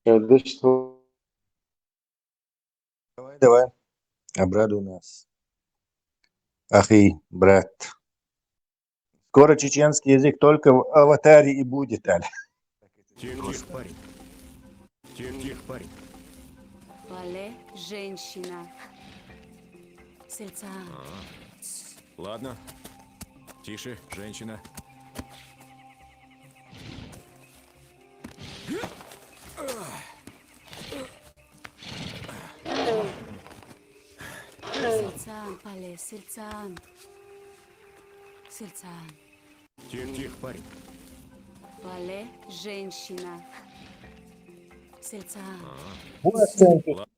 Да что? Давай, давай, обрадуй нас. Ахи, брат. Скоро чеченский язык только в аватаре и будет, Аль. Тихо, парень. Тихо, парень. Пале, женщина. Сельца. Ладно. Тише, женщина. Сельцан, пале, сельцан. Сельцан. Тихо, парень. Пале, женщина. Сельцан. Bu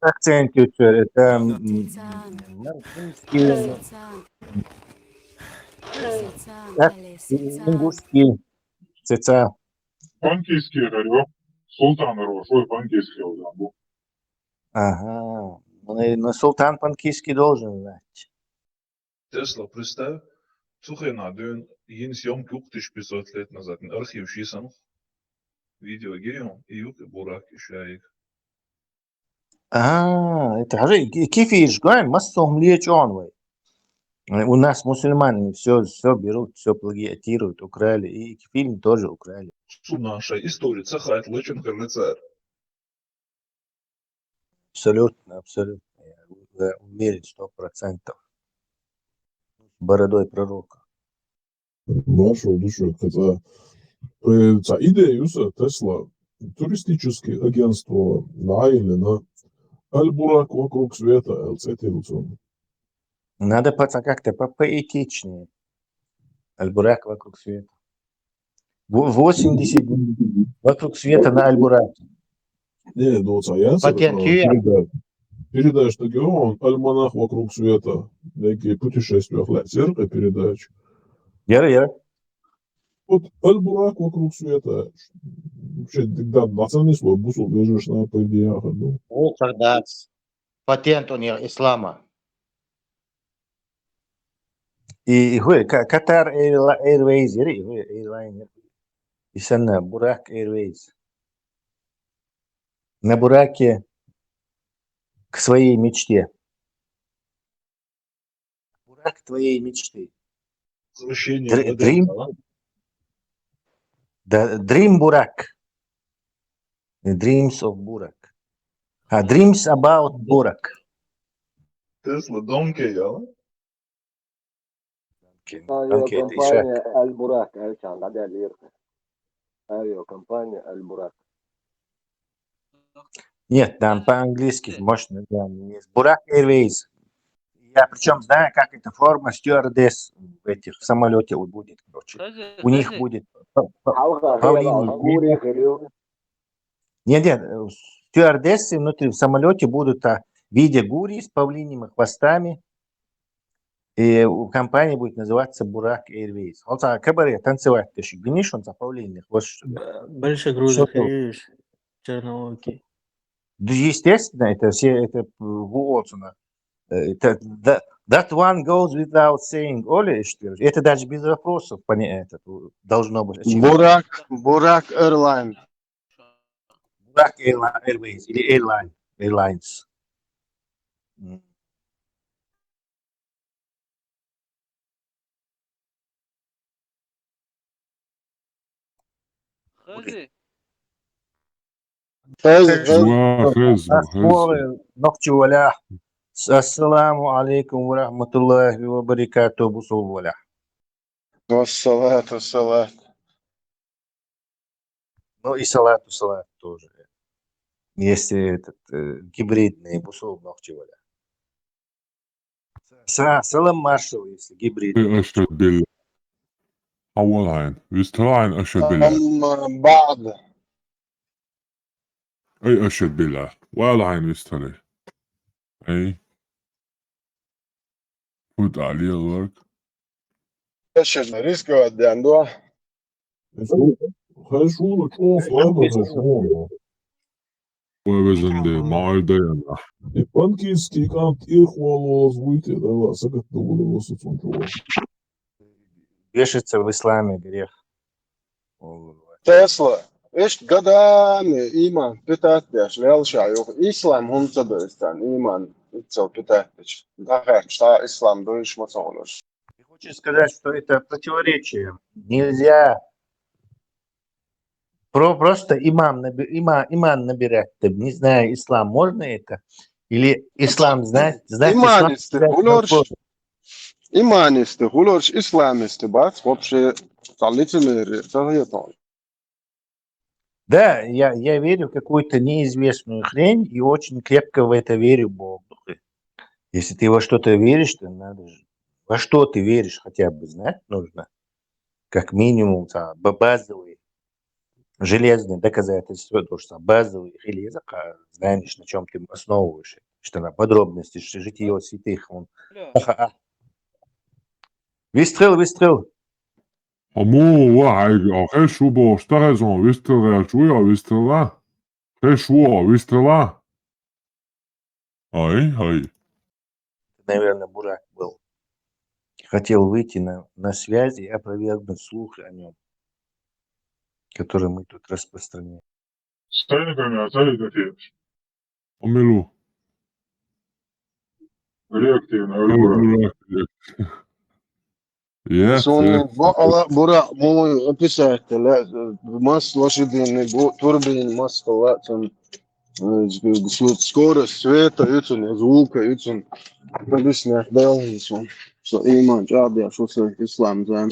акцент uçuyor. Это Сельцан. марсинский, Сельцан. Сельцан, пале, сельцан. ингушский. Цеца. Панкейский говорю. Султан Рушой панкейский bu. Ага. Но султан панкийский должен знать. Tesla представь, слухай, надо yin съемки уктыш 500 лет назад. Архив шисанух. Видео геем и юг бурак ишляик. Это же كيف يشجعون массовым лечом. У нас мусульмане все берут, все плагиатируют, украли. И фильм тоже украли. Наша история цахает лечен карлицар. Абсолютно, абсолютно. Я уверен 100%. Бородой пророка. Нашел душу, хотя идею Тесла туристические агентства на или на Аль-Бурак вокруг света, Элцетилсон. Надо как-то поэтичнее. Аль-Бурак вокруг света. 80 дней вокруг света на Аль-Бураке. Не, ну передача регион, Альманах вокруг света, некие путешествия в церковь передачи. Яра. Вот Аль-Бурак вокруг света. Вообще, да, национальный свой бусул бежишь на пойдеях. Тогда патент у них ислама. И Катар Airways, Airliner. И сана Бурак Airways. На Бураке к своей мечте. Бурак твоей мечты. Dream Бурак. Dreams of Бурак. Dreams about Бурак. Tesla Donkey, ja? Авиакомпания Аль-Бурак, Аль-Чан, авиакомпания Аль-Бурак. Нет, там по-английски, может, есть. Бурак Airways. Я причем знаю, как эта форма стюардесс в самолете будет, короче. У них будет павлиний. Нет, стюардессы внутри в самолете будут в виде гури с павлиньими хвостами. И у компании будет называться Бурак Airways. Вот кабаре танцевать ты еще гнишь, он за павлинный хвост. Больше грузов режешь, черноокий. Естественно, это все, это Уотсона. That one goes without saying. Оля, это даже без вопросов это должно быть. Бурак Airline. Бурак Airways или Airlines. Ассаламу алейкум ва рахматуллахи ва баракатуху бусулваля. Салат. Ну и салат тоже. Если этот гибридный бусул нохчеваля. Салам маршал, если гибридный. أشهد بالله أول عين يستطيع أن أشهد بالله بعد أي أشهد بالله ولا عين يستطيع أي فوت عليه الورق риск عنده Хашула, что слабо хашула. وبزند معاردة Панкийский кант ихвало звуйте, да, сагат доволі высоцон чего. Вешаться в исламе грех. Тесла, Ești gadami iman pitēties lielšā, jo islām hun sadēstan iman ицел pitēties. Дахэ, что ислам дуешь мацолош. Хочу сказать, что это противоречие. Нельзя просто имам набирать. Не знаю, ислам можно это? Или ислам знать Иманисты хулорш. Иманисты хулорш, исламисты бац, вообще лицемерие, это. Да, я верю в какую-то неизвестную хрень и очень крепко в это верю Богу. Если ты во что-то веришь, то надо же. Во что ты веришь, хотя бы знать нужно. Как минимум базовые, железные доказательства, то что базовые железо, знаешь, на чем ты основываешь. Что на подробности, что житие святых. Выстрел. Муу waxay xeshubo штаразон выстрела чуя выстрела. Xeshuo выстрела. Ай. Наверное, Бурак был. Хотел выйти на связь и опровергнуть слух о нем, который мы тут распространяем. Стайнигами отзовите. Омилу. Реактивно, Эльбурак. Sun Burak mu описать, масс лошадиный, турбин, масс коллапсом, скорость света, звука, объяснять баланс, что иман, джабия, что ислам, да.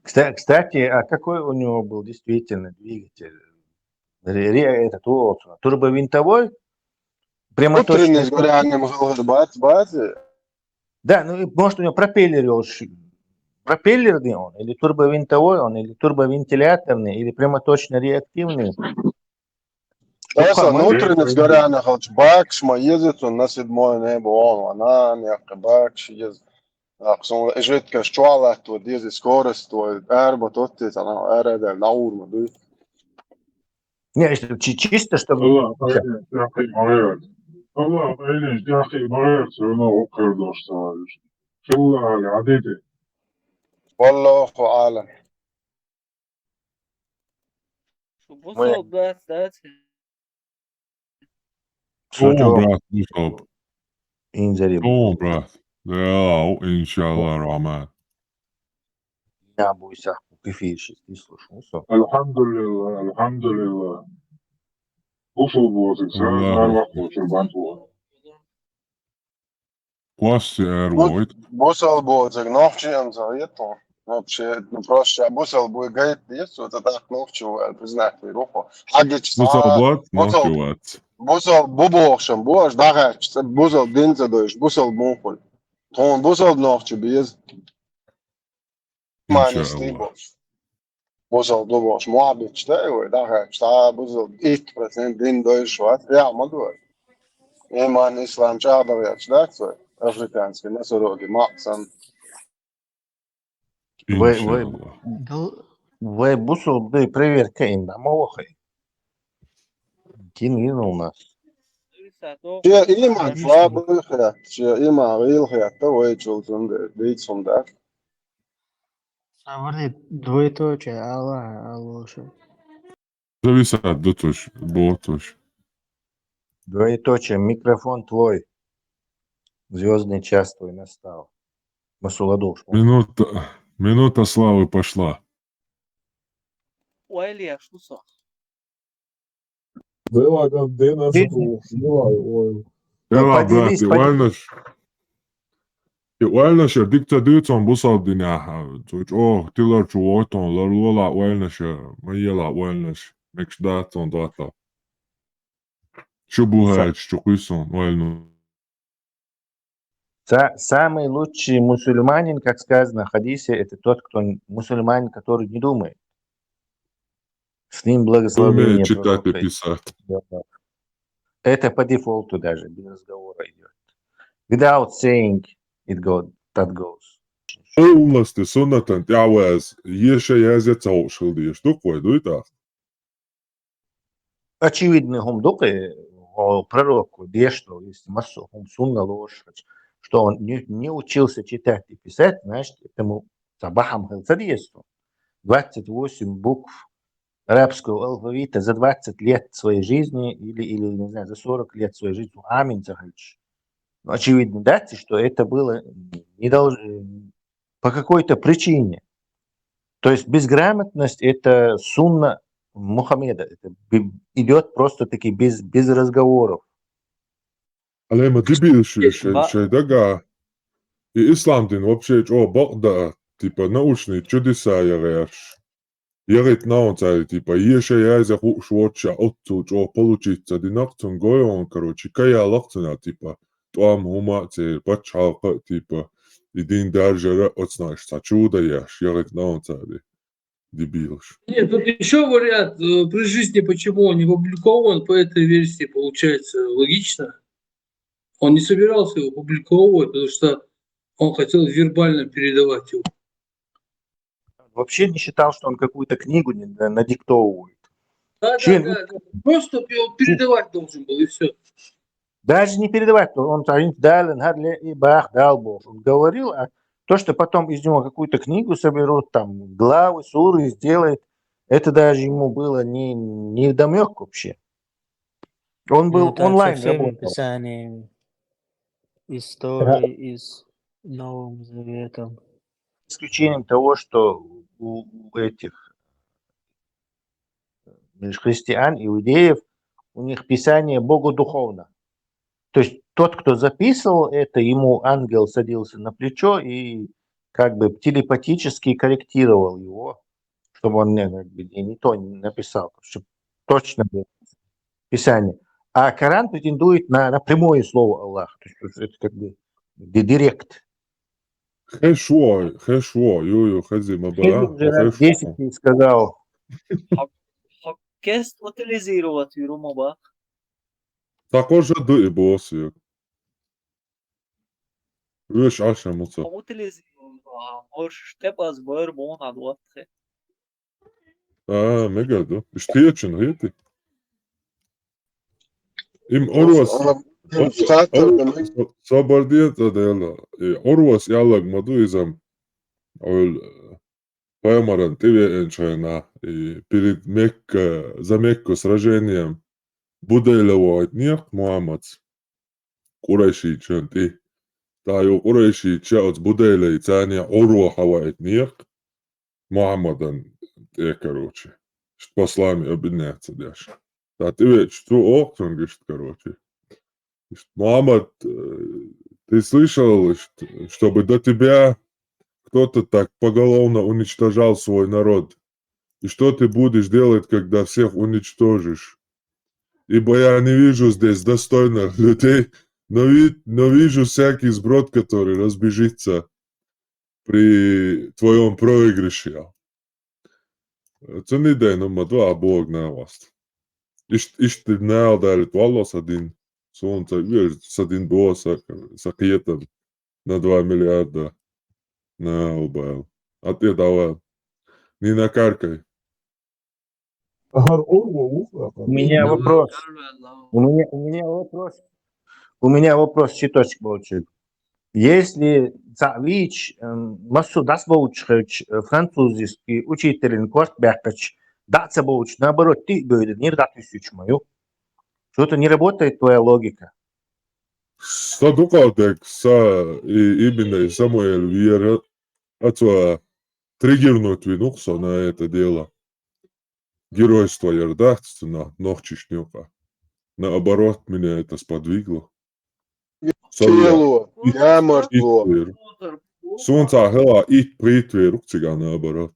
Кстати, а какой у него был действительно двигатель? Это турбовинтовой? Внутренний с горянием бац. Да, ну может у него пропеллерный он, или турбовинтовой он, или турбовентиляторный, или прямоточно реактивный. Tas внутренний с горянием, хоть бакшма ездит, он на седьмой небо, он, она, мягко бакш ездит. Aksun žet, ka šķolēt to diezi skoras, to ērba, toties, ērēdē, naurma, du. Не, чисто, чтобы... Allah, eğlenç, yahi bağır, sonra okur dostlar. Şulla, adeti. Wallahu alam. Бусол, брат, Brāt, Musab. Инзари. Brāt. Jā, inšallah, Rahman. Я бойся, эфир сейчас не слушал. Elhamdülillah. Usul bozuk, sen her vakit kurban bu. Kas ervoit? Busal bozuk, novčijam za vietu. Вообще, проще, busal будет гайд, есть вот это новчу, признать руку. Агич, Musablat, nokivats. busal bubokšam, boš, dagač, busal dinzadojuš, busal mumpul. Ton busal novču bez. Manis tibos. Busal bubokš, muabič, te jau, dagač, tā busal 1% dindojuš, jā, madot. Iman islam čādaviečs, dēts, vai afrikānski nesarogi māksam. Vai busol, да и проверка им домовой. Кинул нас. Šie iman labāk, šie iman ilgāk, tev vajadzēs un dīts un dēk. Говорит, двоеточие, Алоша. Зависят, дотуш, ботуш. Двоеточие, микрофон твой. Звездный час твой настал. Масуладуш. Минута славы пошла. Ой, Илья, что со? Dēlā gan dienas trūks, Brāt, Uelnaš ir dikta dīcon busaldinā. Tilar čuoton, larola Uelnaš, majela Uelnaš, mekš dāton dātā. Šubuhēč, čukuison, Uelnu. Самый лучший мусульманин, как сказано в хадисе, это тот, кто мусульманин, который не думает. С ним благословение. Умеет читать и писать. Это по дефолту даже, без разговора идет. Without saying it goes, that goes. Уласти суннатан тяуэс, еше язет заушилди, что кой дуйта? Очевидно, гумдуки, пророку, что есть массу, сунна ложь, что он не учился читать и писать, значит, этому сабахам хелцадьесту. 28 букв арабского алфавита за 20 лет своей жизни или не знаю, за 40 лет своей жизни. Аминь, Захарич. Ну, очевидно, да, что это было по какой-то причине. То есть безграмотность – это сунна Мухаммеда. Это идет просто-таки без разговоров. Але има дебил ще дага. И ислам дин вообще богда, типа научные чудеса яреш. Ярит наунцай, типа еше яйза швотча отту получится динактун гойон, короче, кая лактуна, типа туам хумаце бачалка, типа и дин даже отснаешь, са чудо яш, ярит наунцай, дебилш. Нет, тут еще вариант. При жизни почему он не публикован по этой версии, получается, логично. Он не собирался его публиковывать, потому что он хотел вербально передавать его. Вообще не считал, что он какую-то книгу надиктовывает. Да. Просто его передавать должен был, и все. Даже не передавать, он дал Бог. Он говорил, а то, что потом из него какую-то книгу соберут, там, главы, суры сделает, это даже ему было не вдомек вообще. Он был онлайн работал. Писаниями, истории из Новым Заветом. Исключением того, что у этих христиан, иудеев, у них писание богодуховно. То есть тот, кто записывал это, ему ангел садился на плечо и как бы телепатически корректировал его, чтобы он не то не написал, чтобы точно было писание. А Коран претендует на прямое слово Аллаха. То есть это как бы директ. Хешуа, хази мабара. Уже раз 10 не сказал. Кест утилизировать Юрумаба. Також ды боси. Веш аша муца. Утилизировать. Можешь тепас бэр мона дуатхе. Мегаду. Штиечен рити. Им орвас. Собардиета дела. Орвас ялаг мадуизам. Поймаран тебе энчайна. И перед за Мекку сражением Будейлова от них Муаммад. Курайши чанти. Таю Курайши чаут Будейлей цаня Орва хава от них. Муаммадан короче. Послами обвиняется дальше. Да ты ведь что окон говоришь, короче. Муаммад, ты слышал, чтобы до тебя кто-то так поголовно уничтожал свой народ? И что ты будешь делать, когда всех уничтожишь? Ибо я не вижу здесь достойных людей, но вижу всякий сброд, который разбежится при твоем проигрыше. Это не дай номер 2, Бог на вас. Ишти наалдарит Валлас один. Солнце, один босс, сакетом на 2 миллиарда на убавил. А ты давай. Не накаркай. У меня вопрос. У меня вопрос, чуточек получил. Если Завич, Масудас Баучхевич, французский учитель Корт Бякач, Даца Бауч, наоборот, ты будет, не дать тысяч мою. Что-то не работает твоя логика. Садукадек именно Самуэль Вера триггернуть Винукса на это дело. Геройство Ярдахтина, Нохчишнюка. Наоборот, меня это сподвигло. Солнце хела и притверу цыгана наоборот.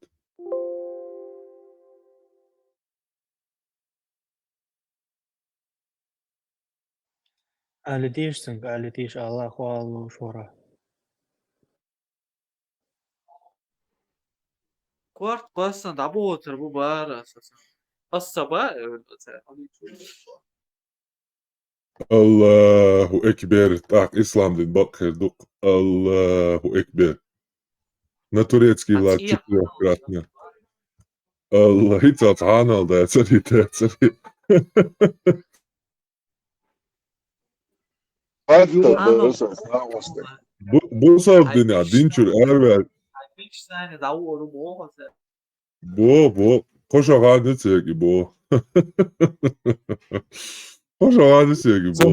Алидиш Аллаху Аллаху Шура. Kvart bassan da bu otur bu bağır asasın. As-sabah Allahu Ekber. Так, ислам din bakırdık. Allahu Ekber. На турецкий лад 4-кратно. Allah hiç atan aldı. Etseri. Bu savdina dinçür erver. Bu. Хош агааны цэги бо. Хош агааны цэги бо.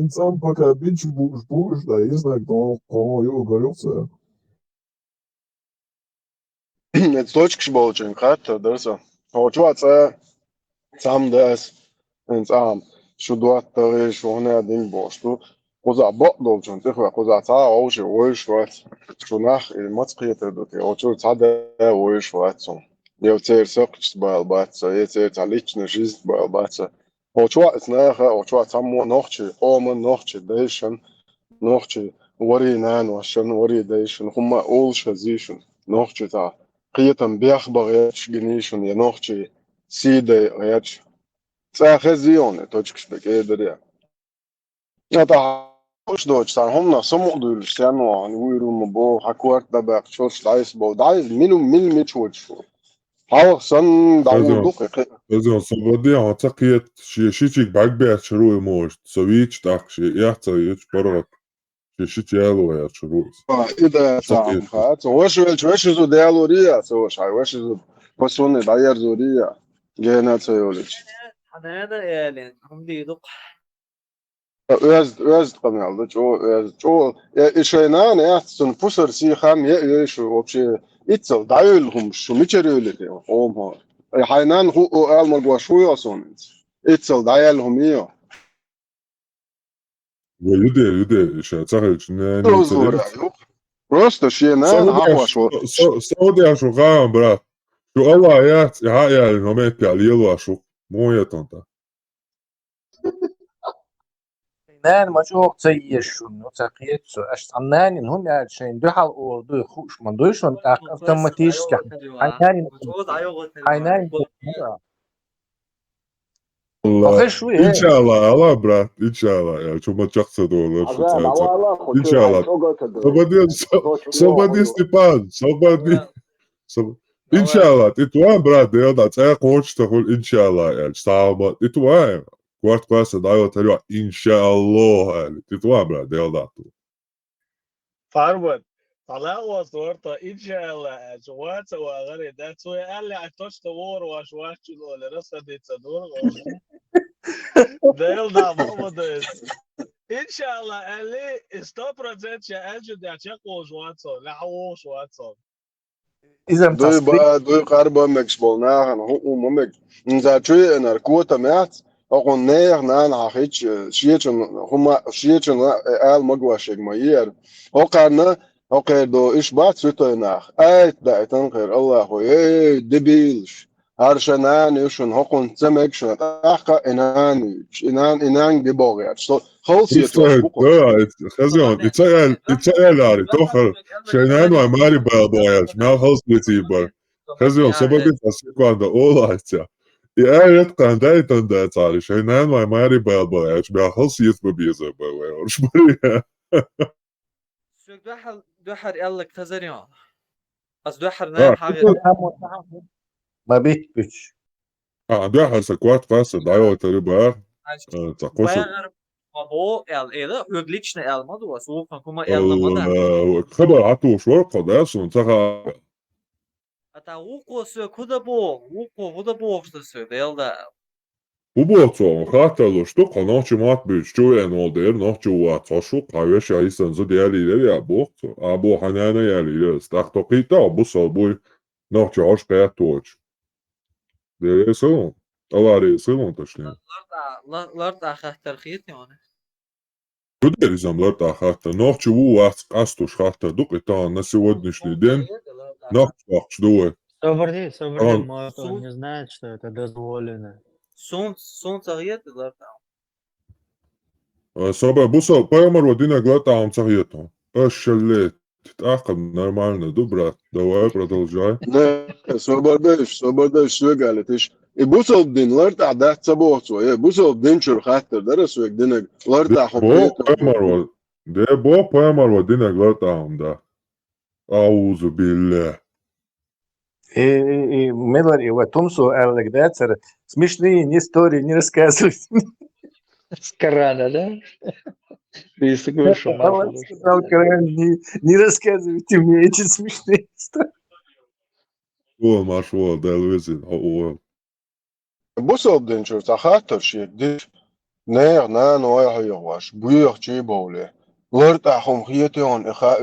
Инсан пока бич будешь, да, не знаю, кто его говорился. Jetzt Deutsch gesprochen, gerade, das so. Aber schwarz, sam das ins Arm. Şu duatları şu ne ding boştu. Koza botlo çun tıkwa koza ta o şey o şvat. Şu nach maç kıyıtı dut. O çu tada o şvat son. Yo tser sokç bal batsa, ye tser talichne жизнь bal batsa. O çvat naha o çvat sam mo nochçi, o mo nochçi değişen nochçi. Wari nan wa shan wari değişen. Huma ol şazişen. Nochçi ta. قيتم بيخبر ياتش جنيشن ينوخشي سيدي ياتش ساخزيون توجكش بكيدر يا تا وش دوتش تاع هم نصمو دول سانو عن ويرو مبو حكوات دبق شوش دايس بو دايس مينو ميل ميتشوتش هاو سن داو دوق Özün sobadi ataqiyat şişik bagber çuru moş. Soviç takşi yahta hiç barat. Şişik yalo ya çuru. اذا تاع خات واش زو ديالوريا سو شاي واش زو بسوني داير زوريا جينا تسيولش هذا يعني هم دي دوق öz kanalda çoğu şeynan ya sun pusar si ham ya şu вообще itsel dayılhum şu miçer öyle diyor olma haynan hu almal bu şu yason itsel dayılhum ya Yüde şey çahil ne yok просто şeynan ha şu Saudi şu kan bırak. Şu Allah ya yani nomet ya yelo şu moya tonta. نان مجوق تيشون وتقيتسو أشتغلناني هم يعني شين دوحة وردو خوش من دوشون أوتوماتيش حيناني Allah. شوي İnşallah Allah bırak. İnşallah ya. Çok çaksa da olur. İnşallah. Sobadi Stepan. Sobadi. İnşallah. İtuan bırak. Diyor da sen koçta kul inşallah yani. Sağma. İtuan. Kuart klasa dayo tarıyor. İnşallah yani. İtuan bırak. Diyor da. Farwood. طلع وصورته إن شاء الله أشوات وغير ده سوي قال لي عطش تور وأشوات شنو ولا رصة دي تصدور ده يلدع مقبض إن شاء الله قال لي استوب رزت شأجد يعشقوا شواتهم لعوه شواتهم إذا دوي قربا مكش بولناهن هو ممك نزاتشوي نركوتا مات أقول نير نان عخيش شيئتن هما شيئتن آل مقواشيك مايير هقارنا هقاردو إش بات سوتويناخ آيت دايتن خير الله هوي دبيلش هرشنان يشن هقون تمكشن أحقا إنان دبوغيات خلص يتوش خزيون إتسأل علي توخر شنان وماري بابويات ما خلص يتيبر خزيون سبب تسيكو عند أولايتيا يا كان دايتن دايت علي شنان وماري بابويات ما خلص يتببيزا بابويات وش بريها دوحر يلا كتزريون بس دوحر نام حاجة ما بيتبش دوحر سكوات قاسة دايو تريبا تقوش هو إذا يجليشنا الماضي وسوق كما الماضي خبر عطو شو قداس ونتخا أتا وقو سو كده وقو وشتسو ديالدا Uboco, hatalo što noći mat bić čuje nolder, noći u atsošu, kajveš ja isam za dijeli ja bokto, a bo hanana jeli stak to kita, bu sobuj noći oš petoć. De salon, avari salon taşne. لارد آخر ترخيط يعني Kuder izam lart ahata, noći u astuš hata, duk ita nasi vodnišni den, noći vaqt duve. Собрди, может, он не знает, что это дозволено. Солнце греет, лард. Соба, бусо, поймар водина глата он цагето. Ошелет. تتعاقب нормально, добра. Давай, продолжай. Ne, sobardayış suya galetiş. Bu soldin larda da sabotso. Bu soldin çur hatter dara suya dine larda Bo pojmar водина глата он да. Auzu billah. И Миллер и Томсу Александр смешные истории не рассказывают. С Корана, да? Если говоришь, Он сказал, не рассказывайте мне эти смешные истории. Ol mašo delvizin ol. Busaldin şu tahattır şey diş. Ne noya hayvaş. Buyur çi bole. Lort ahum khiyeton ikha.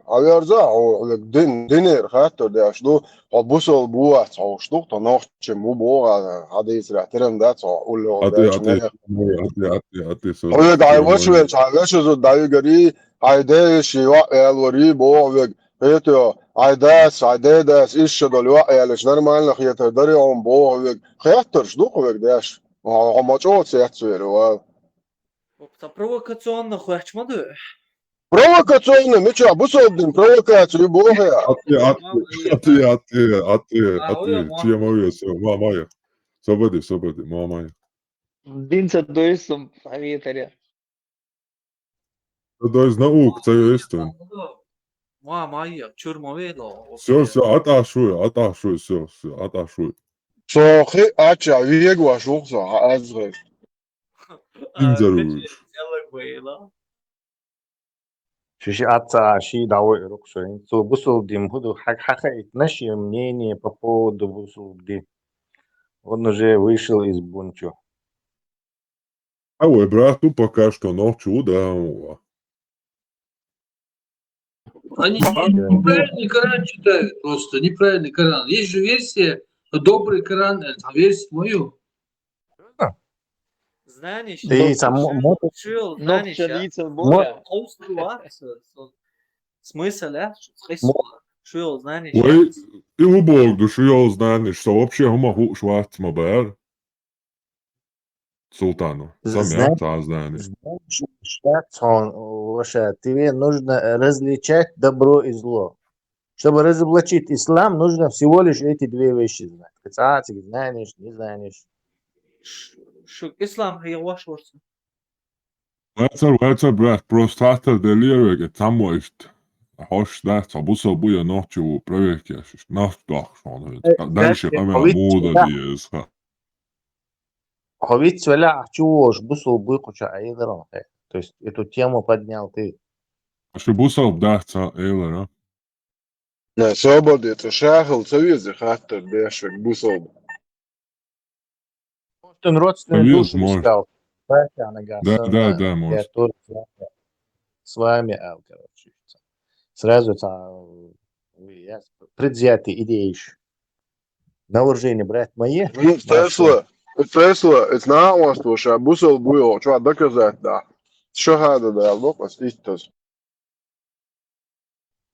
Ayarza o dinner khattır da şdu. O busal buat o şdu da nohçe mu boğa hadis rahterem da o lo Ati da ati ne. ati so. Oye gayvaş ve çayvaş zo dayı gari ayda şiva elvari bo ve Heto, aydas, iş dolwa yani normal khiyata dari on bo ve khiyatır şdu ve daş. Ama çok sert var. Это провокационно хуячмады. Провокационно, мы что, busaldin провокацию бога. Ati. Čija moja se, mamaja. Sobadi, mamaja. Dinca doisam aviatarja. To je nauk, це je isto. Mamaja, čurmo velo. Все, atašuj, все, atašuj. So, acha, viegua šuksa, azre. Inzaruj. Шиши отца, ши давай рукшой. То бусулдим буду хахахать наши мнения по поводу бусулди. Он уже вышел из бунчу. А ой, брату пока что ночью, да. Они неправильный Коран читают просто, неправильный Коран. Есть же версия добрый Коран, а версия мою. Знаешь, Ты сам чуел, Ногча знаешь, лица Бога. Смысл, а? Чуел, знаешь. Ой, и у Бог души я знаешь, что вообще хума шварц мабер. Султану. Знаешь. Знаешь, Лоша, тебе нужно различать добро и зло. Чтобы разоблачить ислам, нужно всего лишь эти две вещи знать. Кацацик, знаешь, не знаешь. Şu İslam yavaş. Vecā, brāt, prostata delīrēja, tamoist. Hoş dēts, buso buja noću projektieši. Naftāk, дальше памēr mūda diez. Ховиц валя чуваш, бусул быкуча айдерон. То есть эту тему поднял ты. Aš buso dēts, eilera. Ne, sobadi, to šahal, cavizi khatar, dešvek, busald. Он родственную Повез, душу может. искал. Да, может. Я тоже с вами, короче. Сразу я предвзятые идеи еще. На вооружение брать мои. Tesla, es nāostošā busald bujo, čo доказать, да. Шахада, да, лопас, истас.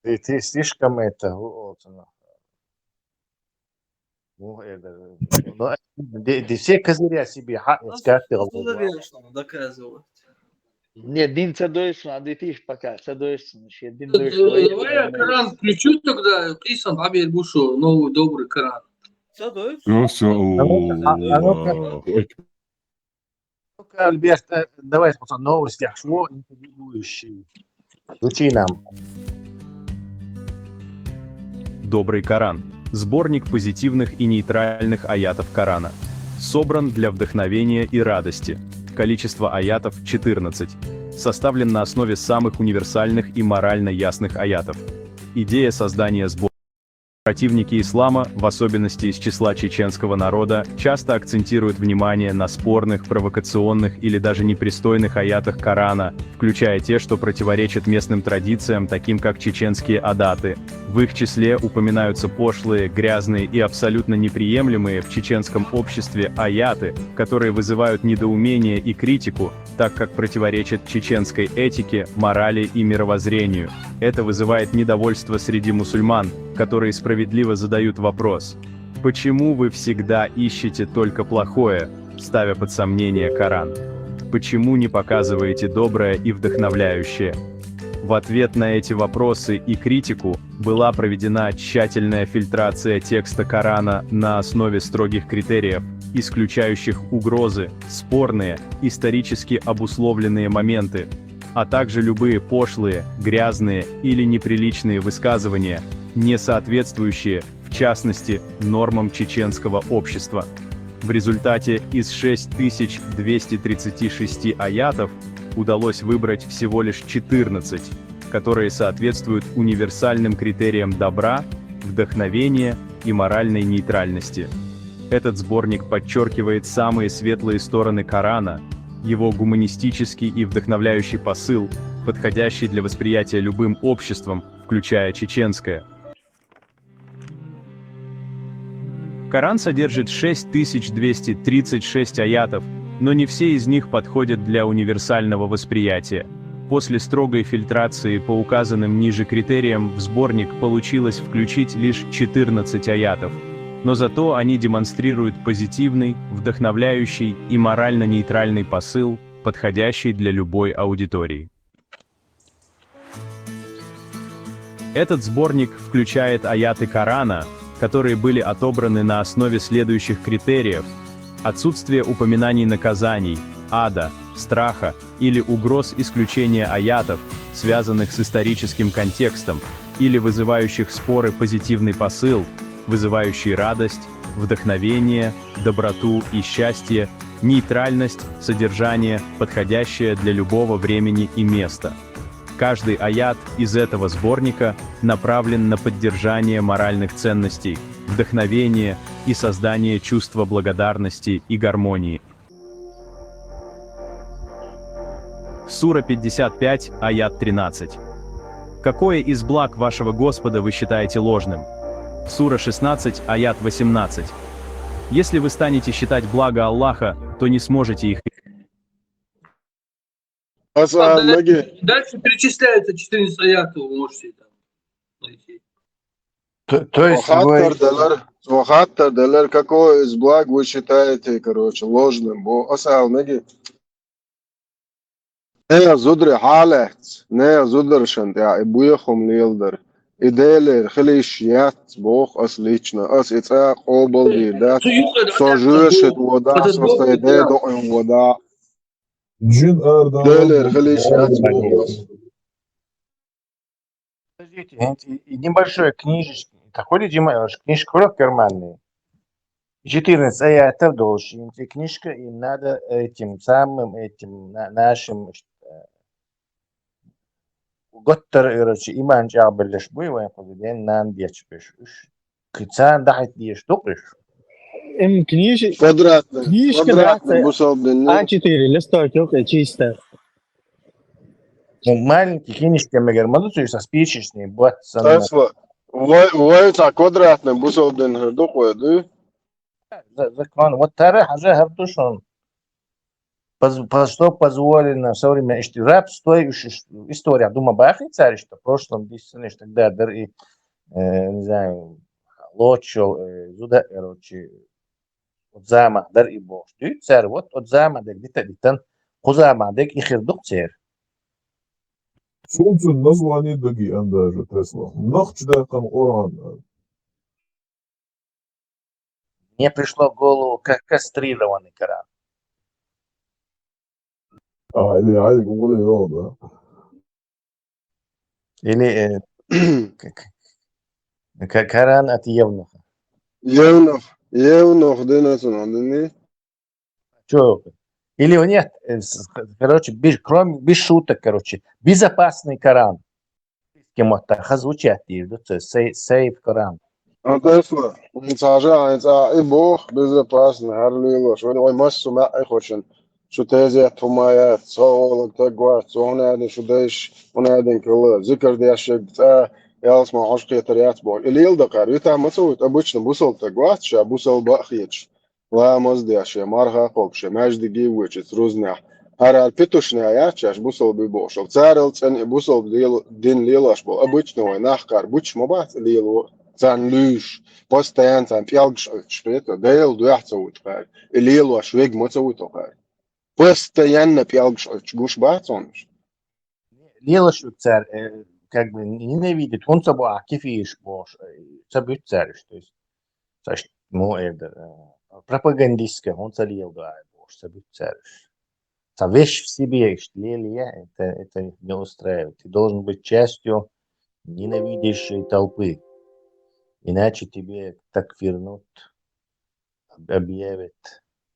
Ты слишком это... Все козыря себе скатил. Доказывать. Нет, Dinca doisam, а ты пока, це doisam. Давай я Коран включу тогда, Кисан Абель Бушу, новый добрый Коран. Все, Альберт, давай смотрим новости, шло интригующие. Включи нам. Добрый Коран. Сборник позитивных и нейтральных аятов Корана. Собран для вдохновения и радости. Количество аятов 14. Составлен на основе самых универсальных и морально ясных аятов. Идея создания сборника. Противники ислама, в особенности из числа чеченского народа, часто акцентируют внимание на спорных, провокационных или даже непристойных аятах Корана, включая те, что противоречат местным традициям, таким как чеченские адаты. В их числе упоминаются пошлые, грязные и абсолютно неприемлемые в чеченском обществе аяты, которые вызывают недоумение и критику, так как противоречат чеченской этике, морали и мировоззрению. Это вызывает недовольство среди мусульман, которые справедливо задают вопрос: почему вы всегда ищете только плохое, ставя под сомнение Коран? Почему не показываете доброе и вдохновляющее? В ответ на эти вопросы и критику была проведена тщательная фильтрация текста Корана на основе строгих критериев, исключающих угрозы, спорные, исторически обусловленные моменты, а также любые пошлые, грязные или неприличные высказывания, не соответствующие, в частности, нормам чеченского общества. В результате из 6236 аятов удалось выбрать всего лишь 14, которые соответствуют универсальным критериям добра, вдохновения и моральной нейтральности. Этот сборник подчеркивает самые светлые стороны Корана, его гуманистический и вдохновляющий посыл, подходящий для восприятия любым обществом, включая чеченское. Коран содержит 6236 аятов, но не все из них подходят для универсального восприятия. После строгой фильтрации по указанным ниже критериям в сборник получилось включить лишь 14 аятов, но зато они демонстрируют позитивный, вдохновляющий и морально-нейтральный посыл, подходящий для любой аудитории. Этот сборник включает аяты Корана, которые были отобраны на основе следующих критериев: отсутствие упоминаний наказаний, ада, страха или угроз исключения аятов, связанных с историческим контекстом, или вызывающих споры позитивный посыл, вызывающий радость, вдохновение, доброту и счастье, нейтральность, содержание, подходящее для любого времени и места. Каждый аят из этого сборника направлен на поддержание моральных ценностей, вдохновение и создание чувства благодарности и гармонии. Сура 55, аят 13. Какое из благ вашего Господа вы считаете ложным? Сура 16, аят 18. Если вы станете считать блага Аллаха, то не сможете их. Дальше перечисляются 14 аятов, вы можете там найти. То есть Вахаттар, какое из благ вы считаете, ложным? Не зудри халец, не зудршент, я буехом лилдер. Идея хлещет Бог отлично, это обалди, да? Сожжет вода, состоит до вода. Джин Идея хлещет Бог. Подождите, небольшая книжечка, такой книжка карманная. 14 аятов должен идти книжка, и надо этим нашим Готтер, иман жабылыш бу, и он нам дечпеш. Кыцан дахит деш топеш. Книжка Квадратный, да, А4, листочек, чисто. Маленький книжка, мегер, мадуцу со спичечный, вот. Войца квадратный, бусолден, духой, Закон, вот тара хажа хартушон. Что позволено современное рабство, история. Думаю, бахи царь, что в прошлом десятилетии тогда и не знаю, лочил, зуда, от зама, дар и бог. Царь, вот от зама, где-то кузама, и хирдук царь. Солнце название Даги Андажа Тесла. Нахчда там Оран. Мне пришло в голову, как кастрированный Коран. Или Айк Уголео, да. Или Коран от Евнуха. Евнух, дынасун, Что? Или нет, без шуток, безопасный Коран. Звучат, сейф Коран. Тесла, и Бог безопасный, Харлило, что он массу мa'ихочен, что тезет хумаят, соолок тагват, сонаден шудеш, онаден кило, зикр дяшек, ялсма ашки тариат бол. Или елдакар, вита мацует обычно бусол тагват, ша бусол бахьеч. لا مزديش مرها قبش مجد جي وجت روزنا هر البيتوش نهايات شاش بوصل ببوش وتسارل تن بوصل دين ليلاش بو обычно وين نحكر بوش مبات ليلو تن ليش постоянно تن فيالش شبيتو ديل دو يحتوت قال ليلو شويج متوتو قال постоянно فيالش гуш бацонш Лилаш царь как бы ненавидит, он собой акифиш бош, собой царь, то есть, ну это пропагандистская, он залил, да, собой царь. Вещь в себе, это не устраивает. Ты должен быть частью ненавидящей толпы, иначе тебе так вернут, объявят.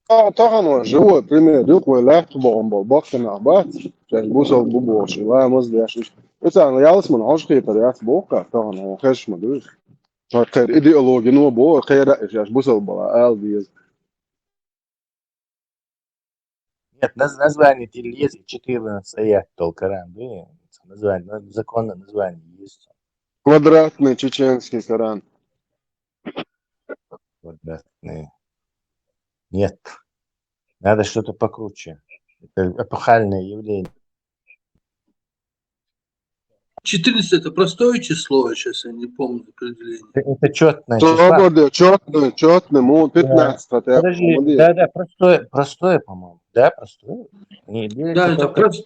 طبعا живой пример يقوى لا تبغون بوقتنا عبات عشان بوصل ببوش لا مزدي عشان إذا أنا يالس من عشقي طريقة بوقع طبعا هو خش مدوش خير إيديولوجي نو بو خير إيش بوصل بلا ألديز. Нет, название Тильезии 14 аят Толкоран, да? Название, законное название есть. Квадратный чеченский Коран. Квадратный. Нет. Надо что-то покруче. Это эпохальное явление. 14 это простое число, сейчас я не помню определение. Это четное число. Четный, му 15. Подожди, да, простое, по-моему. Да, простое. Не, Да, это просто.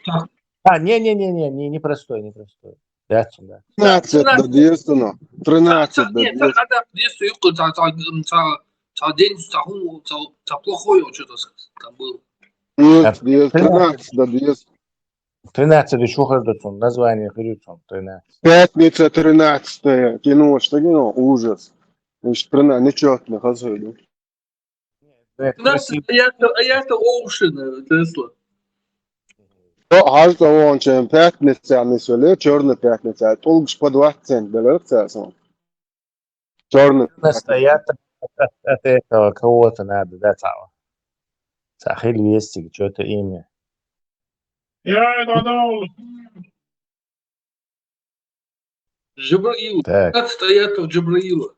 Не простое. Да. 13 до 10, ну. 13 до 10. Нет, это день плохой, что-то там был. Нет, 13 до 10. 13 еще хорошо, название хорошо, 13. Пятница 13-е. Кино, что кино? Ужас. Значит, 13, нечетно, хазыду. 13 аята Оушена, Тесла. Halka on чем пятница, не söyle, черная пятница. Толкш по 20 белорца. Черный. Настоят от этого кого-то надо, да, Сахиль Вестик, что-то имя. Я это дал. Джабраил. 15 аятов Джабраила.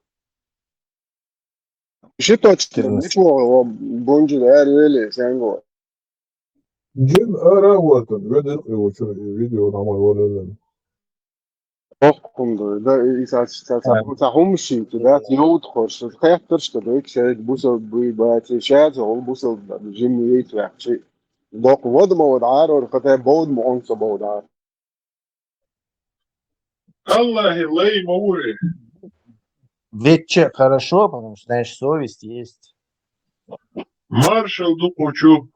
Что точно? Ничего, бунджи, или сянго. Джин Араватан, ведет его видео на мой волен. Окунду, да, и сахумши, да, йод хорш, хайтер, что да, кшает бусал бати, шает, он бусал джим вейт вахчи. Док водма удар, और खतरे बहुत मोहन से बहुत आर. Аллах, лей маури. Ведь хорошо, потому что, знаешь, совесть есть. Маршал Дукучу.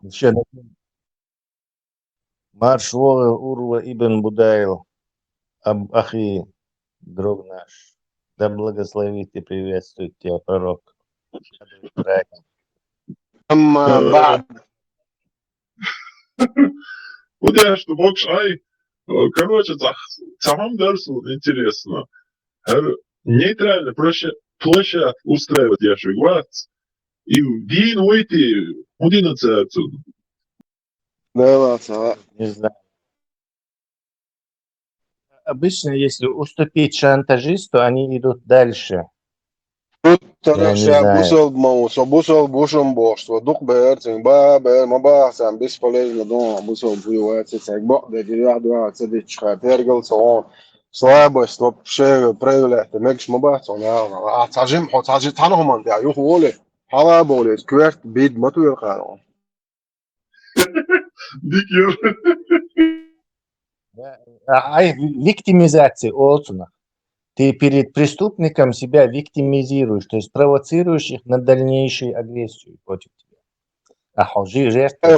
Маршал Урва ибн Будайл, ахи, друг наш, да благословит и приветствует тебя, пророк. Куда что бокс ай? Короче, самом дарсу интересно. Нейтрально площадь устраивать я швигвац. И дин уйти, удинаться отсюда. Не знаю. Обычно, если уступить шантажисту, они идут дальше. Бусал бушом бошство, дух бэрцин, маба, сам бесполезно дома, бусал буевается, цег бок, да деревья, цедичка, тергался он. Слабость вообще проявляет, мегш мабац, он а цажим, таном он, я юхули, хала боли, скверт, бид, матуер харо. Виктимизация, Олсуна. Ты перед преступником себя виктимизируешь, то есть провоцируешь их на дальнейшую агрессию против тебя. Жертва.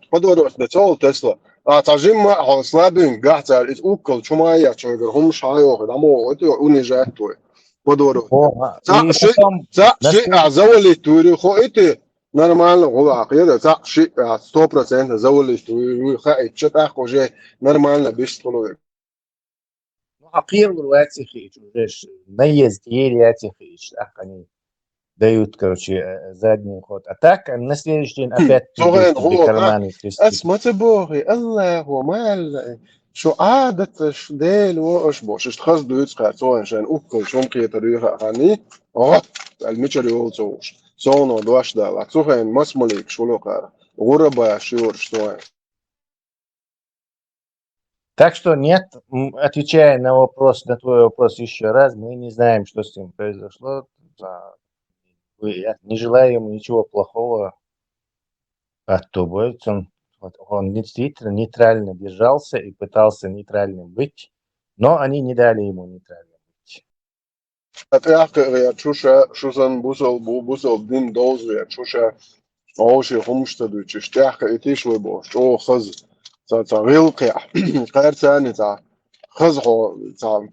Подворот, Тесла. А тажим он слабым, гахтар, из укол, чумая, человек, хум шайох, дамо, это унижает твой. Подворот. Завали твою, это нормально, это 100% завали твою, что-то уже нормально, без столовых. Первый латихич, уже наезд еле атихич, они дают, короче, задний ход. А так, на следующий день опять карманы трясти. Смотри, Бог, Аллаху, Малла, что عادة ديل وأشبوش اشتخص دويت سقاطو عشان أكل شوم كي تريها خاني غط الميشر يولتوش سونو دوش دالك سوخين مسموليك شو لقارا غربا شور что. Так что нет, отвечая на вопрос, на твой вопрос еще раз, мы не знаем, что с ним произошло. Я не желаю ему ничего плохого от того, он действительно нейтрально держался и пытался нейтральным быть, но они не дали ему нейтрально быть. Я чушан бусал дин дозу, я чуша оуши хумштаду, чиштяха и тишлый бо, что хаз, вилки, кайрцани, хазхо,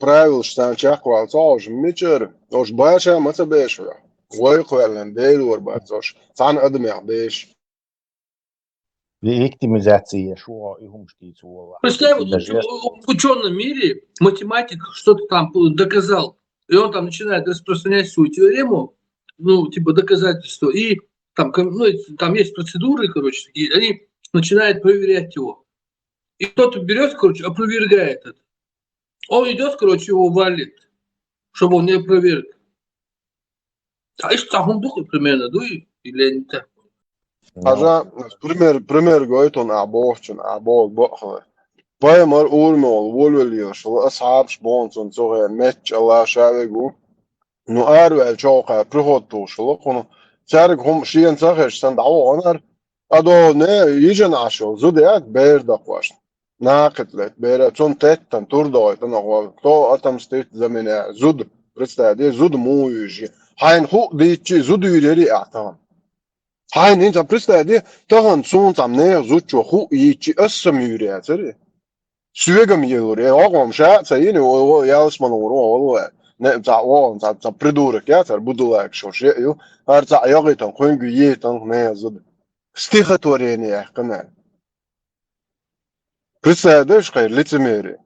правил, что чахва, тоже мичер, тоже баша, мацабешва. ويقول لنا ديل وربعتوش تعال نقدم يا عبيش Виктимизация, что и умштица. Представь, вот в ученом мире математик что-то там доказал, и он там начинает распространять свою теорему, ну, типа доказательства, и там, ну, там есть процедуры, короче, и они начинают проверять его. И кто-то берет, короче, опровергает это. Он идет, короче, его валит, чтобы он не опроверг. А что там он духом примерно, да, или не так? Aja, primär goit on abortion, abort bochwe. Paimar urmol, volvelios, ashabs bons und so her match alla shavegu. Nu arvel choka prihotto shlo, Çarık hum şiyen sahiş sen davu onar. Ado ne iyice naşo zudiyat bear da kwaş. Nakitlet bear çon tettan turdo etan o to atam stet zamene zud представляете зуд муюжи. Hain hu diçi zud yüreri atan. Hain insan представляете tahan son zamne zudço hu yiçi össam yüreri. Süvegam yüreri. Ogom şa sayini o yalsman o ne za o za придурок я цар буду лайк шо ше ю ар за ягитан хөнгü етан не зуд. Стихотворение канал. Представляешь, какая лицемерие.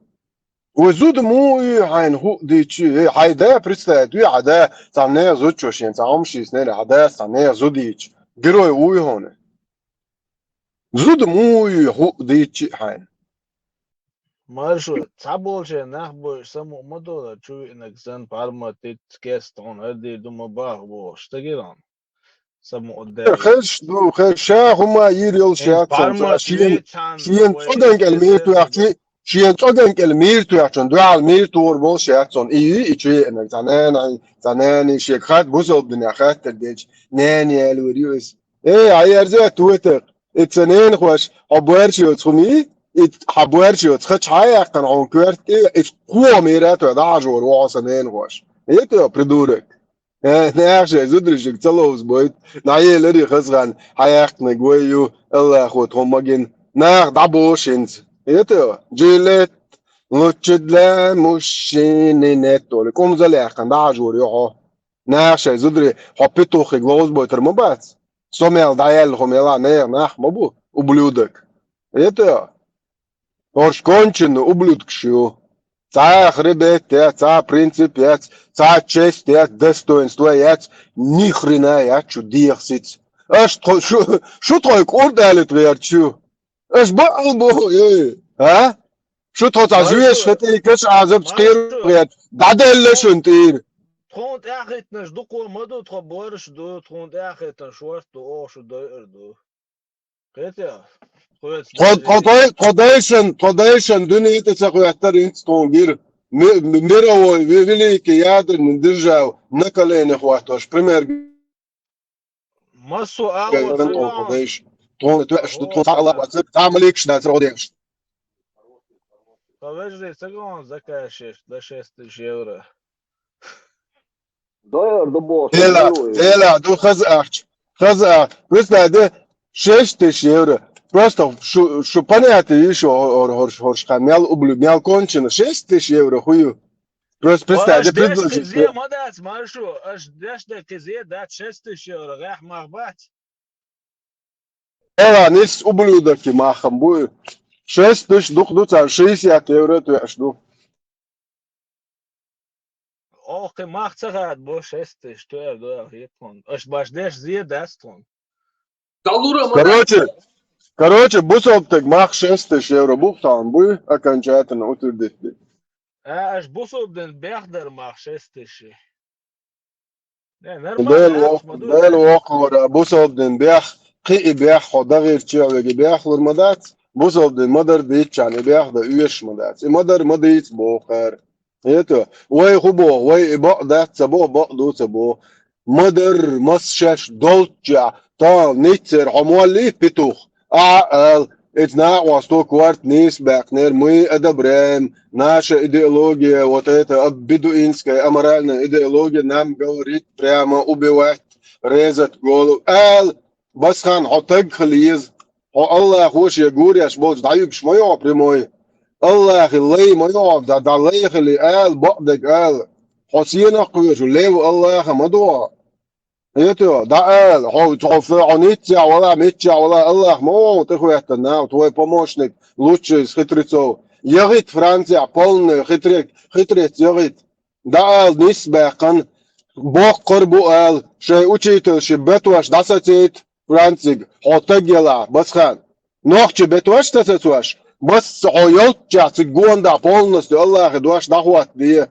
وزود مو عين هو دي شيء هيدا بريستاد عدا صنع زود شوشين صام شيء سنة عدا صنع زوديش جروي وي هون زود مو هو دي شيء عين Maršu, cabolšie nahbojuši samu modola, čuvi inak zan parma tit keston, hadi duma bahbo, štagiran. Samu oddevi. خش دو خشا هما يريل شات Parma شين صدق المير تو يحكي شين صدق المير تو يحكي دو على المير تو بول شات صن إيه إيه إنك زناني شيك خات بوزل الدنيا خات تديج ناني الوريوس إيه عيارزة تويتر اتسنين خوش عبوارشي وتخمي حبوارشي وتخش حياة كان عن كورت إيه قوة ميرات ودعجور وعصنين خوش إيه تو بريدورك ناخشة زدرشك تلوز بويت نعيه لري خزغان حياقنا قويو الله أخوت همجين ناخ دعبوشينز إيتو جيلت لوتشد لا مشيني نتو لكم زلاخن دعجور يوحو ناخشة زدري حبيتو خي غلوز بويتر مبات سوميل دايل خميلا ناخ مبو ублюдок إيتو Орш кончено ублюдок шо. Ца хребет, ца принцип, ца честь, достоинство, ни хрена я чудих сиц. Аш шо твой кордалит верчу? Аш балбо, а? Шо твой зажуешь, это и каш азаб скир вер. Даделле шунтир. Тхонт яхитнаш дуко моду тхо борш ду тхонт яхитан шорт ду ош ду эрду. Кетя. Тодайшан дүниете цахуяттар инстongir мировой великий ядерный держав на коленях хваташ пример массу ауа تعمل شنو Повежди цагон закашеш до 6 евро. Ела, ду хазач. Представляете, 6 евро. Просто, что понятно, еще хоршка, мял кончено, 6 евро, хую. Просто представь, я предложил. Аж мадать, маршу, аж дешде кизе дать 6 евро, гах махбать. Нис ублюдок махом будет. 6 тысяч, 60 евро, ты аж ду. Ох, ты мах цагат, бо 6 тысяч, что я говорю, епон. Аж баждеш зе дастон. Короче, бусоптек мах 6 тысяч евро бухтан будет окончательно утвердить. Аж бусоптен бехдер мах 6 тысяч. Не, нормально. Дел окора бусоптен бех, قي بيح خدا غير تشيل بيح ورمدات بوصل دي مدر ديتش يعني بيح ده يش مدات مدر مديت بوخر هيتو واي خبو واي بق ده تبو بق دو تبو مدر مسشش دولتشا تا نيتر عمولي بتوخ اتنا وستو كوارت نيس باكنر مي ادبرام наша идеология вот это бедуинская аморальная идеология нам говорит прямо убивать резать голову بس خان حطق خليز الله خوش يقول يا شباب ضعيف شوي عبرموي الله خلي ما يقعد ده الله خلي قال بعدك قال حسين قوي شو ليه الله خمدوا يتو دعال هو توفى عنيتيا ولا ميتيا ولا الله مو تخويت الناو توي помощник лучший с хитрецов يغيت فرنسا полный хитрец يغيت دعال نسبة قن بوق قربو قال شيء учитель شي بتوش دساتيت فرنسيق حتجلا بس خان نوخش بتوش دساتوش بس عيوت جات جوندا полностью الله دوش دعوات دي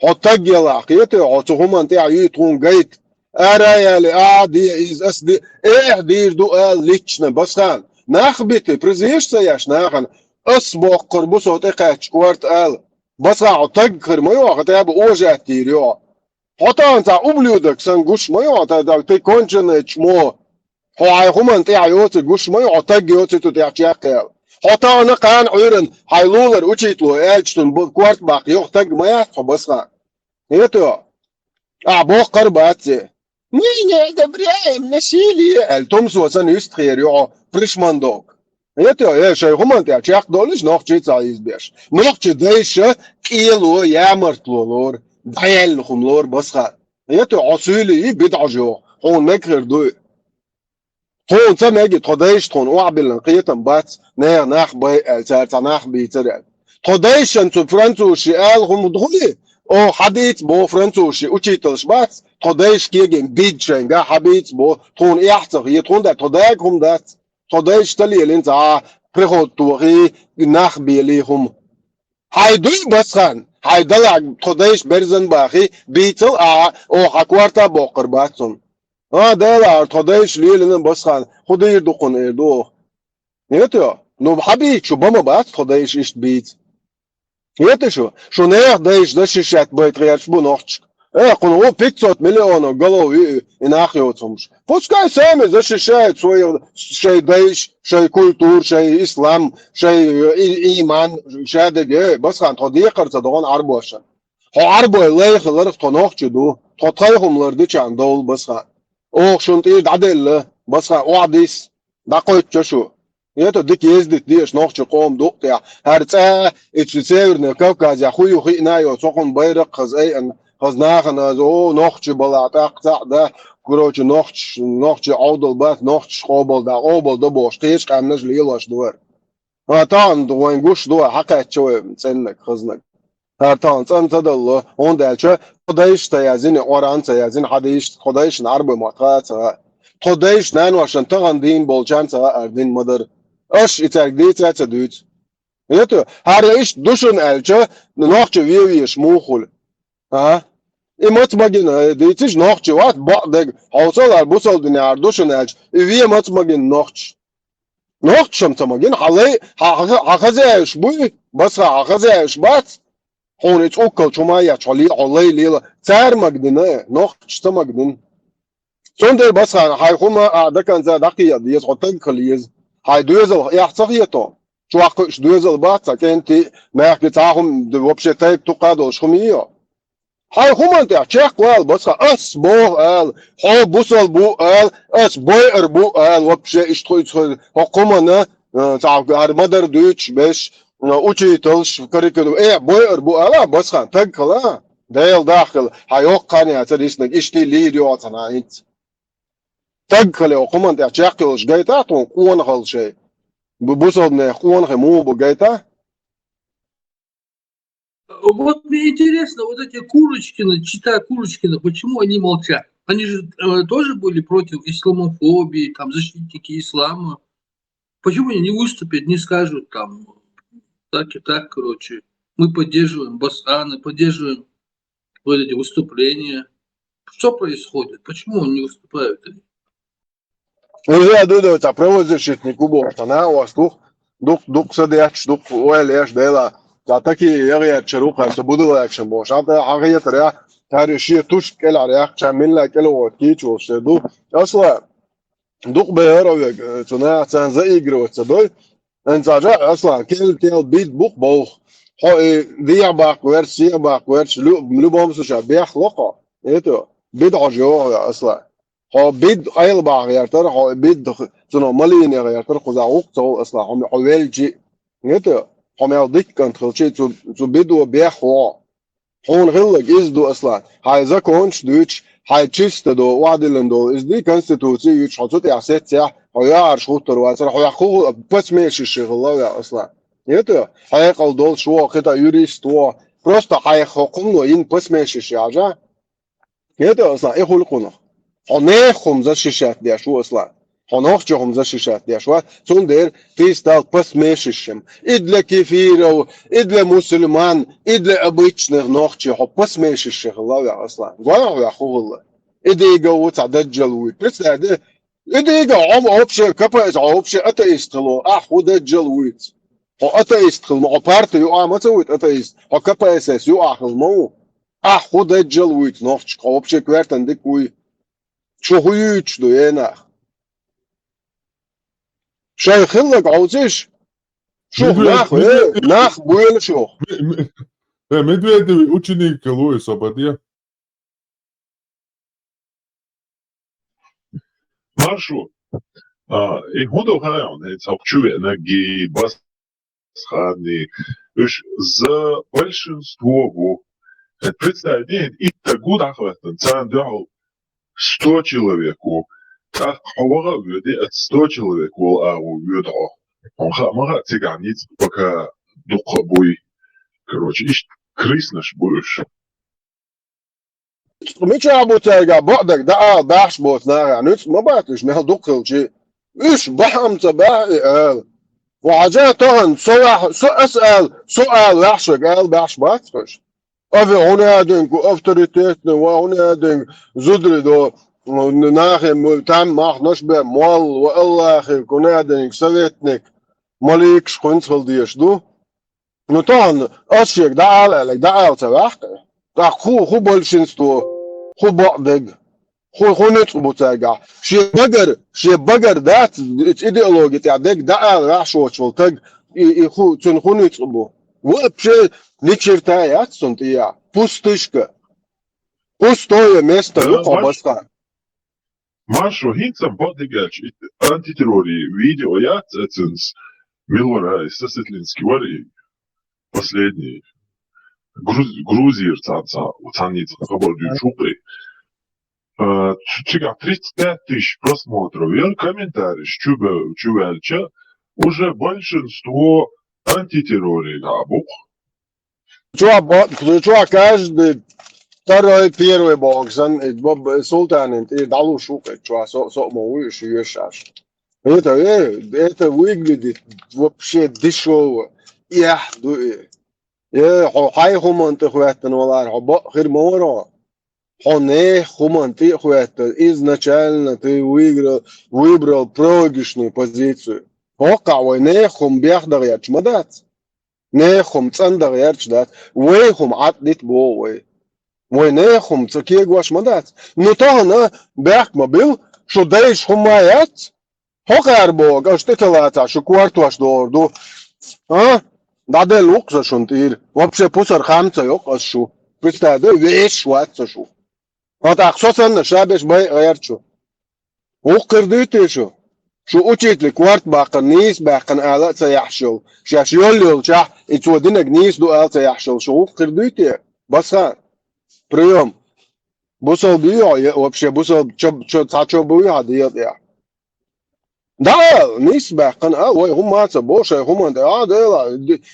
حتجلا قيته عتهم انت عيتون جيت أرايا دي إز أس دي إيه دير دو ليتشنا بس خان نخبتي برزيش سياش ناخن أسبوع قربوسو تقاتش كوارت بس خان تقر ما يوغ تاب أوجات تيريو حتى أنت أبليودك سنقوش ما يوغ تي كونجنتش مو هو عيهم أنت عيوتي قوش ما يوغ تقيوتي تتعشيقيا حتى أنا قان عيرن هايلولر أوشيتلو إلشتن كوارت باقي يوغ تق ما يحفظ بس خان يتو أعبوه قرباتي مين دبريم نسيلي التومسو سن يستخير يو فريشمان دوغ يتو يا شيء هم انت اتشاق دولش نوخشي تسايز بيش نوخشي ديش كيلو يامرتلو لور دايل خملور بسخا يتو عسولي بدعجو هون مكر دو هون سماجي تخديش تخون وعبل قيتم بات ناخ باي التارتناخ بيترال تخديش انتو فرانسو شيال هم دخولي او حديث بو فرانسوشي учитель بات تودايش كيجن بيدشن جا حبيت بو تون يحتق يتون ده توداك هم ده تودايش تلي لينتا بريخوت توغي ناخ بيليهم هاي دوي بس خان هاي دلع تودايش برزن باخي بيتل او حكوارتا بو قرباتون دلع تودايش ليلن بس خان خدير دقون ايردو يتو نو حبيت شو بما بات تودايش اشت بيت Это что нех даешь защищать будет реально ночь. Он 500 миллионов голов и нахуй. Пускай сами защищают свои шей даешь, шей культуру, шей ислам, шей иман, шей деге. Басхан тоди карца догон арбоша. Арбой лейх ларх тонох чуду. Тотайхумлар дичан дол басхан. Ох шунти дадел басхан оадис дакой чашу. Это дик ездит диш ночью قوم دقيا هرتا اتسيرنا كوكاز يا خوي خينا يو سخن بيرق خزي خزناخنا زو نوخش بلاطاق تاع ده كروش نوخش عودل بات نوخش قوبل ده قوبل ده بوش تيش قامناش ليلاش دور هاتان دوين قوش دو حقا شوي سنك خزنك هاتان سنت الله اون دالچه خدایش تیازین اوران تیازین حدیش خدایش نرب مقات خدایش نان واشن تغن دین بولچان تا اردین مدر اش اتاك ديتا تدوت يتو هاريش دوشن الچه نوخچه ويش موخول امت ماگin ديتش نوخچه وات بعد حوصل بوصل دنيا دوشن الچ وي مت ماگin نوخچم تماگin حالي حخزاش بو بس حخزاش بات هون اوكل چما يا چالي علي ليلا تار ماگدنه نوخچ تماگدن سوندر بس هاي خما دكان زا دقيا ديز قطن كليز هاي دوزل يحصيتو شو اخش دوزل بات كنت ما بتاعهم вообще تايب تقادو شخميو هاي هما انت تشيك وال بس اس بو ال هو بوصل بو ال اس بوير بو ال вообще اشتوي حكومه تاع مدر دوتش باش учитель كريكدو بوير بو ال بس خان تقلا دايل داخل هاي وقاني تريسنك اشتي ليديو تنايت تقل حكومه انت تشيكلش جايتا تون قون خل شيء بوصل قون خمو بجايتا. Вот мне интересно, вот эти Курочкины, чита Курочкина, почему они молчат? Они же тоже были против исламофобии, там, защитники ислама. Почему они не выступят, не скажут там, так и так, короче, мы поддерживаем Басаны, поддерживаем вот эти выступления. Что происходит? Почему они не выступают? Я думаю, это правозащитник уборта, у вас дух садяч, дух уэлеш, дела. تعطيكي يغير شروقها سبودو اكشن بوش عطى عغية رياح تاريخية توش كلا رياح تعمل لك كيلو كيتش وشدو اصلا دوق بيهرو تنا تنزا يجرو تسدوي انت جا اصلا كيل بيت بوخ هو ديع باق ورسي باق ورش لو بومسو شبيح خلقه ايتو بيت عجو اصلا هو بيت ايل باق يرتر هو بيت تنا مالين يرتر خزاوق تو اصلا هم حوالجي ايتو هم يوديك كنت خلشي تو بدو بيحوا هون غلق إزدو أصلا هاي زكونش دوتش حي تشيست دو وعدلن دو إز دي كونستيتوسي يتحطوت يا ست يا هيا شوتر واسر هيا خو بس ماشي الشغل يا أصلا يتو هيا قال دول شو كده يوريست و просто هيا خقوم ين بس ماشي يا جا يتو أصلا إيه خلقنا هنخم زش شات دي شو أصلا هنخجهم زش شات دي شو تندر تيستال بس ماشيشم إدل كفير إدل مسلمان إدل أبيتشنغ نخجي هو بس ماشي الشغل يا أصلا ضايع يا خول إديجا وتعدجل ويت بس هذا إديجا عم أوبشة كباس أوبشة أتيستلو أخو دجل ويت هو أتيستل مع بارتي يو ما تويت أتيست هو كباس يو أخل مو أخو دجل ويت نخج أوبشة كوارتن ديك وي شو هيتش دو ينا شاي خلق عاوزش شو ناخ بويل شو Medvedevi učenik Luisa Badija. Maršu, ik moet ook gaan, het zou чуя ноги, бас хадни, уж за большинство, это представляет, и так гуда хватит, цан дал 100 человеку, так хавара выйдет от 100 человек, вол выйдет, он хамара цыганец, пока духа бой, короче, ищет крыс наш будешь. مش ابو تلقى بعدك ده باش بوتنا يعني ما بعرفش ما دقل شيء ايش بحم تبعي قال وعجاه طهن اسال سؤال وحش قال باش بعرفش افي هنا دينك اوتوريتيتنا وهنا دينك زدري دو ناخي تام ما نشبه مال والله اخي كنا دينك سويتنك مالكش كنت ديش دو نو طهن اشيك ده على ده على تبعك да ху большинство ху бадыг ху нет бутага ше багар дат идеология тядыг да рашочвал так и ху цун ху нет бу вообще ни черта яцунт я пустышка пустое место ну кабаска Машу хинцам подыгач антитеррори видео яцунс Милора Сосетлинский вари последний Грузия, цаница, хабардю шупы. Чига 35 тысяч просмотров. Я комментарий, чувальча, уже большинство антитеррористов. Чува каждый второй, первый боксан, султан, и далу шукать, чува, мою шьешаш. Это выглядит вообще дешево. حي خمنت خواتن والله حب خير مورا حنه خمنتي خواتن изначально ты выбрал проигрышную позицию وقع ونخم بيخدر يرشمدات نخم تصندر يرشدات ويخم عطلت بوي ونخم تكيق واشمدات نطهنا بيخ مبيل شو دايش خمايات هقار بوغ اشتكلاتا شو كوارتواش دوردو ها Да лук за шунтир. Вообще пусар хамца yok az şu. Представляю, весь шватца şu. А так сосан шабеш бай ayarçu. O kırdıydı şu. Şu учитель кварт бакын низ бакын ала sayahşıl. Şaşyol yol çah içodinek низ ду ала sayahşıl. Şu kırdıydı. Баса. Прием. Бусал бию, вообще бусал чо бию hadiyat ya. Да, нисбах кан ой هم маца боша هم да да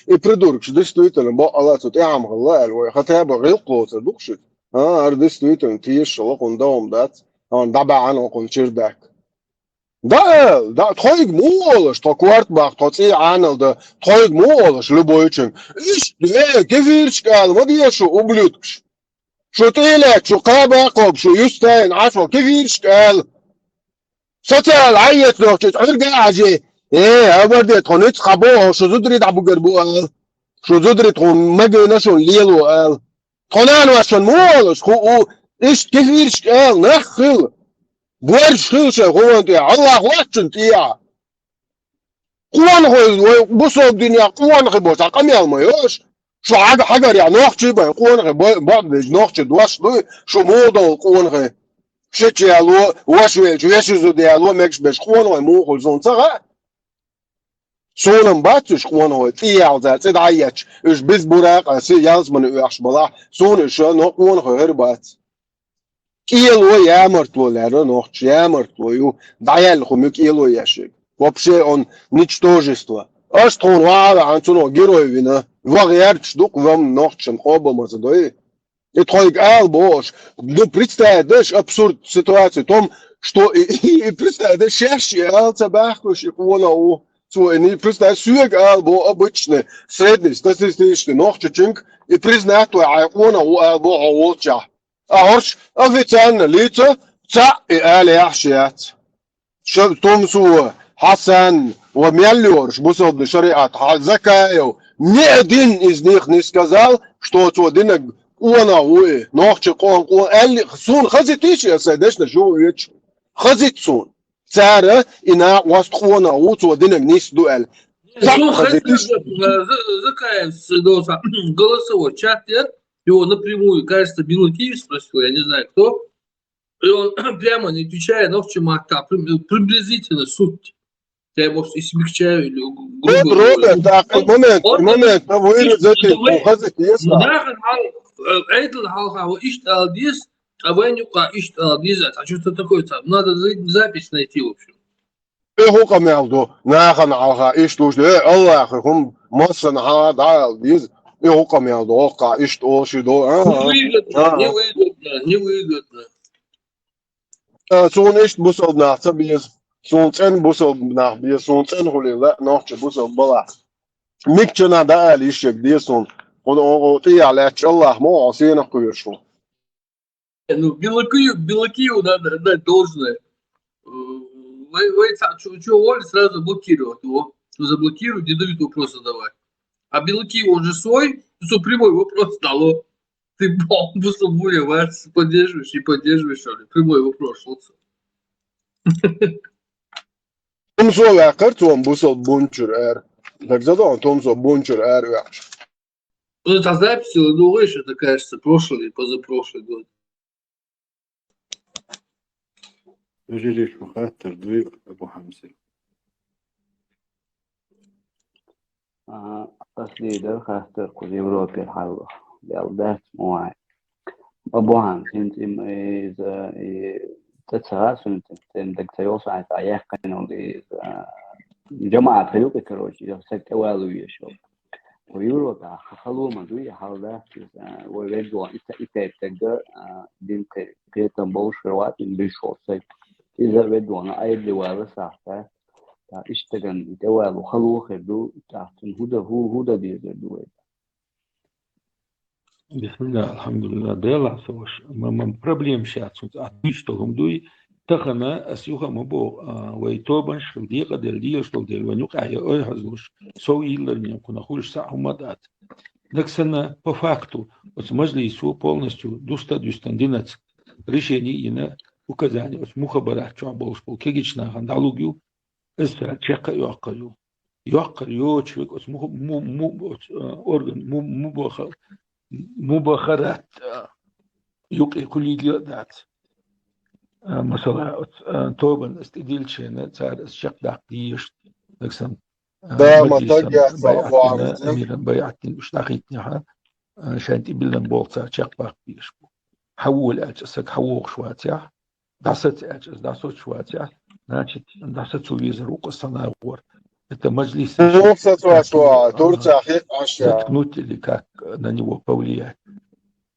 и придурок действительно бо алла тут я амгалла ой хотя бы рылкот дукш действительно тиеш локон дом дат он даба ано кон чирдак да тойг мол что кварт бах тоци анал да тойг мол любой чин иш кефирчкал вот я шо ублюдок шо ты лек шо каба коб шо юстайн афо кефирчкал سوتال عيط له ارجع عجي ايه ابردي تخنيت خبو شو زدري دابو غربو شو زدري تخون مجي نشون ليلو قال تخنان واشن مولش خو ايش كيفيرش قال نخل بورش خلش هو انت الله واتنت يا قوان هو بصو الدنيا قوان خبوش قام يالمايوش شو حاجه يعني نوخشي با قوان بعد نوخشي دواش شو مودو قوان خي شتي الو واش ويجو ديالو ماكش باش خوانو مو زونصا سولم باتش خوانو تيال ذات تدعيش اش بز براق سي يالز من اخش بلا سون شو نو خوانو غير بات Кило ямертволера, нохч ямертвою, даял хумик ило яшек. Вообще он ничтожество. Аж тон вада антуно героевина. Вагерч дук вам нохчен оба мазадой. И твой албош. Ну представляешь абсурд ситуации в том, что и представляешь, чаще алцабахуш вона у свой не представляешь, сюг албо обычный средний статистический нохченк и признать твой вона у албо олча. Ahorch, официально лица, ца и али ахшият. Что Томсу, Хасан, Вамяллюрш, бусол шариат, Закаев. Ни один из них не сказал, что один уана уи, нохче кон, али сун хазитиш я сайдешна жуич. Хазит сун. Цара и на вастхуана у один не дуэль. Закаев голосовой чат, его напрямую, кажется, Белокиев спросил, я не знаю кто, и он прямо не отвечая, но в чем приблизительно суть. Я, может, и смягчаю, или грубо говоря. Так, момент, вырез этой ухазы есть. Эйдл халха, ишт алдис, а венюка ишт алдизат. А что такое там? Надо запись найти, в общем. Эхо мелду, нахан алха, ишт уж, Аллах, хум массан ха алдиз. И окамел дока, и что сюда? Невыгодно. Сон ist busol nach bis son ten busol nach bis son ten hulila nach busol bala. Mikchana da ali shek deson. Он ты على Allah мо асена куешу. Ну Белокиеву надо дать должное. Вы что Оля сразу блокировать его. Заблокируй, не дают вопрос задавать. А Белокиев, он же свой, что прямой вопрос дало. Ты бомбусом буля вас поддерживаешь и поддерживаешь, что ли? Прямой вопрос. Томсо вакар, бусол бунчур эр. Так задал, Томсо бунчур эр ваш. Ну, это запись, думаешь, это, кажется, прошлый, позапрошлый год. Жили шухатер, двиг, Абу Хамза. قصدي خاطر كل يوروبي الحلوة لأودات موعي أبوهم سنت إذا تتساسون تندك تيوصل على تأييح كانوا جماعة خلوق كروش إذا سكت والو يشوف ويوروبا خلوا مدوي حالات ويرجعوا إتى دين كريتا بوش روات بيشوف إذا بدونا أيد لوالو ساعة اشتغل دوال وخلوه خدو تحت هدى بيزدو بسم الله الحمد لله ديلا سوش ما проблем сейчас что гумдуй тахана асюха мабо вайтобан шдиqa del dia что del ванюк ай ой хазуш со илерня куна хуш саумадат даксана по факту вот мажлису полностью дустандинец решение ина указание вот мухабарат что был полкегична гандалугю это чека юакаю человек вот орган мубахарат юк кулли дат مثلا توبن استدلشنا صار الشق دقيش دكسن ده ما تجي اميرا بيعتني مش ناخيتني عشان تبلن بولتا شق دقيش حول اجسك حوق شواتيا دست اجس دست شواتيا значит دست ويزر وقصنا ور это مجلس Турция заткнуть или как на него повлиять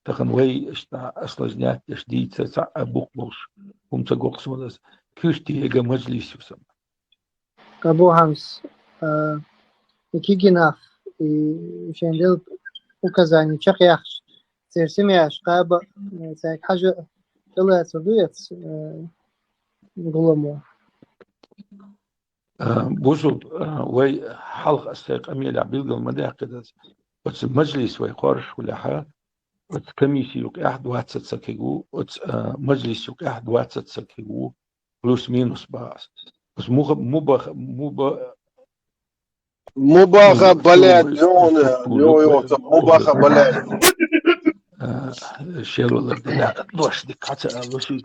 تخنوي اشتا اسلجنات تشديد ساعة بوكبوش قمت قوقسمدس كشتي يجا مجلس يسمى Abu Hams, Кигинах и Шендел указания Чахяхш, Церсимяш, Каба, Цайк Хажа, Телая Судуец, Гуламу. بوزو وي حلقة استيق أميل عبيلغ المداقة بس مجلس وي قارش ولا حا بس كميسي يوك أحد واتسات سكيغو بس مجلس يوك أحد واتسات سكيغو بلوس مينوس باس بس مباخة بلد يو مباخة بلد شيلو لردلاك دوش دي كاتا لوشي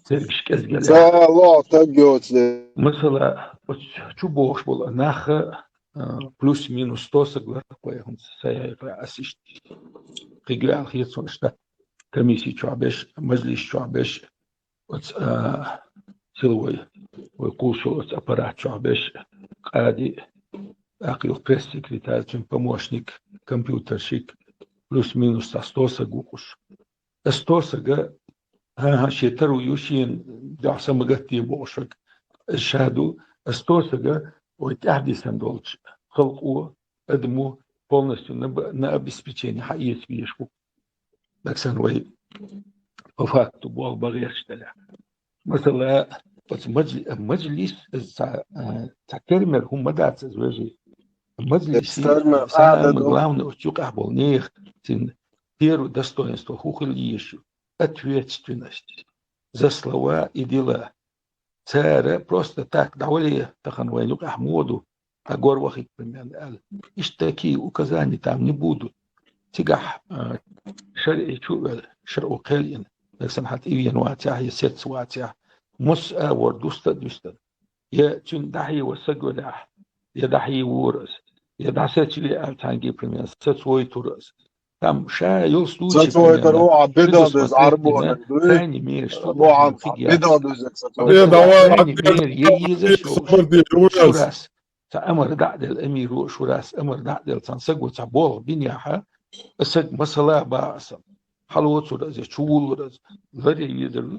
تركش كازجالي الله تجوز مثلا شو بوش بول ناخ بلوس مينوس 100 согласна поехал сая асишти قيقال خيصون اشتا كميسي شعبش مجلس شعبش سلوي ويقوسوا أبارات شعبش قادي أقل بريس سكرتير помощник компьютерщик плюс-минус 100 гукуш 100 ها شيترو يوشين جعسا مغتي بوشك الشهدو 100 ويتحدث دولش خلقوا قدموا полностью на обеспечение حقيقي بيشكو لكن وي по факту بول بغيرشتلا مثلا بس مجلس تكرمر هم دات زوجي مجلس самое главное учук оболних первое достоинство хухлиещу ответственность за слова и дела. Царь просто так довольно таханвайнук Ахмоду, а горвахик примерно. И такие указания там не будут. Тигах шар'у кэлин, так самхат ивьян ватях, я сетс ватях, мус авор дуста. Я тюн дахи васагулях, я дахи ворос, я дахсечли алтанги примерно, сетсвой турос. Там шайл случай. Zato je karoa bedades arbona. Крайне мере, что раз. تأمر دعد الأمير وشراس أمر دعد التنسق وتعبوه بنياحة أسد مسلا باسم حلوت ورز شول ورز لري يزرو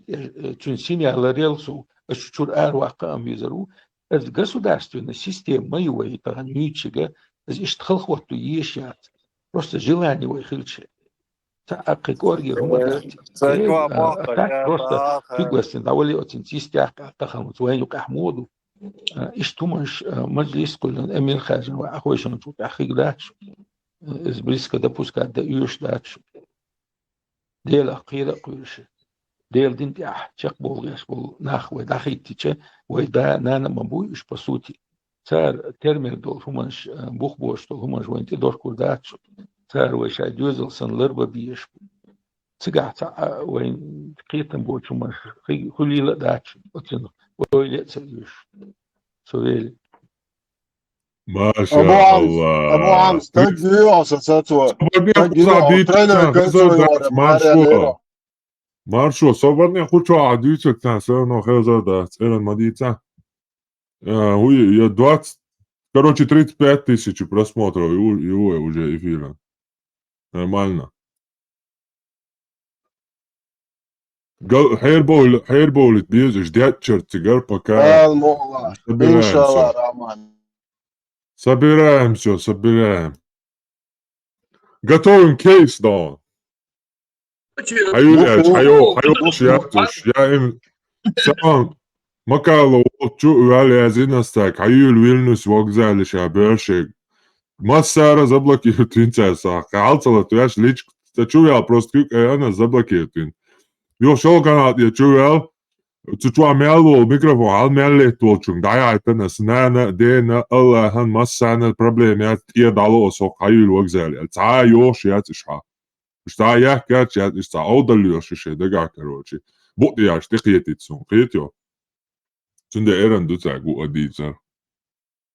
تنسيني على ريلسو أشتر أرواق أم يزرو از государственный система моего и тагнючига از اشتخلخ وقتو يشيات просто желание выхильче. Так корги руматати. Так просто фигуасин довольно очень тистяк тахам звоню Ахмоду. Иштумаш мажлис кулен эмир хажин ва ахойшан тут ахигдач. Из близко допускать да юшдач. Дел ахира курши. Дел динтях чак болгаш бол нахвы дахитиче вой да нана мабуиш по сути. Цар термин дол хумаш бухбош дол хумаш ванти доркурдач. صار وش عجوز صن لربا بيش سقعت وين قيتم بوش وما خلي لا داتش وتن ويلي تسويش سويل ما شاء الله أبو عمس تجي أساساته Маршо, соборне хочу адюцек там все равно хезадат. Элен мадица. Я 20, короче, 35 тысяч просмотров его уже эфира. Нормально. Хейрбоулит бьюзиш дятчер тигар пока. Иншаллах, Роман. Собираем. Готовим кейс, да. Я им сам Макало чу алязинастак, хаюл Вильнюс вокзале шабершек. Массара заблокирует инцеса. Калцала туяш лич. Чувал просто она заблокирует. Yo шолганат я чувал. Чувал мяло микрофон ал мяле толчун. Дая это снана дена Аллахан массана проблем я тия дало со хаюл вокзале. Ца ёш я тиша. Что я кач я тиша аудалёш ше дега короче. Вот я штикетицун. Қиетё. Цунде эрен дуцагу адица.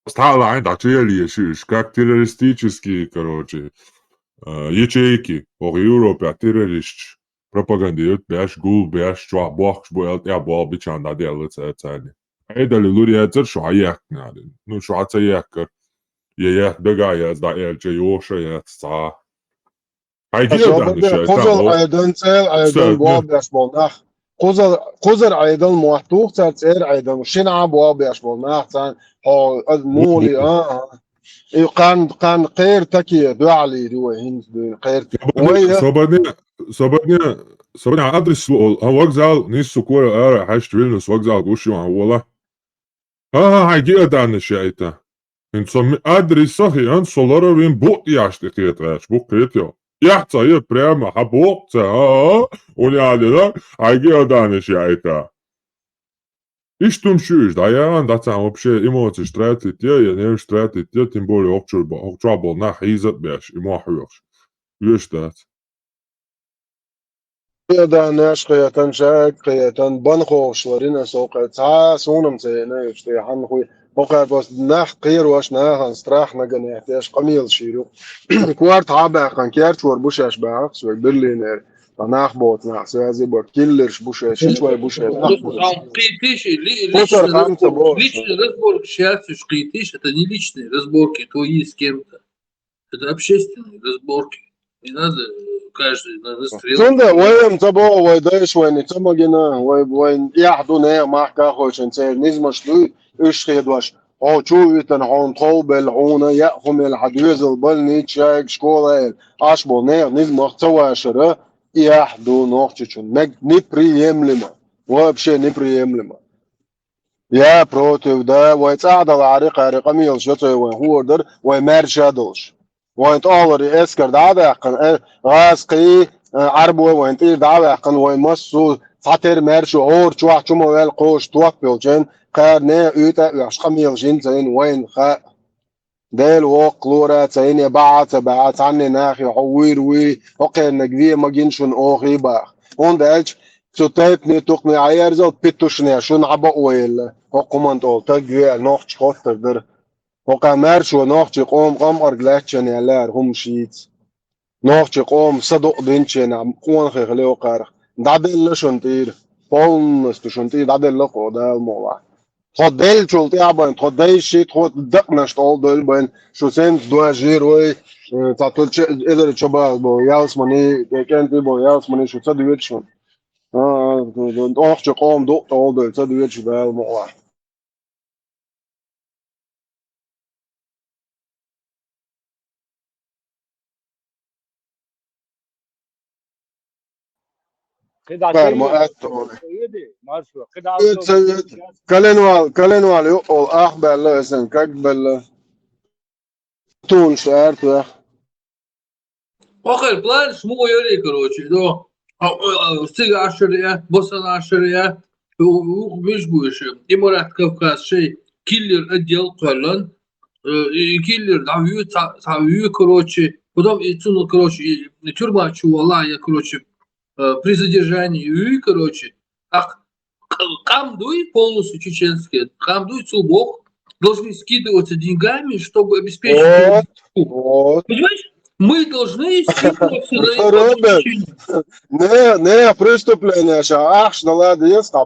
Стало ein дачели шиш, как террористические, короче, ячейки по Европе, террорист пропагандируют, бяш гул, бяш чуа бахш, боял, я бал бичан да делать цени. Эдали луриятер шуаяк надо. Ну шуаца якер. Я бегая да элче ёша я ца. Айден цел, айден бал бяш болнах. قذر عيدان موحتوق تسير عيدان شين عبوا بيشبول ناحتان أو مولي كان قير تكي دوالي دوه هند قير صبني أدرس وقزال نيسو كورة أرى حشت ويلنس وقزال قوشي وعن والله هاي أدان الشيء إن صمي أدرس صحي أن صلارة بين بوت ياشتي قيت غاش بوك قيت يحتى هي بريما حبوقت ونعدل هاي أدان الشيء Ich tue da ja, und das haben вообще эмоции стратить, я не стратить, тем более обчурбал на хизат беш, и махуешь. Видишь это? ده ناش قيتان شاك قيتان بنخو شلرين سوق تا سونم سينا يشتي حن خوي وقع بس ناح قير واش ناح استراح نجن يحتاج قميل شيرو كوارت عبا كان كيرت وربوش اشباح سو برلين نخبط связи бо киллерш буше шичвай буше Пусар хамца бош. Личный разбор счастья, шкайтиш, это не личные разборки твои с кем-то. Это общественные разборки. Не надо каждый на стрелку. Цунда вайм табо вай дайш вайни тамагина вай яхду не махка хочен цер низмаш лу ايش خيدواش او چويتن هون طوبل هون يأخم الحدوزل بلني تشاك شكولا اشبو نه نزمخ تواشره يحدو نوخچچون неприемлемо вообще неприемлемо я против да вай цадал عرق ميل شتوي وين هو در وين مارشادوش وين طالري اسكر دعدا غاسقي عربو وين تي دعدا قن وين مسو فاتر مارشو اور چوح چمو ول قوش توقبل جن قارنا يوتا يشقم يلجين زين وين خا ديل وقلورة زين بعت عني ناخي حوير وي وقير نجدي ما جنشن اوخي باخ اون دالج سوتايتني توقني عيارزو بيتوشني شون عبقويل وقمان تول تجوي نوخش خوتر در وقا مارشو نوخش قوم ارجلاتشن يالار هم شيت نوخش قوم صدق دينشن عم قوان خيخليو قارخ دادل لشنتير полностью شنتير دادل لقو دا الموضوع خدل شلتي عبان خدل شيت خد دقنا شتول دول بين شو سنت دوا جيروي تعطل إذا تشبه بو يالس مني كنتي بو يالس مني شو تصدق شون نوخش قوم دق طول دول تصدق دا الموضوع كلنوال يقول أخبر لسن كقبل تون شعرت Охай, план шму йори, короче, но стига ашария, босана ашария, уж будешь, Имарат Кавказ, шей, киллер отдел Калан, киллер давью, короче, потом и цуну, короче, тюрьма чувала, короче, при задержании, короче, ах, Камдуй полностью чеченские, Камдуй Цулбок должны скидываться деньгами, чтобы обеспечить. Понимаешь? Мы должны скидываться Не преступление, ах, что ладно, есть, а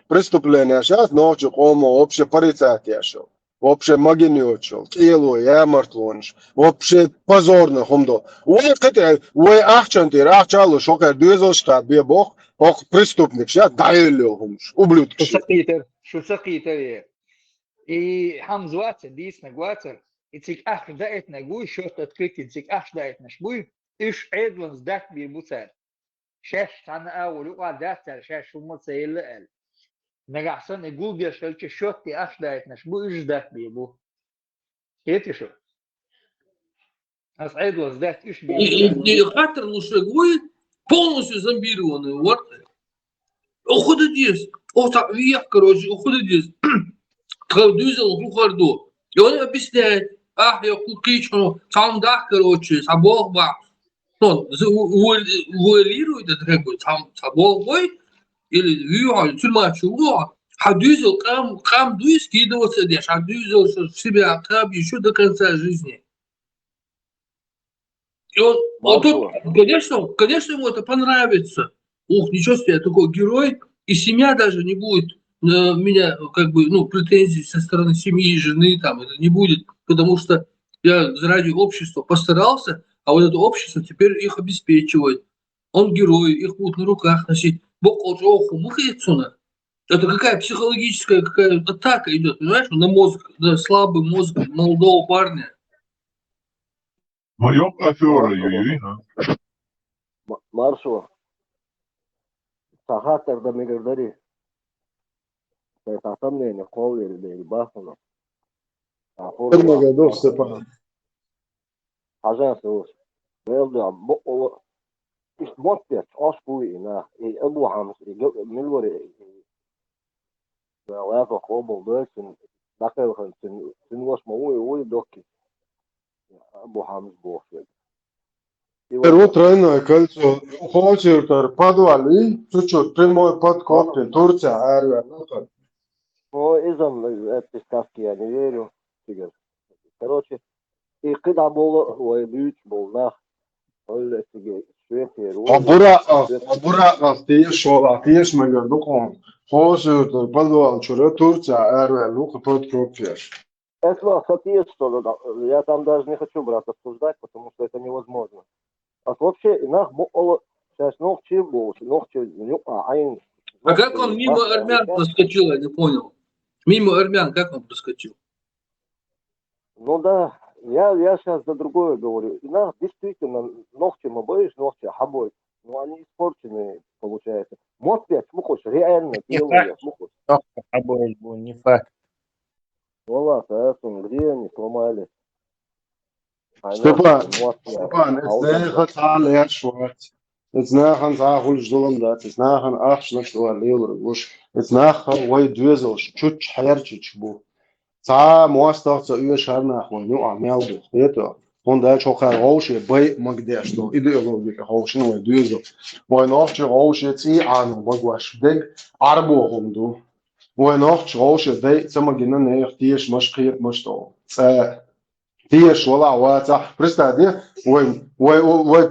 преступление, сейчас ночью кома вообще паритет шел. Вообще магинючил, кило, я мертвонш. Вообще позорно хумдо. Ой, кстати, ой, ахчантир, ахчалу, шокер, дюзошка, бебох, ох, преступник, сейчас дайлю хумш, ублюдки. شو سقيتر и хамзватер дисна гватер и цик ах даэт нагуй шот открытый цик ах даэт нашбуй иш эдланс дат бир бутер шеш тана аулу датер шеш шумацел эл нагахсан игул бир шелче шот ти ах даэт нашбуй иш дат бир бу эти шо ас эдланс дат иш бир и хатер лушегуй полностью зомбированный вот уходи здесь так вверх, короче, уходи здесь Дюзел Хухарду. И он объясняет, ах, я кукичну, сам да, короче, сабол ба. Он вуалирует это как бы, сабол бой, или вюа, тюрьма чего, а Дюзел кам дуй скидываться здесь, а Дюзел себя кам еще до конца жизни. И он тут, конечно, ему это понравится. Ух, ничего себе, я такой герой, и семья даже не будет меня, как бы, ну, претензий со стороны семьи, жены, там, это не будет, потому что я ради общества постарался, а вот это общество теперь их обеспечивает. Он герой, их будут на руках носить. Бог оху, мухается. Это какая психологическая какая атака идет, понимаешь, на мозг, на слабый мозг молодого парня. Моё афера, юй, Маршо. Сахатер да мигрдари. Сомнение, колери, да и бахано. Годов, Степан. Ажан соус. Велда, ist Mottet, Ausbui, и Abu Hams, Milwari, Lava Hobble, Durkin, Dakel, was Maui, Doki, Abu Hams Boffin. Първо тройно кольцо, хочер подвали, чуть-чуть, ты мой подкоп, Турция, ария, изам этой ставки я не верю. Короче, и когда было, ой, бьют, был нах, Обура тиеш шола тиеш мегер дукон. Хозур балуал чура Турция эрве лук под копьеш. Это хотел, что ли, я там даже не хочу, брат, обсуждать, потому что это невозможно. А вообще, инах было, сейчас ногчи был, ногчи, айн. А как он мимо армян проскочил, я не понял. Мимо армян, как он проскочил? Ну да, я сейчас за другое говорю. Инах действительно ногчи мы боишь, ногчи хабой. Но они испорченные, получается. Вот пять, мухош, реально делаю, мухош. Хабой был, не факт. Вала, где они сломали? Степан, it's negen talen jaar zwart. It's negen talen zullen dat. It's negen afslag door leeuwen. It's negen wij duizels. Chut hertjes boe. Za moest zo uw scharna gewoon nu aan melden. Weet je? Want dat je gaat roosje bij magdesh door. Ideologie roosje nu duizel. Maar nog je roosje zie aan. Wat was dik arbo om doen. Maar nog je roosje bij. Zeg maar geen neer die is misschien misschien. Тиеш вала ваца представьте ой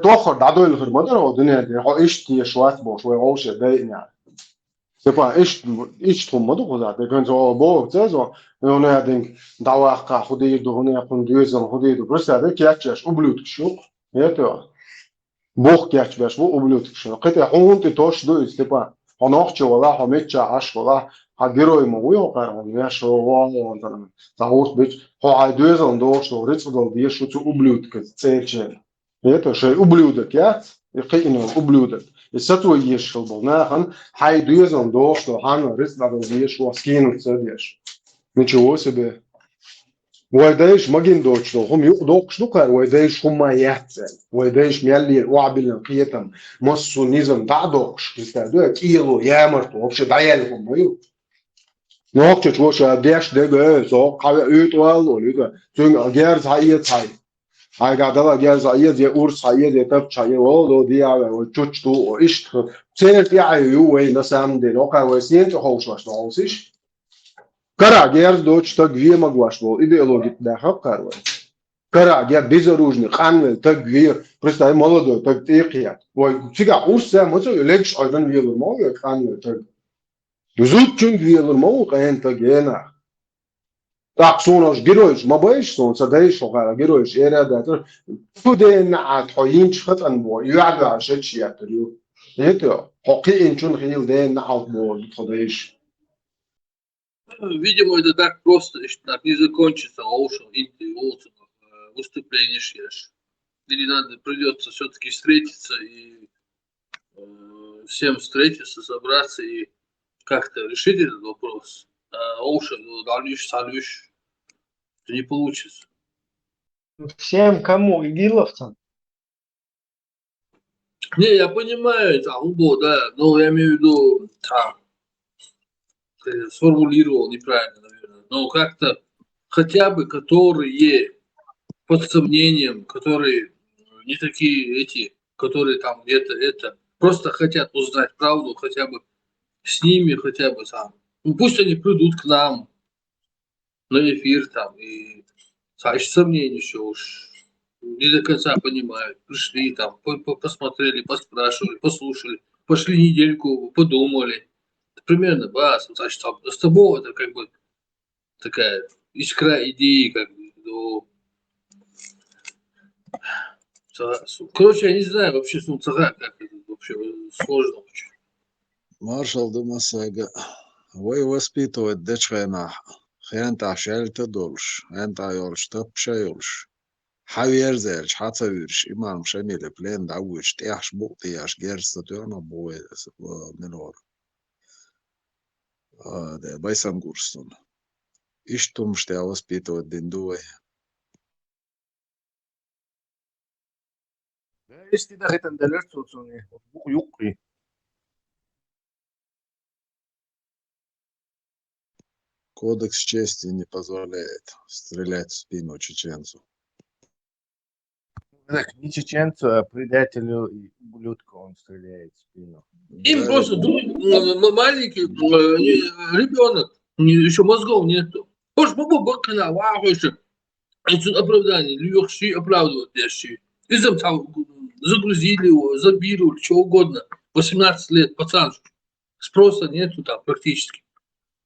тохо дадойл хурмадер одуне хо иш тиеш вац бош ой оше дейня сепа иш томадо гоза де гонзо бо цезо оне адин даваха худи духуне кун дюзан худи представьте кячаш ублюдок шу это бог кячбаш бо ублюдок шу кете хунт тош ду сепа онохчо вала хамеча аш вала герой мой карман я шо вон там заурт бич хо дуэзон до что рыцарь দিয়ে что ублюдка цечен это же ублюдок я какой ублюдок и сату ешил был нахан хай дуэзон до что хан рыцарь দিয়ে что скинуть цедешь ничего себе ويدايش ماجين دوتشلو هم يقدوك شنوكر ويدايش هم يحتل ويدايش ميالي وعبلن قيتم مصو نيزم تعدوكش يستعدوا كيلو يامرتو وبش دعيالهم ويو نوكش تشوش ديش ديجو سو قاوي اوتوال وليدو تون اجير زايي تاي هاي قادلا اجير زايي دي اور زايي دي تب تشاي ولو دي وتشتو ايش تسير يعيو وين نسام دي نوكا وسين تخوش واش نوسيش Кара герз доч так две могваш был идеология да хапкарва. Кара гер безоружный ханвел так две просто молодой так тихий. Ой, сега урса мото лекш айдан велер мол ханвел так. Зут чун велер мол каен так гена. Так сонош героиш мабаиш сон садаиш шогара героиш эра да. Фуден ат хоин чхатан бо яга шечиятриу. Это хоки инчун хил ден аут бо ходаиш. Видимо, это так просто, что так не закончится Оушен, Инты, Уолтон, выступление Шеш. Или надо, придется все-таки встретиться и всем встретиться, собраться и как-то решить этот вопрос. А Оушен, Галюш, Салюш, это не получится. Всем кому? Игиловцам? Не, я понимаю, это Убо, да, но я имею в виду, там, сформулировал неправильно, наверное, но как-то хотя бы которые под сомнением, которые не такие эти, которые там где-то это, просто хотят узнать правду, хотя бы с ними, хотя бы там. Ну, пусть они придут к нам на эфир там и сомнения еще уж не до конца понимают. Пришли там, посмотрели, поспрашивали, послушали, пошли недельку, подумали. Примерно, значит, с тобой это как бы такая искра идеи, как бы, ну, короче, я не знаю вообще, как это вообще сложно очень. Маршал Думасага, вы воспитывать дочерна, хента шельта дольш, хента йолш, топша йолш. Хавер зерч, хацавирш, имам шамиле плен дауиш, тяж бук, тяж герста тёна бой минор. Да, Байсан Гурстон. И что я воспитывать Диндуй? Если да, это далеко от зоны. Юкри. Кодекс чести не позволяет стрелять в спину чеченцу. Так, не чеченцу, а предателю и ублюдку он стреляет в спину. Им просто маленький ребенок, еще мозгов нету. Может, бабу бакана, вахуша. Это оправдание, льёхши оправдывают ящи. Изам там загрузили его, забили, что угодно. 18 лет, пацан, спроса нету там практически.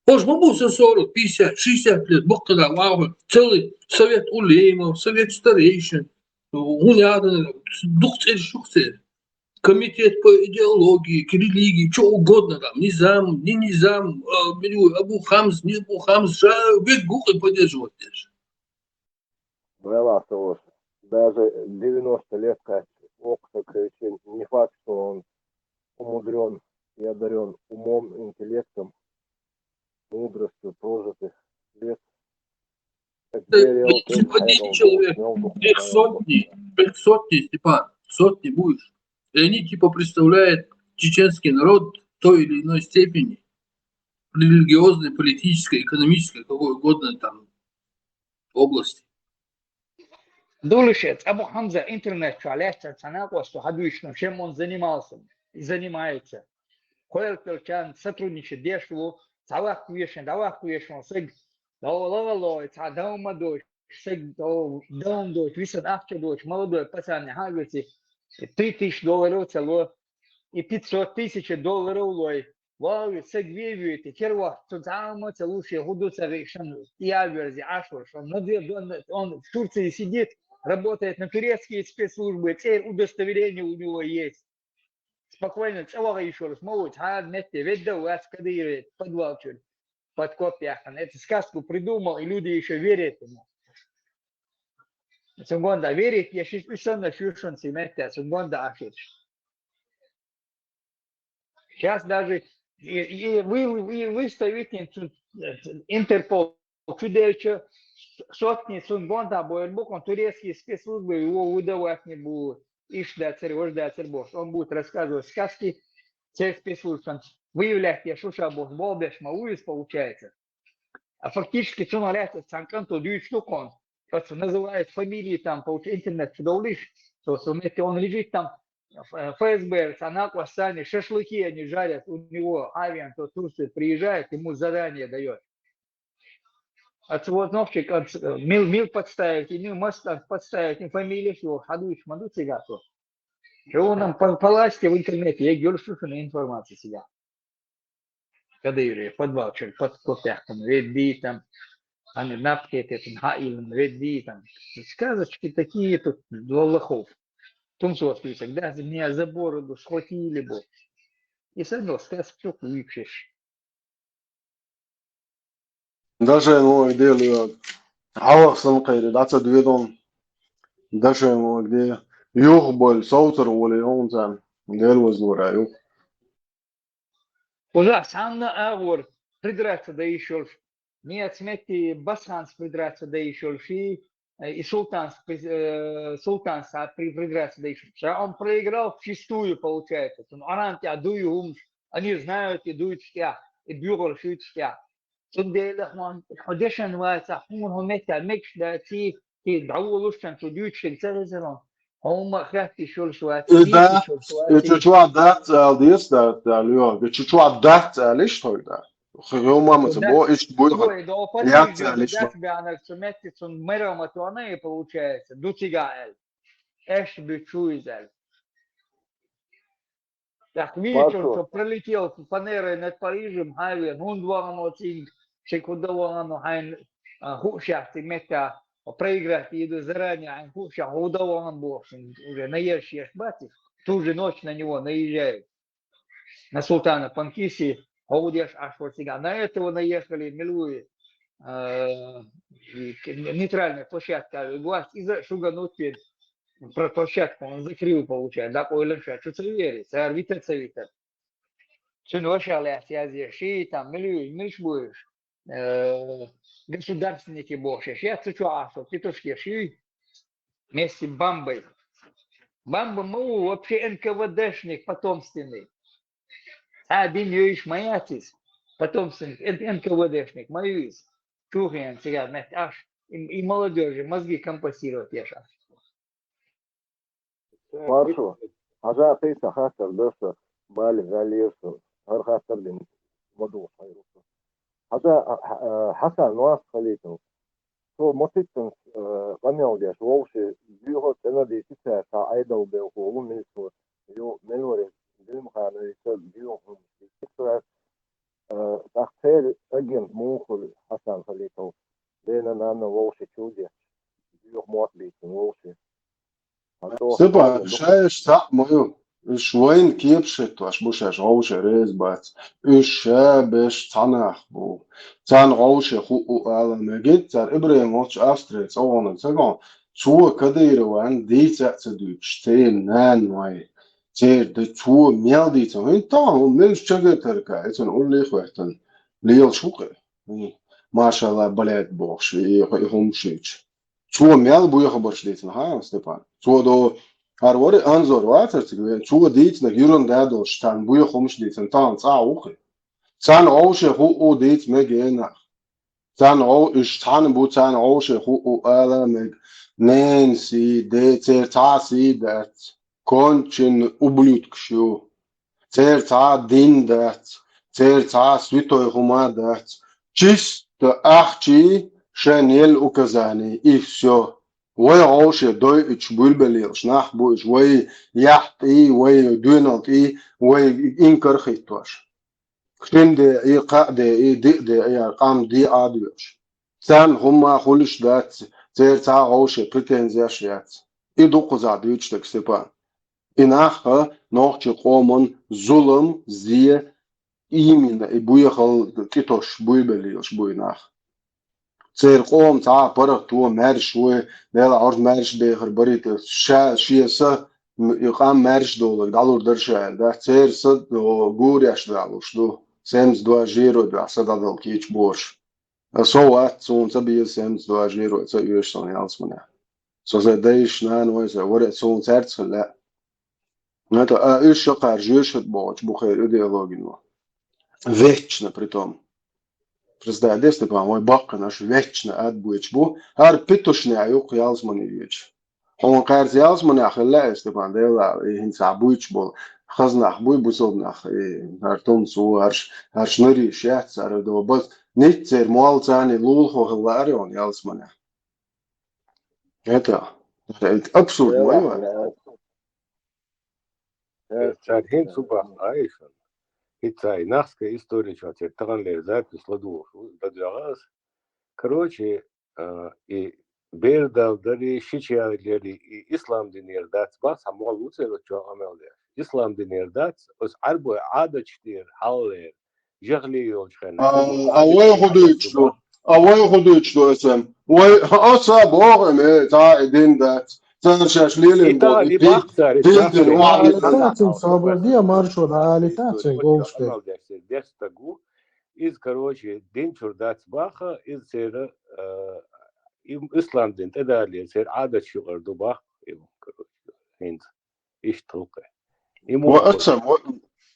Может, бабуся 40, 50, 60 лет, бог когда, вау, целый совет улеймов, совет старейшин, уняды, духцель, комитет по идеологии, к религии, что угодно там, низам, не низам, Абу Хамз, не Абу Хамз, весь гухой поддерживать здесь. Брала того, даже 90 лет, как опыта Крычин, не факт, что он умудрен и одарен умом, интеллектом, мудростью прожитых лет. Один человек, их сотни, Степан, сотни будешь. И они типа представляют чеченский народ в той или иной степени, религиозной, политической, экономической, какой угодно там области. Дулышец, Абу Хамза, интернет, шалящая цена, что хадуишно, чем он занимался и занимается. Коэлкелчан сотрудничает дешево, давах куешен, сэг, лавало, цадаума дочь, сэг, даум дочь, висад ахча дочь, молодой пацан, хагати, $3000 цело, и $500,000 лой. Вау, сэг вивюете, терва, цадаума целуши, худу царишан, иаверзи, ашвар, он в Турции сидит, работает на турецкие спецслужбы, теперь удостоверение у него есть. Спокойно, целого еще раз, молодь, метте, ведь у вас кадыры, подвал чуть, под копьяхан. Эту сказку придумал, и люди еще верят ему. Сунгонда верит, я сейчас на фьюшн семете, сунгонда ашит. Сейчас даже вы ставите Интерпол, чудельче, сотни сунгонда, бойербуком, турецкие спецслужбы его выдавать не будут. Он будет рассказывать сказки через спецслужб. Выявлять, я шуша болбеш, мауис получается. А фактически, что наляется, санканту дюйт штукон. Просто называет фамилии там, получается, интернет, чудовлиш. То есть он лежит там, ФСБ, Санаква, Сани, шашлыки они жарят, у него авиан, то Турция приезжает, ему задание дает. От вот новчик, мил подставить, и мил мост подставить, и фамилию всего, хадуич, мадут сигату. Что нам полазьте в интернете, я говорю, что на информации себя. Кадыры, подвал, под копяхом, веди там, они напкеты, там, хаилом, веди там. Сказочки такие тут, для лохов. Тумсо список, да, меня за бороду схватили бы. И сам сказку выпишешь. Даже где авах самкайры, дата дведон, даже где юг боль, соутер воли он там, где воздура юг. Уже сам на агор придраться да еще. Не отметьте басханс придраться да еще. И султанс придраться да еще. Он проиграл вчистую, получается. Аранти адую умш. Они знают и дуют штя. И бюро шьют штя. Сундейлах, ходешен вайца, он метя, мекш да ти дауолушчан, тудют шельцерезерон. هم خاطي شول شواتي ده اتشوا دات ديس ده اليوم اتشوا دات ليش توي ده يوم ما متبو ايش بقول я дат бянак смети сон мерама туане получается дутигаэл эш бичуизел. Так видите, что пролетел фанерой над Парижем, Хайвен, Хундвану, Шекудавану, Хайн, Хушахти, Мета, проиграть еду заранее, Хушах, Худаван был, уже наешь батик, ту же ночь на него наезжают, на султана Панкиси, Хаудеш Ашварсига. На этого наехали Милуи, нейтральная площадка, власть из-за шугануть перед про площадку он закрыл, получается, да, пойланша, что цивери, цивитер. Что ношали, связи, там, милюш будешь, государственники больше, я хочу асу, петушки, ши, вместе с Бамбой. Бамба, ну, вообще НКВДшник потомственный. Один юиш маятис, потомственный, НКВДшник, маюис. Чухен, сега, аж, и молодежи, мозги компостировать, я шаг. Маршо, ажа тейса хастер дерса бали галиерсо, هر خاطر لين موضوع حيروح. هذا حسن واس خليته то мотицинс памяудеш волши бюро ценади сица та айдал бел холу минсо ю меноре дилмхана исо бюро сица тахтер агент мухул хасан халитов лена нана волши чуди бюро мотбит волши Степан, шаешь мою. Швейн кипшит, ваш бушаш роуше резбац. Беш цанах бу. Цан роуше ху ала мегит, цар Ибрahim оч австрец, он цагон. Чуа кадирван дица цадуч, тен нан май. Цер де чуа мелдица. Ин там, мел чагатарка, это улих вахтан. Лил шуке. Машалла балет бокш, и хомшич. Чуа мел буя хабаршлитен, ха, Степан. Чуа до Арвори анзор ватертик, чуа дит на гюрон дадо штан буя хомшлитен, там цауche. Цан оуше ху дит мегена. Цан оу штан бу цан оуше ху ala meg Нэнси, де цер таси дат. Кончин ублюдк шу. Цер та дин дат. Цер та святой хума дат. Чисто ахчи шанел указаний, и все. Вой оуше дой ич бульбелил, шнах буш, вой яхт и, вой дюнат и, вой инкархит ваш. Кшинде и каде и диде и аркам ди адвеш. Цан хума хулиш дат, цер та оуше претензия шят. И дуку задвич так Степан. И наха нохчи комон зулам zie именно и буехал китош бульбелил, шбуйнах. Цер قوم تا برق تو مرش و نل عرض مرش بخر بريت شيء س يقام مرش دول دالور درشال ده цер صد گوريش دالوش دو سمز دو جيرو ده صد دال كيچ بوش سوات سون تبي سمز دو جيرو تيوش سون يالسمنا سو زديش نان ويز ورت سون церц لا это ايش قار جيش بوش بخير идеологию вечно притом. Представляешь, Степан, мой бак наш вечно отбуешь бу, ар питушне аюк ялсманевич. Он кажется ялсмане ахилла, Степан, дела и хинсабуич бол, хазнах буй бусобнах и артон су арш нори шят сар до бос нитцер муалцани лулхо хилларион ялсмане. Это абсурд, мой. Цархин суба айшан. Ицай нахская история, что теперь таганлер запись ладу, дадзагас. Короче, и бердал дари шичиаглери и ислам динер дац бас амал уцело что амелде. Ислам динер дац ос арбо ада чтир халлер жагли ёлчхан. Авой ходуч что эсэм. Ой, аса богом та един дац. Царшаш лилин бо и пизден Алитацин собордия маршрут, алитацин голште. Дестагу из, короче, день чурдац баха из сера ислам дин тедали сер адат шугар дубах ему, короче, хинт иштулка. وأسم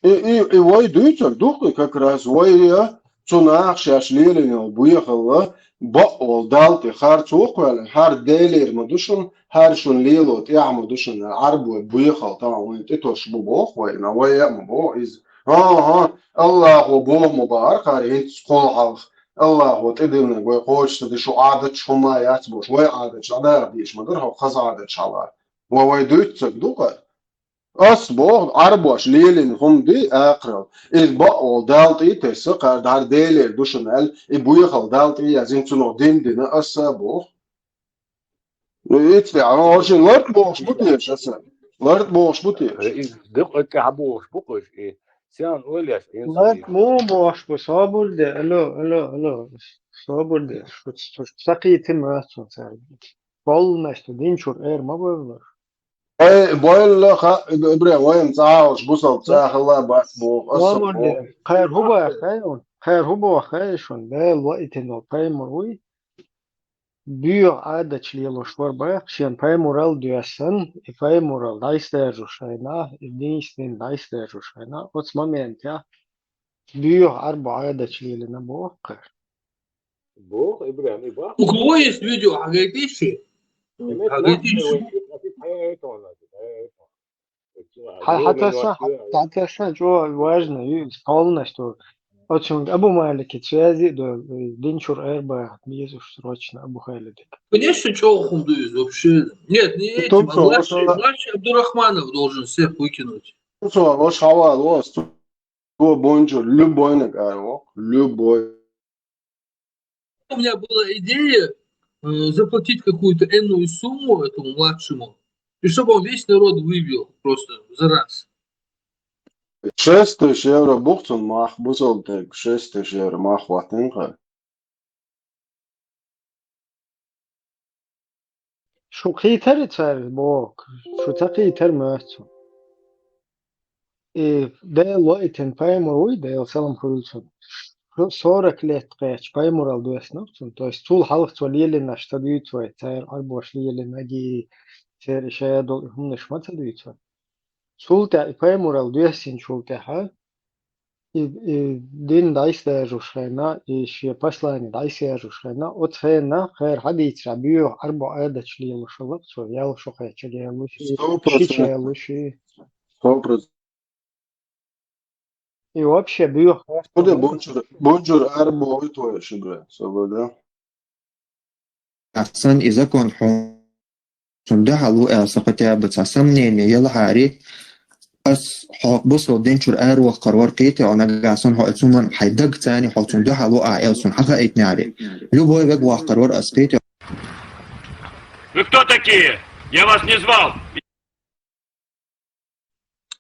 и вой дүйцер духы как раз вой я цунах шаш лилин буях الله بقول دالتي خارج وقوال هار ديلير مدوشن هارشون ليلوت يعمدوشن العرب بيخل طبعا وين تتوش بوخ وين ويا مبو إز ها الله وبوه مبارك هارين تقول حلف الله وتدلنا ويقولش تدي شو عادت شو ما يعتبوش وي عادت شو عادت ديش مدرها وخز عادت شالار وويدوت تقدوقه أصبح عربوش ليلين هم دي أقرب البقوا دالتي تسقى دار ديلي دوشنال إبويخل دالتي يزين تنو دين دينا أصبح يتلي عنا عرشين لارت بوش بطيش أصلا لارت بوش بطيش دق كعبوش بقش إيه سيان أوليش لارت مو بوش بس صابر ده ألو صابر ده شو سقيتم راسون سال والله دين شو إير ما بقول أي بقول إبراهيم وين تعاوش بوصل تعال الله بس بو صابر خير هو خيرون ده الوقت إنه بايمروي بيو عادة شليلو شوار بايخ شين بايمورال دياسن بايمورال دايستيرجو شاينا الدينستين دايستيرجو شاينا وتس مومنت يا بيو عربو عادة شليلنا بوقر بو إبراهيم إبراهيم У кого есть видео Агайтиши? حتى جو важно исполнено, что Очень Абу Малики, связи, да, Динчур Эрба, Безуш, срочно, Абу Хайлидик. Конечно, чего хундует вообще? Нет, не этим, а младший Абдурахманов должен всех выкинуть. Ваш хавал, вас, бонжур, любой нагар, любой. У меня была идея заплатить какую-то энную сумму этому младшему, и чтобы он весь народ выбил просто за раз. 6000 евро бухтун мах, бузолтек, 6000 евро мах ватинга. Şu kriter çağır bok. Şu ta kriter möçü. Del loiten paimur uy del salam kurulsun. Sonra klet qeç paimur al duesnapsun. То есть тул halk çoliyeli naşta büyütüy. Çayır arboşliyeli nagi ser şaya dol hum nişmat büyütüy. Sulta paimur al duesin sulta ha. Din daysa rushena și paslani daysa rushena otfena khair hadith rabiu arba adaçli yalışılık so yalışıq çeli yalışı şiç yalışı 100%. и вообще бью Bude бонжур арбо ойто шибре, собода. أحسن إذا كنت صندوق الوقع سقطة بتصمني يلا حاري بس بصوا دينشور وقرار قيتي أنا جالسون هالسون حيدق ثاني حال صندوق الوقع يلسون حقا إتناري لو بوي بقى قرار أسقيتي. Вы кто такие? Я вас не звал.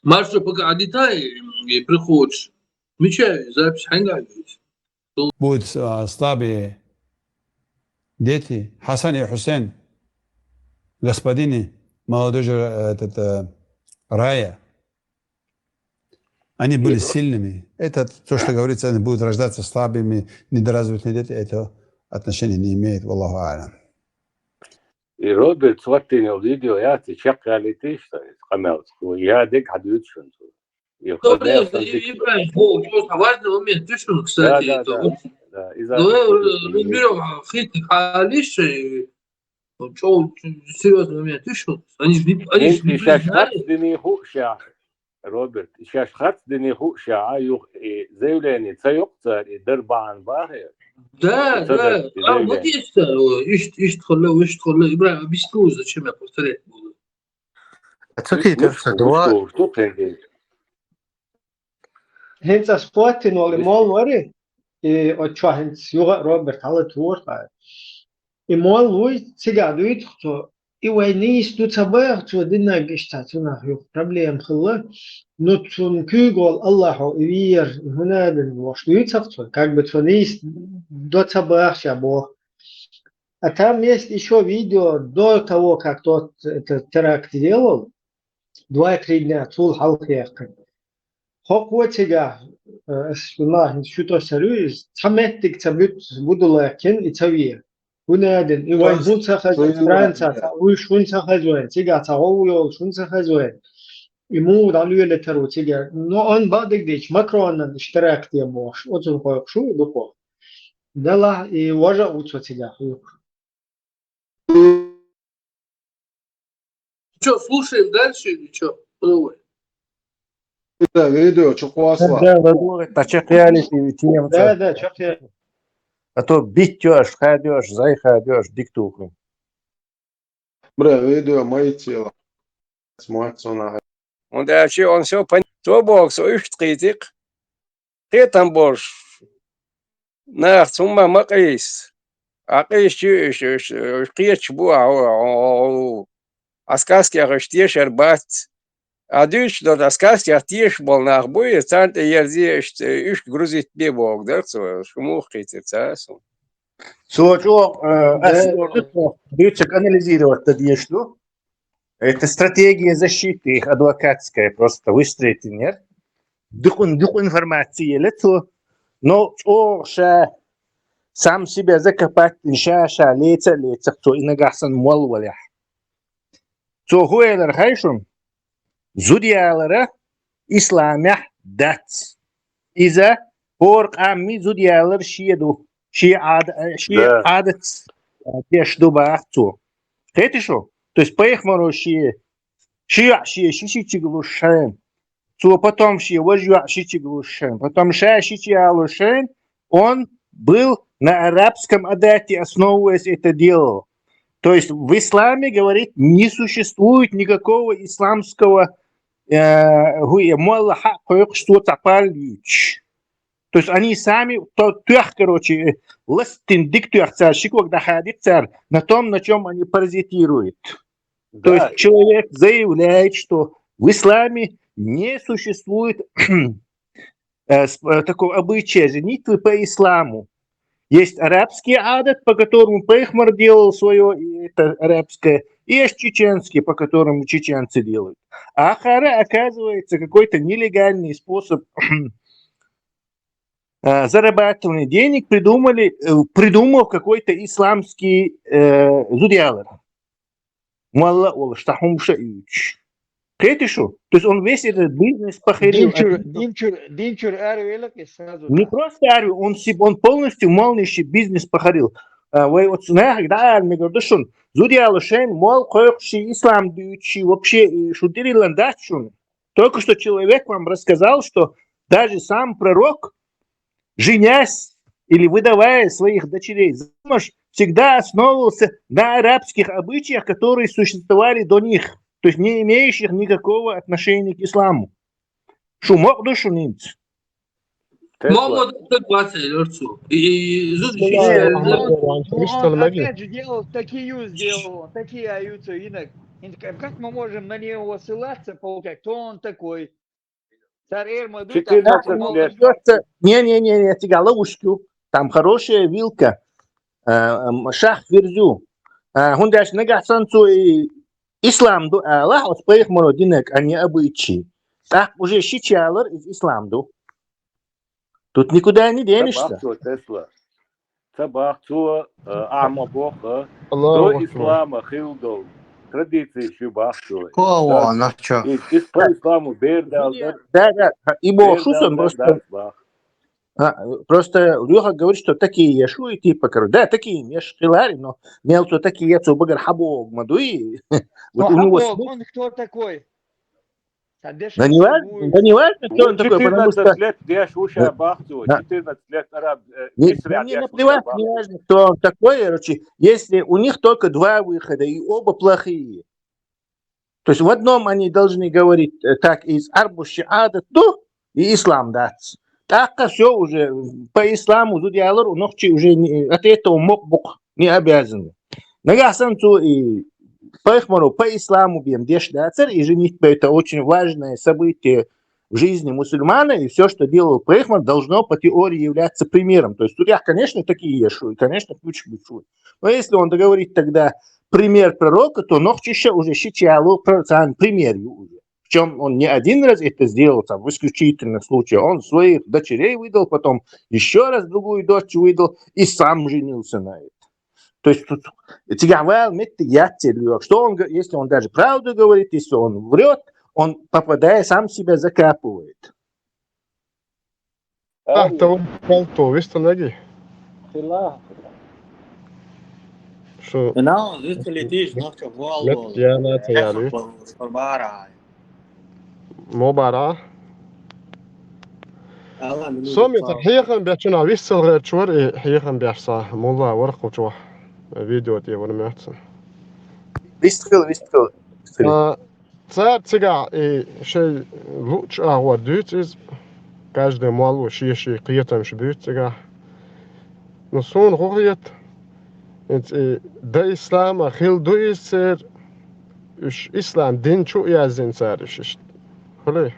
Марша пока одетай и приходишь. Мечаю, запись хангавить. Будут слабые дети. Хасан и Хусейн, господины, молодежь рая, они были сильными. Это то, что говорится, они будут рождаться слабыми, недоразвитыми дети. Это отношения не имеет, Аллаху алям. И Роберт сватил видео, я чекали ты что камелс, я дик хадут шунту. Добрый, Ибрагим, очень важный момент, точно, кстати. Да. Давай разберем хитных алишей. Что серьезный момент, точно. Они же не признали. Роберт, сейчас хат дни хуша, заявление цаёкцар и дербан бахер. Да. Вот есть, ишь тхолла, Ибрагим, объясню, зачем я повторять буду. Henta sportin oli molvari o chahens yoga Robert halat worta. I mol lui sigadu itxto I waynis du tabar tu dinna gishtatuna yok problem khalla nutun kugol Allahu ivir hunaden wash du itxto как бы тонис до tabar шабо. А там есть еще видео до того, как тот этот теракт делал, 2-3 дня тул халк яхкан. Хоквотига الله شو سريز تمتك تبت بدو لكن يتويه هنا دن إيوان شون سخز فرنسا وش شون سخزوين تيجا تغويو شون سخزوين يمود عليه لترو تيجا نو أن بعدك ديش ماكرون اشتراك تيا موش أتون قوي شو دكوا ده لا يواجه وتو تيجا Что, слушаем дальше или что? Давай. Да, видео, что классно. Да, тем. Да, чё А то битёшь, ходёшь, заходёшь, диктуху. Бля, видео, мои тела. Смотрится на. Und er hat on so Tobox so Kritik. Ketan bosh. Nach zum Maqis. Aqis qiyach bu askaski agashtish erbat. Adüç dort askaski atish bol nach bu tant yerzi üç gruzit bir bog der so şumu qitsa. Бьютик анализировать что? Это стратегия защиты их адвокатская, просто выстроить нет. Дух информации лицо, но сам себя закопать, ша лица, кто иногасан мол валях. То хуэлэр хайшун, зудиалара исламях дац. Иза порк амми зудиалар шиеду. Ши адат теш дубахцу. Это что? То есть поехали ши чиглушаем. потом потом он был на арабском адате, основываясь это делал. То есть в исламе, говорит, не существует никакого исламского то есть они сами, на том, на чем они паразитируют. То есть человек заявляет, что в исламе не существует такого обычая женитьбы по исламу. Есть арабский адат, по которому Пейхмар делал свое, это арабское, и есть чеченский, по которому чеченцы делают. А ахара, оказывается, какой-то нелегальный способ зарабатывания денег придумал какой-то исламский зудиалер. Муалла ол штахумша ич. То есть он весь этот бизнес похерил. Динчур арвелок и сразу. Не просто арвел, он полностью молнейший бизнес похорил. Вы вот знаете, да, мне говорят, что зудиалер шен мол койший ислам дючий вообще шутили ландачун. Только что человек вам рассказал, что даже сам пророк, женясь или выдавая своих дочерей замуж, всегда основывался на арабских обычаях, которые существовали до них, то есть не имеющих никакого отношения к исламу. Шумок душу немцы. Мама 120 лёрцу. И он опять же делал такие аются. Как мы можем на него ссылаться, получать, кто он такой? Царь Эрмаду, 14 лет. Не, тебя ловушку. Там хорошая вилка. Шах верзю. Хундаш негасанцу и ислам ду Аллах от своих молодинок, а не обычаи. Так уже щичалар из исламду. Тут никуда не денешься. Цабахцу Амабоха до ислама хилдол. Традиции шубахцу. Кого, на что? И по исламу бердал. Да. Ибо Шусон просто Леха говорит, что такие ешуи типа, да, такие мешхилари, но мелко такие яцу багар хабог мадуи. Вот у него он кто такой? Да не важно, кто он такой, потому что... 14 лет Дешуша Бахцу, 14 лет араб. Мне наплевать, не важно, кто он такой, короче, если у них только два выхода, и оба плохие. То есть в одном они должны говорить так из арбуши адат до и ислам дац. Так все уже по исламу зудиалар ногчи уже от этого мокбук не обязаны. Нагасанцу и Пейхмару по исламу бьем деш дацер, и женитьба это очень важное событие в жизни мусульмана, и все, что делал Пейхмар, должно по теории являться примером. То есть в судьях, конечно, такие ешуи, конечно, ключ бычуи. Но если он договорит тогда пример пророка, то ногчища уже щичалу пример. Причем он не один раз это сделал, там, в исключительных случаях. Он своих дочерей выдал, потом еще раз другую дочь выдал и сам женился на это. То есть тут что он, если он даже правду говорит, если он врет, он, попадая, сам себя закапывает. то висто ноги. Что? Мобара. Сомит хихан бячна виссел чур хихан бяса мулла ورقه чур видео те вормятся. Висткал. Царь цыга и шей луч агвардут из каждый малу шиши қиятам шбют цыга. Но сон гориет да ислам хилду исер ислам дин чу язин цариш. خلي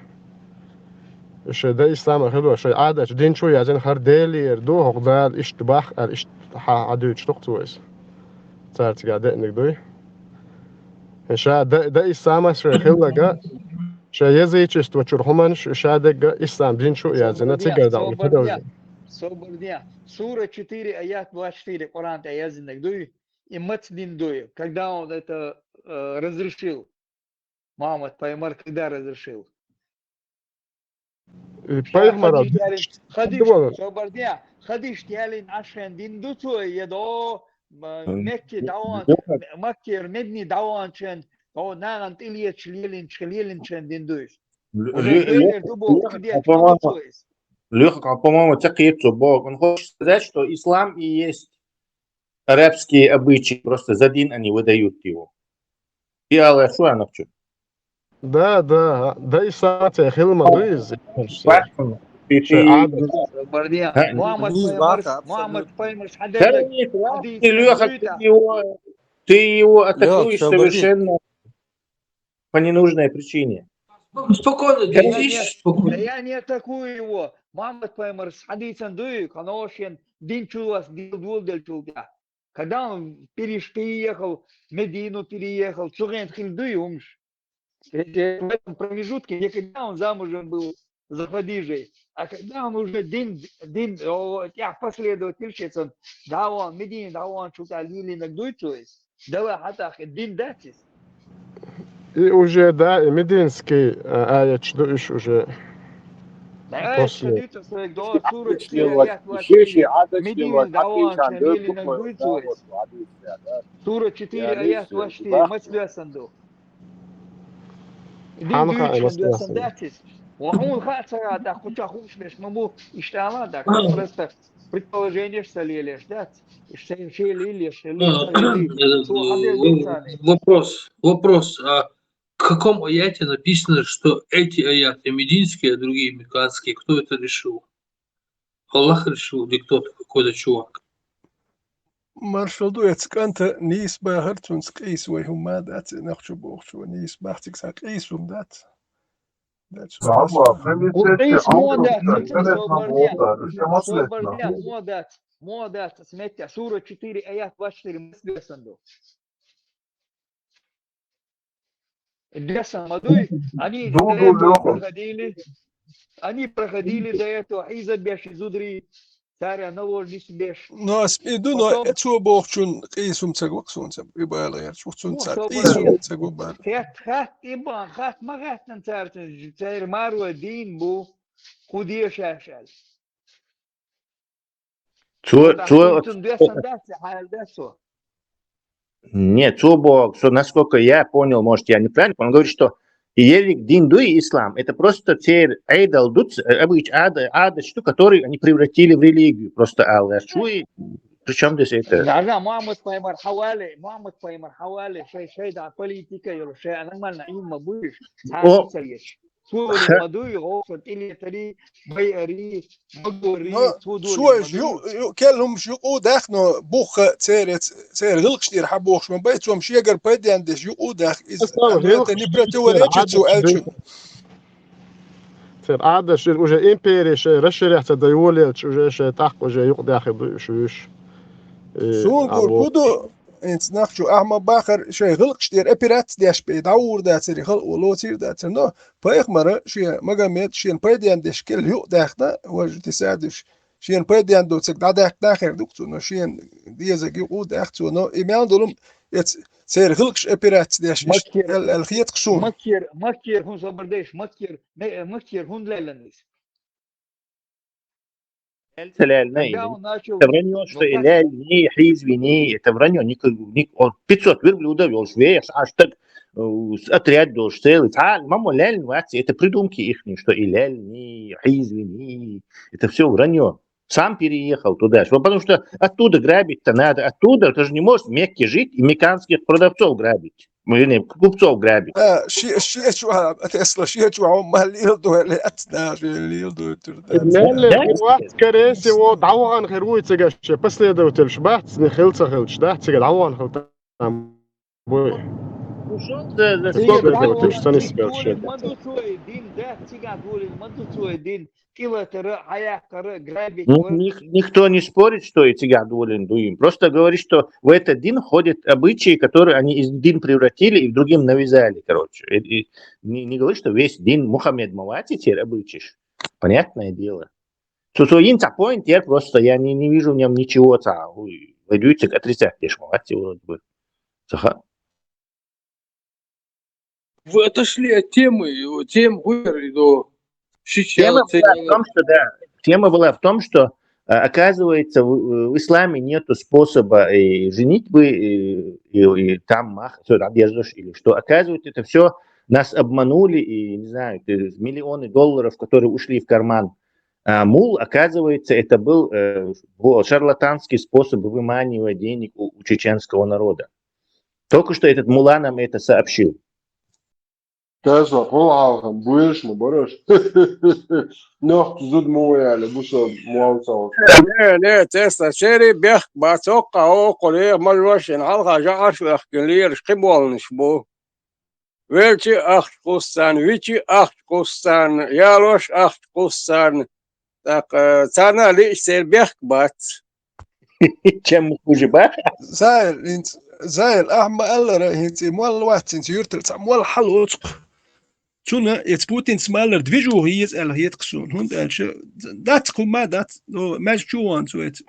الشيء ده إسلام خلوه شيء عادة دين شوية عشان خردالي يردوه هقدر إشتباح عدو يشتقت ويس صار تقعد إنك دوي الشيء ده إسلام شيء خلوه جا شيء يزيد شيء توشرهمان شيء ده إسلام دين شوية عشان تقعد على كده Соборня. Сура 4, аят 24, Коран аят إنك دوي и мать дин дуй. Когда он это разрешил? Мамад Паймар когда разрешил? خديش تيالين عشان دين دوتو يدو مكي داوان مكي رمدني داوان شان او ناغن تليت شليلين شان دين دوش Уже делаешь дубов, тебе мадуцуешь. Леха, по-моему, цакицу Бог. Он хочет сказать, что ислам и есть арабские обычаи, просто за дин они выдают его. И Аллах, что она хочет? ده إساعة يا أخي المدويز Бардия, Мухаммад Паймарс, Леха, ты его атакуешь совершенно по ненужной причине. Спокойно, Да я не атакую его. Мухаммад Паймарс, хадисан дуй, каношен, динчулас, дилдулдельчулда. Когда он переехал в Медину, переехал, Цурент Хильдуй умш. В этом промежутке, не когда он замужем был за Хадижей, а когда он уже последовательщицам, да он, Медине, да он, что-то лили нагдуйцует, да хатах, дин датис. И уже, да, мединский аят, что еще уже после. Сура 4, аят 24, Маслясанду. وهو خاطر هذا كنت أخوش مش مو اشتغل هذا просто предположение что ли лишь да что شيء лишь Вопрос. А в каком аяте написано, что эти аяты мединские, а другие мекканские? Кто это решил? Аллах решил или кто-то, какой-то чувак? Маршалду ецканта нис бахартунс кейс ወይ ሁማ ዳት ነክቹ ቦክቹ ኒስ ባክቲክስ кейсум ዳት Мода, смотрите, сура 4, аят 24, мысли санду. Они проходили до этого, Иза беши зудри, царя наложниц беш. Но спиду, но это бокчун кейсум цагваксун цаб ибалер, чухцун цар кейсум цагубар. Хат ибан, хат магатнан цартен, царь мару дин бу, худия шашал. Нет, Бог, насколько я понял, может, я неправильно, он говорит, что Елик, дин, дуй, ислам, это просто те айдал, обычай, адочку, который они превратили в религию. Просто Аллах, причем здесь это? Да, Мухаммад Паймар Хавали, шей да, политика, шей, нормально, им будешь, كلهم شو داخنو بوخ تير غلقش دير حبوخش من بيتهم شيغر بيدي عندش يقو داخ تاني براتو ولا جتو ألشو تير عادش وجه إمبيري شيء رشريح تدايوليش وجه شيء تحق وجه يقضي أخي شويش سون كودو انت ناخشو احمد باخر شي غلقش دير ابيرات دياش بي داور دا تري خلق ولو تير دا تنو بايخ مره شي مغاميت شي بايدي عند شكل يو داخنا وجه تساعدش شي بايدي عنده تك داخر دكتور نو شي ديزك يو داختو نو ايمان دولم تير غلقش ابيرات دياش الخيط قسون مكير هون صبرديش مكير هون ليلانيس Тавраньо, что Иляль, не Хизви, не Тавраньо, ник 500 верблюдов вел швея, аж так отряд был целый. Мама Ляль, это придумки их, что Иляль, не Хизви, не это все вранье. Сам переехал туда, потому что оттуда грабить-то надо, оттуда ты же не можешь в Мекке жить и мекканских продавцов грабить. Купцов грабить. شو تسلا شو هم الليلدو أتنا الليلدو وقت كراسي ودعوان غيروي تجاش بس ليدو تلش بحث نخلص ده تجا دعوان خلط بوي Никто не спорит, что эти гадулин дуим. Просто говорит, что в этот дин ходят обычаи, которые они из дин превратили и в другим навязали, короче. И не говорит, что весь дин Мухаммед Мавати теперь обычаи. Понятное дело. Сусуин цапоин теперь просто я не вижу в нем ничего. Ведуется отрицать лишь Мавати вроде бы. Вы отошли от темы, тем выбрали до Тема была в том, что, оказывается, в исламе нет способа женитьбы и там одеждешь или что. Оказывается, это все нас обманули, и, не знаю, миллионы долларов, которые ушли в карман мул, оказывается, это был шарлатанский способ выманивания денег у чеченского народа. Только что этот мула нам это сообщил. Tesla volhouden, boeiers, maar borrels. Nog te zoet mooi eigenlijk, dus mooi zo. لا تسلا شيري بيخ باتوقع هو قليل مروش إن حلقة جاء أشلخ كلير شقبول نشبو ويلتي أخت قصان ويتي أخت قصان يالوش أخت قصان так цана лишь сер бех бат чем хуже бах زايل انت زايل احمد قال انت مول واحد انت يرتل مول حل وثق تuna jetzt Putin smaller dvižu hies el hietqsun hund elche dat kuma dat no mas chuan so et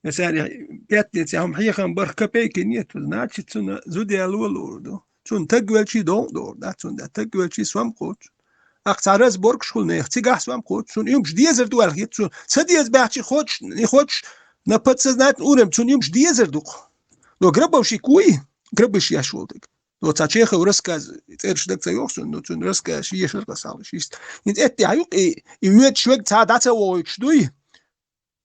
mesela pятница هم حيخن بركبي كنيت ناتش تuna zudi alulu do tun tagwelchi do dat tun dat tagwelchi swam qut اقتراز برك شغل نيختي قاع سوام قوت سون يومش ديزر دو الغيت سون سديز باعتي خوتش نخوتش نبت زنات اورم سون يومش ديزر دوق لو قربوا شي كوي قرب شي شولدك لو تاچيخ ورسكاز تيرش دك تيوخسون نو تون رسكا شي شرق سالشيست انت اتي عيق يوت شوك تا داتا وويش دوي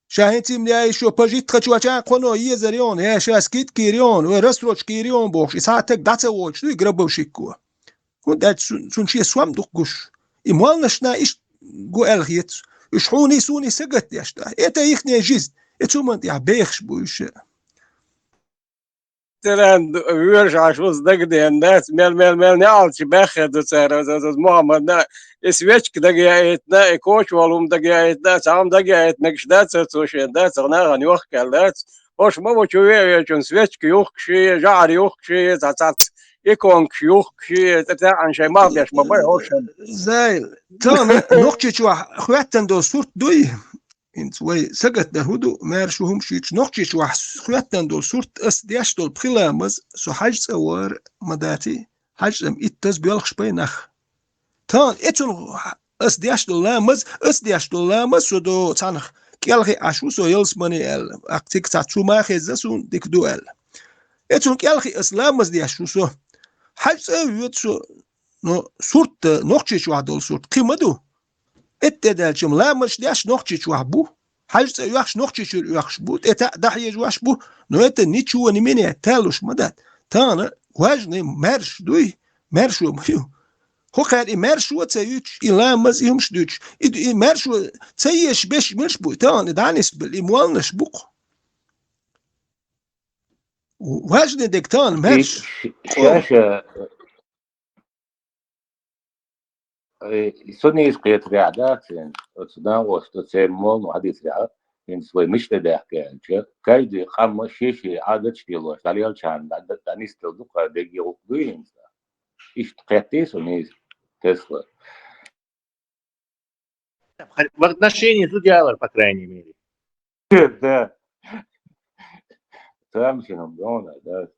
شاهنتي من اي شو باجيت تخچوا چا قونو يزريون يا شاسكيت كيريون ورسروچ كيريون بوخ ساعتك داتا وويش دوي قربوا شي كو كنت سون شي سوام دوق قش إموالنشنا إيش جو ألغيت إيش حوني سوني سجت يشتا إتا يخني جزء إتومن يا بيخش بوش ترند ويرجع شو صدق الناس مل نعالش باخد وسعر محمد نا اسويتش دقيقتنا كوش والوم دقيقتنا سام دقيقتنا كشدات سوشين دات غنى وخ كالدات وش ما بتشوي يجون سويتش كيوخشي جعر يوخشي تات يكون كيوخشي تتاعن شيء ما بيش ما بيهوش زي تام نقطة شو خواتن دو صورت دوي انت وي سجت ده هدو مارشوهم شيتش نقطة شو خواتن دو صورت اس ديش دول بخلامز سو حاج صور مداتي حاج ام اتز بيلخش بينخ تان اتون اس ديش دول لامز اس ديش دول لامز سو دو تانخ كيالخي عشو سو يلس ماني ال اكتيك تاتشو ما خيزسون ديك دو ال اتون كيالخي اسلامز ديش سو حاج يوتسو نو صورت نقطة شو هدول صورت قيمة اتدال شم لا مش داش نقطة شو هبو حاج يوحش نقطة شو يوحش بوت اتا دحية جواش بو نو اتا نيتشو ونميني تالوش مدات تانا واجني مارش دوي مارشو ميو هو قال مارشو تسيوش إلا مز يهمش دوش مارشو تسيش بيش مش بو تانا دانيس بالإموال نشبوق واجني دكتان مارش شاشة سوني سقيت قاعدات وتناول تسير مول وحديث رعا يعني سوي مش تداح كان كايدي قام شيشي عادة شيلوش عليال كان دانيس تلدق دقي وقوين إيش تقيتي سوني تسلا в отношении Зудиалар, по крайней мере. Да. Там сином дона, да.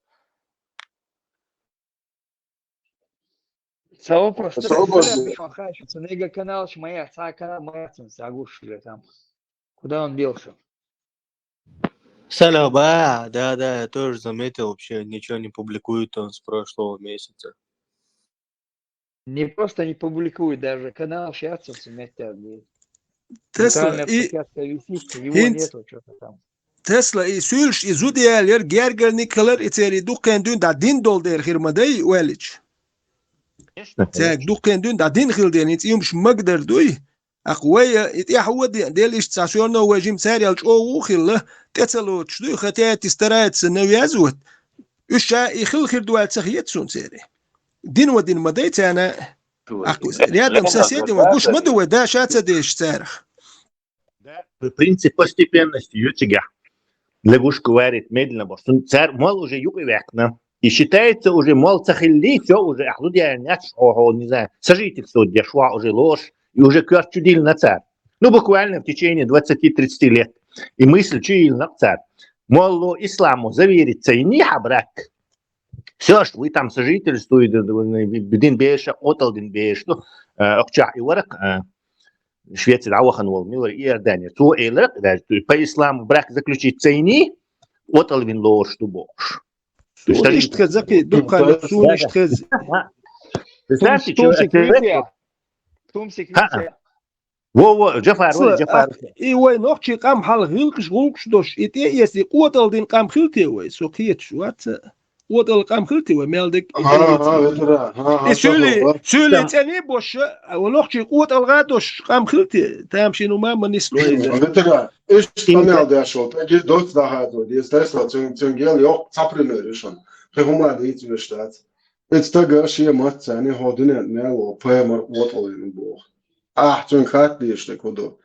Само просто махаешь, нега канал, моя канал, моя загушили там. Куда он делся? Салаба, да, я тоже заметил, вообще ничего не публикует он с прошлого месяца. Не просто не публикует, даже канал сейчас вместе. Тесла и его нету что-то там. Tesla i sülş i zudiyaler gergernikler iteri dukkendün da din dol der hirmadey weliç. Tek dukkendün da din khildin it yumş magder duy. Aqwaya it yahwad del istasyonno wajim serial o khilla tetalo çdu khatat istarat snawiyazut. Usha ikhil khir dual tsakhiyatsun seri. Din wa din madayt ana aqwis рядом соседи могуш мадуэ да шаца деш царх. Принцип постепенности ютига. Лягуш говорит медленно, потому что царь мол уже юговекна. И считается уже мол цахилли, все уже, не знаю, сожительство дешва уже ложь, и уже кёр чудил на царь. Ну, буквально в течение 20-30 лет. И мысль чудил на царь. Мол, исламу заверится и не брак. Все, что вы там сожительствуете, бедин беша, оталдин беш, ну, окча и ворок, Швеция, Ауаханвол, Миллер и Иордания. По исламу брак заключить цейни, оталвин ложь ту бош. Суниш тхазаки дукан суниш тхаз. Представьте, Тумсик что Витя. Тумсик Витя. во Джафар. И ой нохчи кам хал хилкш дош. И те если кодал дин кам хилте ой со киет шуат. Кодал кам хилте ой мелдек. Söyle tani boş. O nохчи кодал гадош кам хилте. Там шину мама не слоизе. Vetera, ich kann ja der schon. Da geht dort da hat und jetzt das zum gel yok saprenör schon. Huma da hiç versteht. Jetzt da gashi mat sani hodine ne o poemer wotolin bo. Zum hat die ist kodo.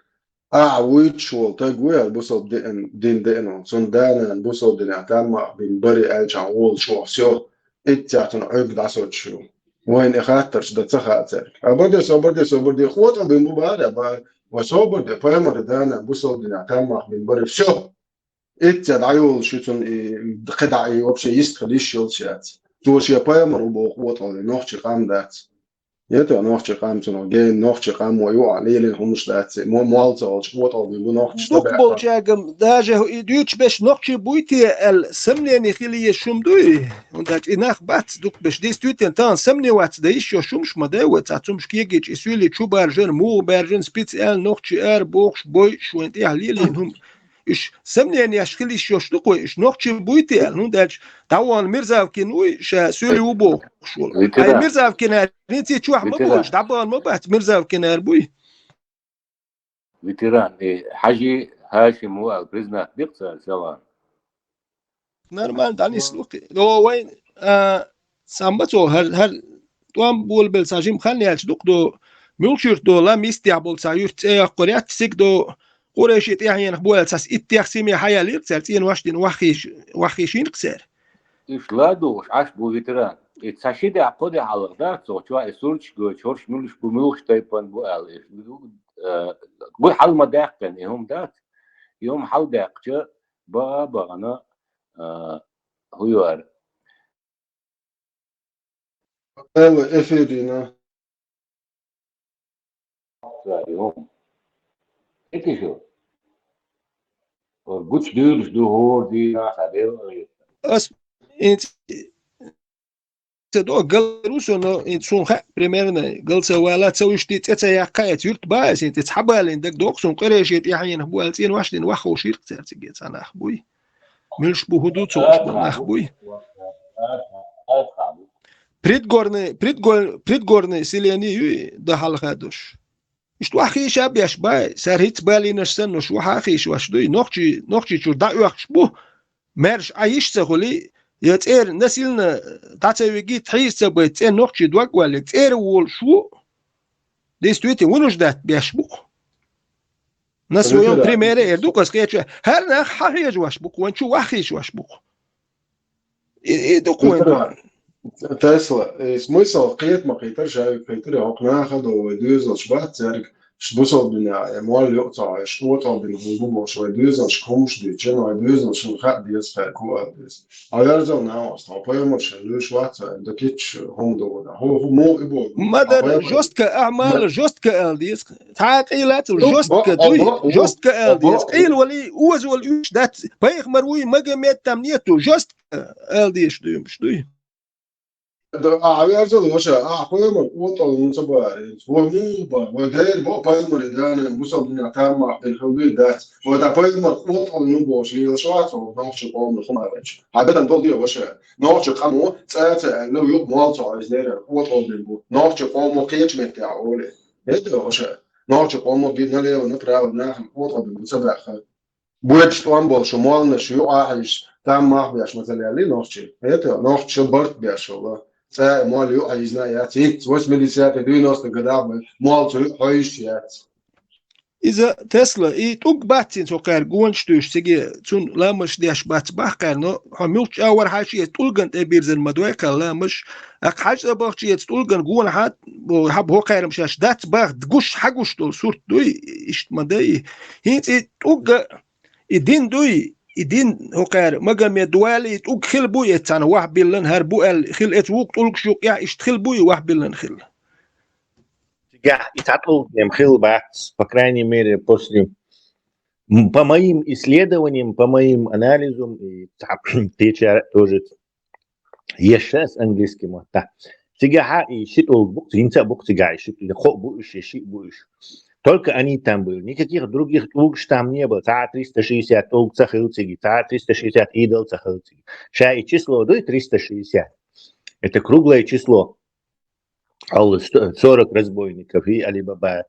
Witchol ta guel busol din no. Son danen busol din atama bin bari elchan wol sho sio. Itjatun ög da so chu. وين اخاطرش ده تخاطر ابدا صبر دي خوت بين مباراه وصبر ده فاهم ده انا بوصل دي تام من بره شو ات دعيول شتون قدعي وبشي يستخدش يلشات تو شي فاهم ربو خوت نوخش قام دات يته نوخش قام تنو جاي نوخش قام ويو عليه لهم مش دات مو مالته خوت بين نوخش دوك بوجاغم داجه يدوش باش نوخش بويتي السمني خليه شمدوي und inach bat duk besh dis tuten tan semne wat da is jo shumsh madewet atum shkiegech isuli chubarjen mu berjen speziell noch chr box boy shwent ihlilin hum ish semne ni ashkili shoshtuk ish noch buite nun dach tawan mirzav kinui sha suli u box ay mirzav kinar niti chuh mabosh daban mabat mirzav kinar buy ветеран حاجي هاشم هو البريزنا بيقصر سوا normal dani sluki do wayn sambato her tuam bol bel sajim khalni alch duk do mulchurt do la mistiabol sayurt qoriat sig do qoreshit yahin bol sas ittyaxsimi hayalir tsertin washdin wakhishin qser ишладу аш бу ветеран итсашиде акоде алгда цочва эсурч гочорш мулш бу мулш тайпан бу ал бу халма дaqten يوم دات يوم حال دaqcha ba bagana huyar efedina يوم اكشو اور گوچ دورش دو هور دي ناخدو as do galuso no sun kha примерно galsa wala tsawishti tsa yakayat yurt baas int tshabalen dak doksun qireshit yahin bu altin washdin wakhu shirq tsaget ana khbuy milsh bu hudu tsosh ana khbuy предгорный селение да халхадуш ist wachi shab yash bay sar hit balinash san no shwa akhi shwa shdoy nochchi chur da yakh bu mersh ayish tskhuli يتير نسيلنا تعتبر تحيس تبغى تير نقطة دوق ولا تير وول شو ديستويتي ونوش دات بيشبك ناس ويوم بريميري يردوك اسكيتش هل نخ حاجة واشبك وانشو واخيش واشبك دوك وين تسلا смысл قيت ما قيتر شاي قيتر عقنا خدوا دوز شبات زرق شبوصل بنا مال يقطع شطوطة بالغضوب شوي دوز شكمش دي جنا دوز شنخاء ديس فاكو ديس عيارزو ناوس طبعا مش لوش وقت دكيتش هم دودا هو مو ابو مدر جوست كأعمال جوست كالديس تعقيلات جوست كدوي جوست كالديس قيل ولي اوز وليش دات بايخ مروي مجميت تمنيتو جوست كالديس دوي مش دوي عيارزو وشا قوي وطن صباري هو مو وغير مو بايمر دانا بوصل بنا تام بالحدود ذات ودا بايمر وطن نبوش لي شواط ونوش قوم الخمارج عادة دولي وشا نوش قامو تاتا لو يوب موالتو ازنير وطن بالبو نوش قوم قيش متاعولي هذا وشا نوش قوم بينا لي ونقرا وناخ وطن بالسباخ بوش طنبول شمالنا شيو عايش تام ما بياش مثلا لي نوش هذا نوش برت بياش والله سا مال يو عايزنا ياتي سويس ميليسيات دوينوس تقدام مال تو هايش يات إذا تسلا توك باتين سوكار جونشتوش سجى تون لا مش ديش بات بحكر نو هميوش أول حاجة تولجن تبيرز المدويك لا مش حاجة بحكي تولجن جون حد وحب هو خير مش دات بخ تجوش حجوش تول صورت دوي إيش مداي هنت توك الدين دوي الدين هو خير مجمع دوالي توك خل بوي تانا واحد بلن هربو خل اتوك تولك شو يا إيش خل بوي واحد بلن خل Я им хил бакс, по крайней мере, после, по моим исследованиям, по моим анализам, и тоже есть сейчас английским, да, Тигаха и щитул бук, инца бук тигай, щитул, хо буш, щит буш. Только они там были. Никаких других лугш там не было. Та 360 луг цахилцыги, та 360 идол цахилцыги. Ща и число, да, 360. Это круглое число. 40 разбойников и Али-Баба,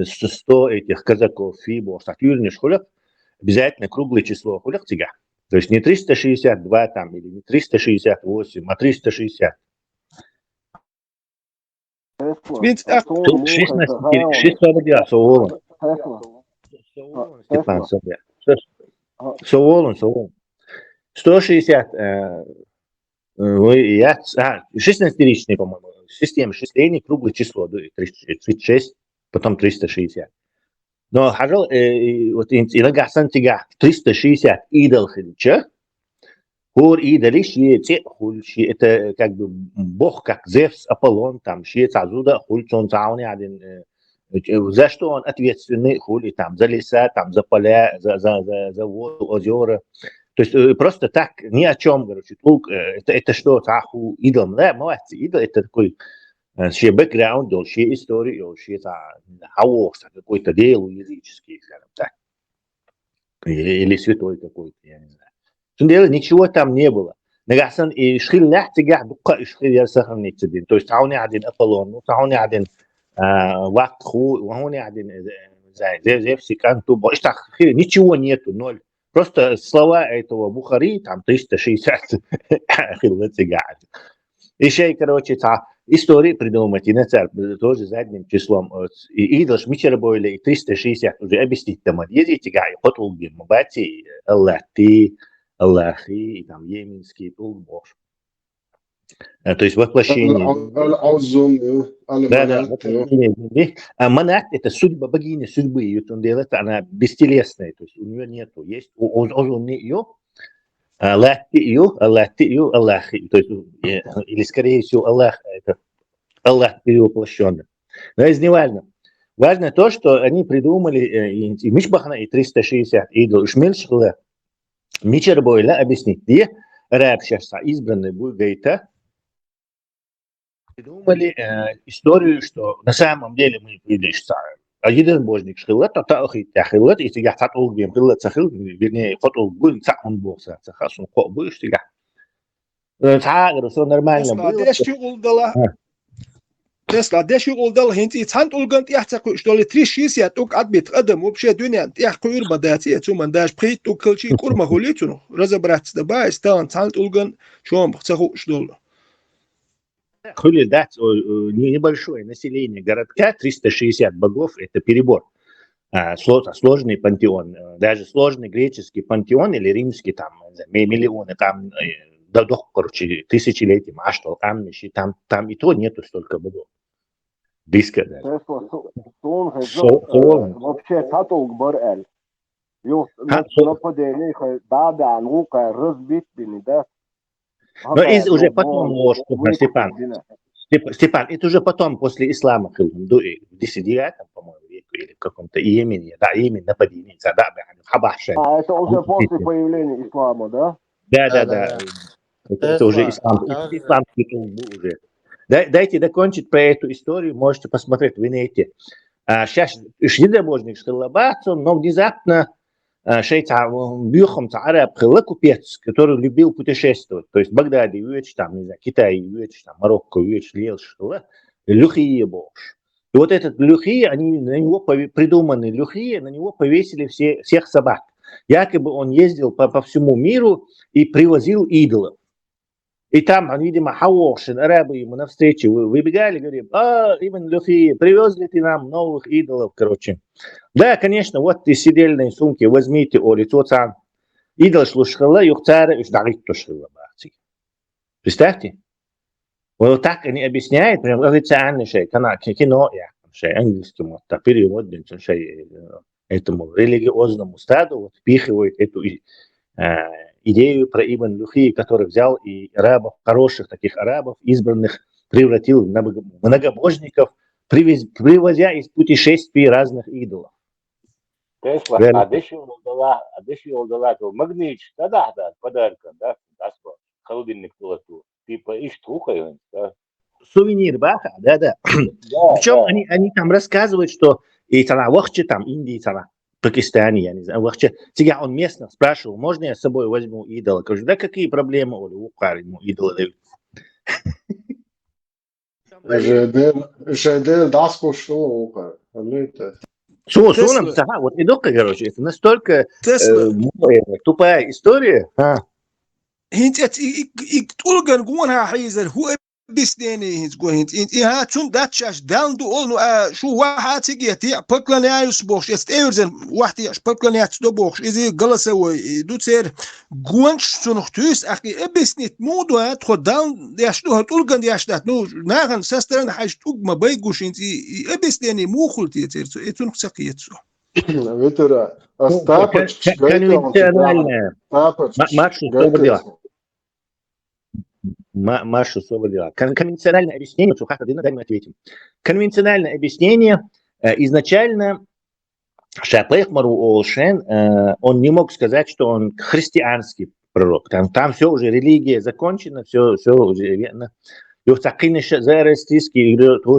100 этих казаков и Бостатюрный шхулях, обязательно круглое число хулях тига. То есть не 362 там, или не 368, а 360. Тут 6 сободя, Соволон. Степан Собя. Соволон. 160, 16-ричный, по-моему. Система числений, круглое число, 36, потом 360. Но хажал, вот иногда сантига 360 идол хилча, хор идолы шиете хульчи, это как бы бог, как Зевс, Аполлон, там шиете отсюда хульч, он зауни один, за что он ответственный, хули там, за леса, там, за поля, за воду, озера. То есть просто так, ни о чем, короче, это что, таху, идол, да, молодцы, идол, это такой, ши бэкграунд, ши историю, ши хаос, какой-то дело языческий, скажем так, или святой какой-то, я не знаю. Дело, ничего там не было. Нагасан и шхил нахтига, дука и шхил ярсахан нитсидин, то есть тауни один Аполлон, тауни один вакху, тауни один Зевсикан, тубо, ничего нету, ноль. Просто слова этого Бухари, там 360 хилатигад. Еще, короче, истории придумать, и на царь тоже задним числом. И идолш Мичербойля, и 360 уже объяснить там, ездите, гай, ход улгим, бати, Аллахи, и там Йеменский улгбош. То есть воплощение. Да. Манат — это судьба богини, судьбы. И вот он делает, она бестелесная, то есть у нее нету. Есть он ее, Аллахи. То есть, или скорее всего Аллах, это Аллах перевоплощенный. Но это не важно. Важно то, что они придумали и Мишбахна, и 360 идол, Шмельшхла, Мичербойля объяснить, где раб сейчас избранный будет гайта, придумали историю, что на самом деле мы видишь, один божник шхилат, а таахит тахилат, и тига татул гем хилат сахил, вернее, хотул гун цахун бокса, цахасун ко будешь тига. Тагр, все нормально было. Tesla deşik oldal hinti tant ulgant yahtaku shtoli 360 tuk adbit adam вообще дюнян яхкуир бадати цуман даш прит tuk кылчи курма холиту разобраться да ба стан tant улган чом цаху штол. Хули дать небольшое население городка, 360 богов, это перебор. Сложный пантеон, даже сложный греческий пантеон или римский, там миллионы, там короче, тысячелетий, там и то нету столько богов. Близко даже. Вообще татулг бар нападение, да, наука разбит, да. Но уже потом, Степан, это уже потом, после ислама, в 10-9, по-моему, веку, или в каком-то Йемене, да, Йемен нападение, Хабаша. Это уже после появления ислама, да? Да. Это уже исламский уже. Дайте докончить про эту историю, можете посмотреть в инете. Сейчас единобожник шхилабацу, но внезапно бюхом араб купец, который любил путешествовать, то есть Багдаде юэч, там, не знаю, Китай юэч, там, Марокко юэч, Люхия бош. И вот этот Люхия, они на него придуманный Люхия, на него повесили всех собак. Якобы он ездил по всему миру и привозил идолов. И там, видимо, Хауошин, арабы ему навстречу выбегали, говорили, Ибн Люхи, привез ли ты нам новых идолов, короче. Да, конечно, вот из сидельной сумки возьмите, лицо цан. Идол шлушхала, юхцара, ишдарит тушхила. Представьте? Вот так они объясняют, прям официально, кино, английскому, перевод, этому религиозному стаду, вот, впихивают эту идею про Ибн Люхи, который взял и арабов, хороших таких арабов, избранных, превратил в многобожников, привозя из путешествий разных идолов. Тесла, адеши олдала, то магнич, да, подарка, да, холодильник тулату, типа иш тухай, да. сувенир баха, да. Причем они там рассказывают, что и тогда вахче там Индии, тогда Пакистане, я не знаю, вахче. Сега он местно спрашивал, можно я с собой возьму идола? Говорю, да какие проблемы, Оля, укар ему идола дают. Жедел даску что Сунам, вот идока, короче, это настолько тупая история. هنت تقول جونها حيزر هو بسنيني هنت جو هنت ها تون داتشاش دان دو اول شو واحد تيجي يتيع بكلن يا يسبوش استيرزن واحد ياش بكلن يا تدبوش اذا جلسه دو تسير جونش سنختوس اخي بسنيت مودو هتخد دان ياش دو تقول جن ياش دات نو ناغن سسترن حاج توج ما بيجوش انت بسنيني مو خلتي تير تون خسقيتسو Витера, остапочки, Машу Соболева. Конвенциональное объяснение, дай мы ответим. Конвенциональное объяснение изначально Шапехмару Олшен, он не мог сказать, что он христианский пророк. Там все уже, религия закончена, все уже верно. Тоже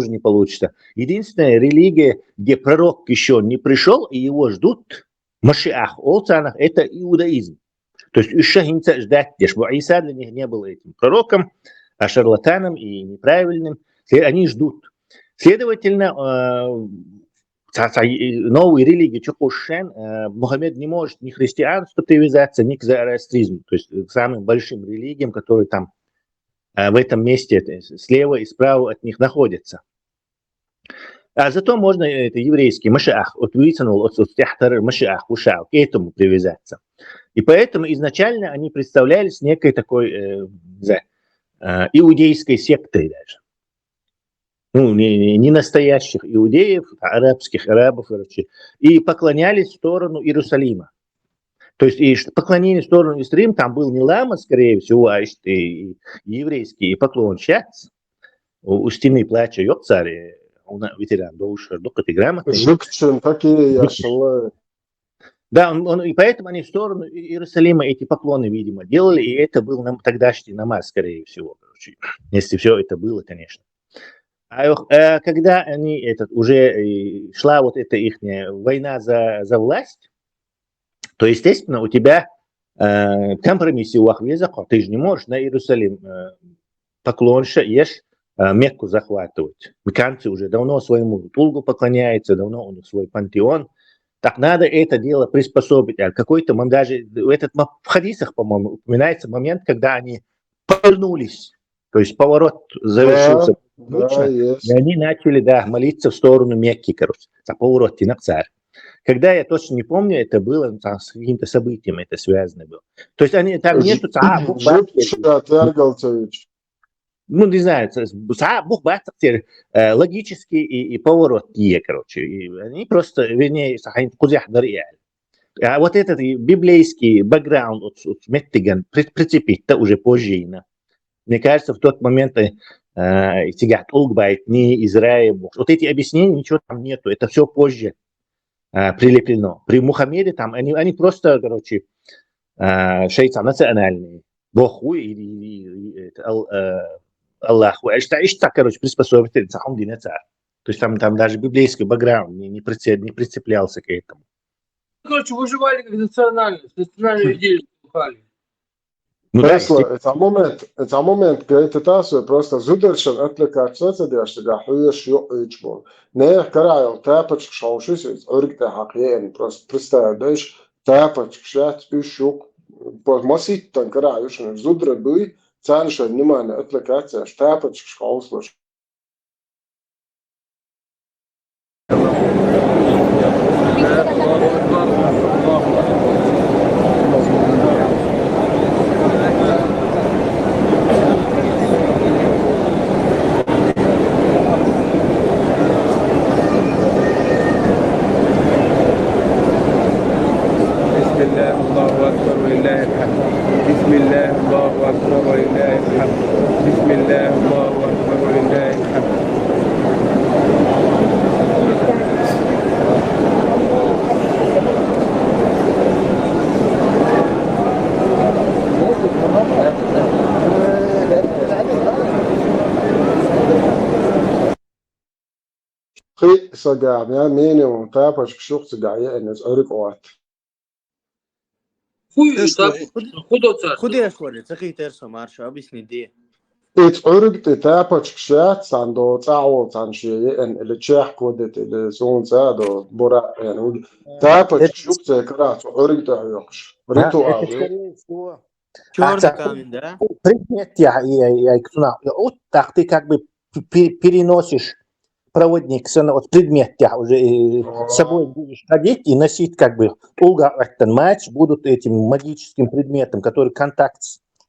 не получится. Единственная религия, где пророк еще не пришел и его ждут, Машиах, Олцанах, это иудаизм. То есть еще ждать, что Иса для них не был этим пророком, а шарлатаном и неправильным. Они ждут. Следовательно, новые религии Чухушен, Мухаммед не может ни к христианству привязаться, ни к зороастризму. То есть к самым большим религиям, которые там в этом месте слева и справа от них находятся. А зато можно это еврейский Машиах, от Машиах, к этому привязаться. И поэтому изначально они представлялись некой такой иудейской сектой даже. Ну, не настоящих иудеев, а арабов, короче. И поклонялись в сторону Иерусалима. То есть и поклонение в сторону Иерусалима, там был не лама, скорее всего, а и еврейский поклон. Сейчас у стены плача царь, он ветеран, только ты грамотный. Да, и поэтому они в сторону Иерусалима эти поклоны, видимо, делали, и это был тогдашний намаз, скорее всего, короче, если все это было, конечно. А когда они уже шла вот эта их война за власть, то, естественно, у тебя компромиссы у Ахвезаха, ты же не можешь на Иерусалим поклонша, ешь Мекку захватывать. Мекканцы уже давно своему Тулгу поклоняются, давно у них свой пантеон. Так надо это дело приспособить. А какой-то даже в хадисах, по-моему, упоминается момент, когда они повернулись. То есть поворот завершился. И они начали, молиться в сторону Мекки, короче. За поворот на царь. Когда я точно не помню, это было с каким-то событием, это связано было. То есть они там нету ну, не знаю, логический и поворот, короче. И они просто, вернее, а вот этот библейский бэкграунд от Меттиган прицепить-то уже позже. Мне кажется, в тот момент не Израиль. Вот эти объяснения, ничего там нету, это все позже прилеплено. При Мухаммеде там они просто, короче, шейца национальные. Бог и Аллах, короче, приспособить сам царь. То есть там даже библейский бэкграунд не прицеплялся к этому. Короче, выживали как национальную идею слухали. Nu, это момент, ka это taas просто zudelšana atliekāt sacadījuši, kā huieši joičbol. Ne, karājau tāpaču šaušus, orgtā haqieni, просто представляешь, tāpaču šāds išjuk, под маситтан karājuši, zudra bija, cēnuši nimāni atliekāt sēš, tāpaču šausloši. خي سجع يا ميني وتابش شوق سجع يا الناس أريك وقت Куда я швали? Цахи терсо марша, объясни где. أريك تتابش كشات ساندو تعو سانشي إن اللي تشيح كودت اللي سون سادو برا يعني تابش شوق سكرات أريك تعيقش ريتو Это, أوي скорее всего, Черный камень, да? предмет ты как бы переносишь проводник, вот предмет уже с собой будешь ходить и носить как бы матч будут этим магическим предметом, который контакт.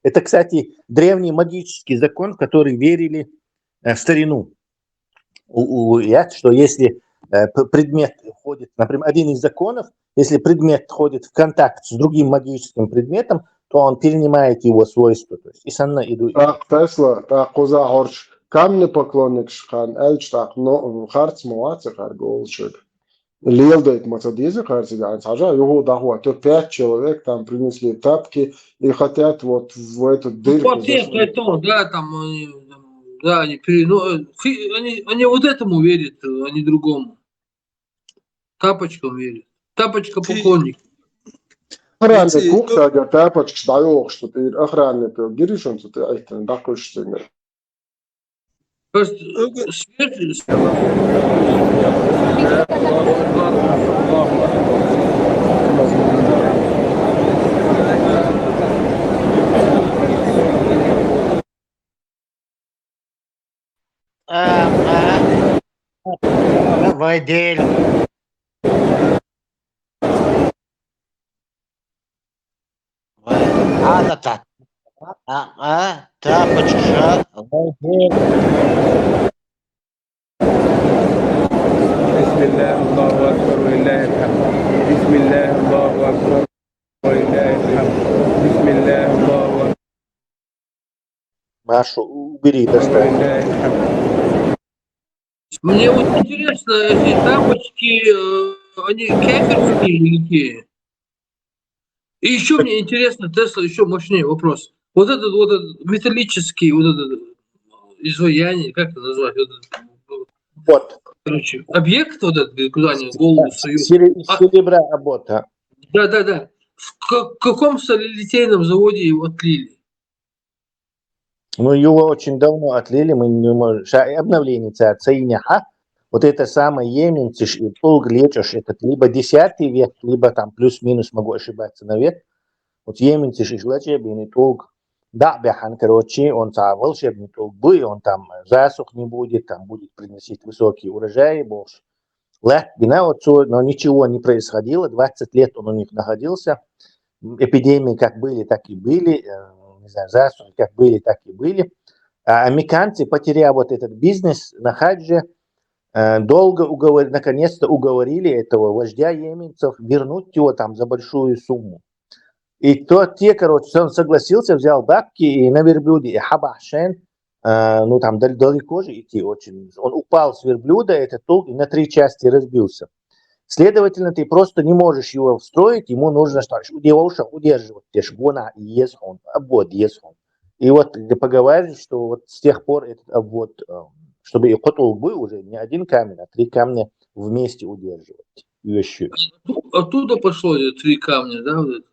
Это, кстати, древний магический закон, в который верили в старину. Что если предмет входит, например, один из законов, если предмет входит в контакт с другим магическим предметом, то он перенимает его свойства. То есть, и санна иду. Так, Тесла, так, коза хорч, камни поклонник шхан, эльч так, но харц муаци харголчик. Лилдает Матадизы, кажется, сажа, его дохва, то 5 человек там принесли тапки и хотят вот в эту дырку. Да, там, да, они вот этому верят, а не другому. Тапочкам верят. Тапочка поклонник. Охранник кухня, тапочка, даёк, что ты охранник, гиришь он, что ты айтен, дакуш сингер. Давай дель. Тапочка. بسم الله الله أكبر ولله الحمد بسم الله الله أكبر ولله الحمد بسم الله الله أكبر Машу, убери, достань. Мне вот интересно, эти тапочки, они кефирские или какие? И еще мне интересно, Тесла, еще мощнее вопрос. Вот этот металлический, вот этот изваяние, как это назвать? Вот. Короче, объект вот этот, куда они голову суют. Серебра работа. Да. В каком солилитейном заводе его отлили? Ну, его очень давно отлили, мы не можем. Обновление цейняха. Вот это самое еменциш и долго лечишь, это либо 10 век, либо там плюс-минус, могу ошибаться на век. Вот еменциш и лечебный толк. Да, бяхан, короче, он там волшебный толк был, он там засух не будет, там будет приносить высокие урожаи больше. Но ничего не происходило, 20 лет он у них находился. Эпидемии как были, так и были. Не знаю, засухи как были, так и были. А американцы, потеряв вот этот бизнес на хадже, долго наконец-то уговорили этого вождя еменцев вернуть его там за большую сумму. И он согласился, взял бабки и на верблюде, и хабашен, ну там далеко же идти очень. Он упал с верблюда, этот толк, и на 3 части разбился. Следовательно, ты просто не можешь его встроить, ему нужно что? Удерживать, обвод есхон. И вот поговаривают, что вот с тех пор этот обвод, чтобы и котул был уже не 1 камень, а 3 камня вместе удерживать. Еще. Оттуда пошло 3 камня, да? Вот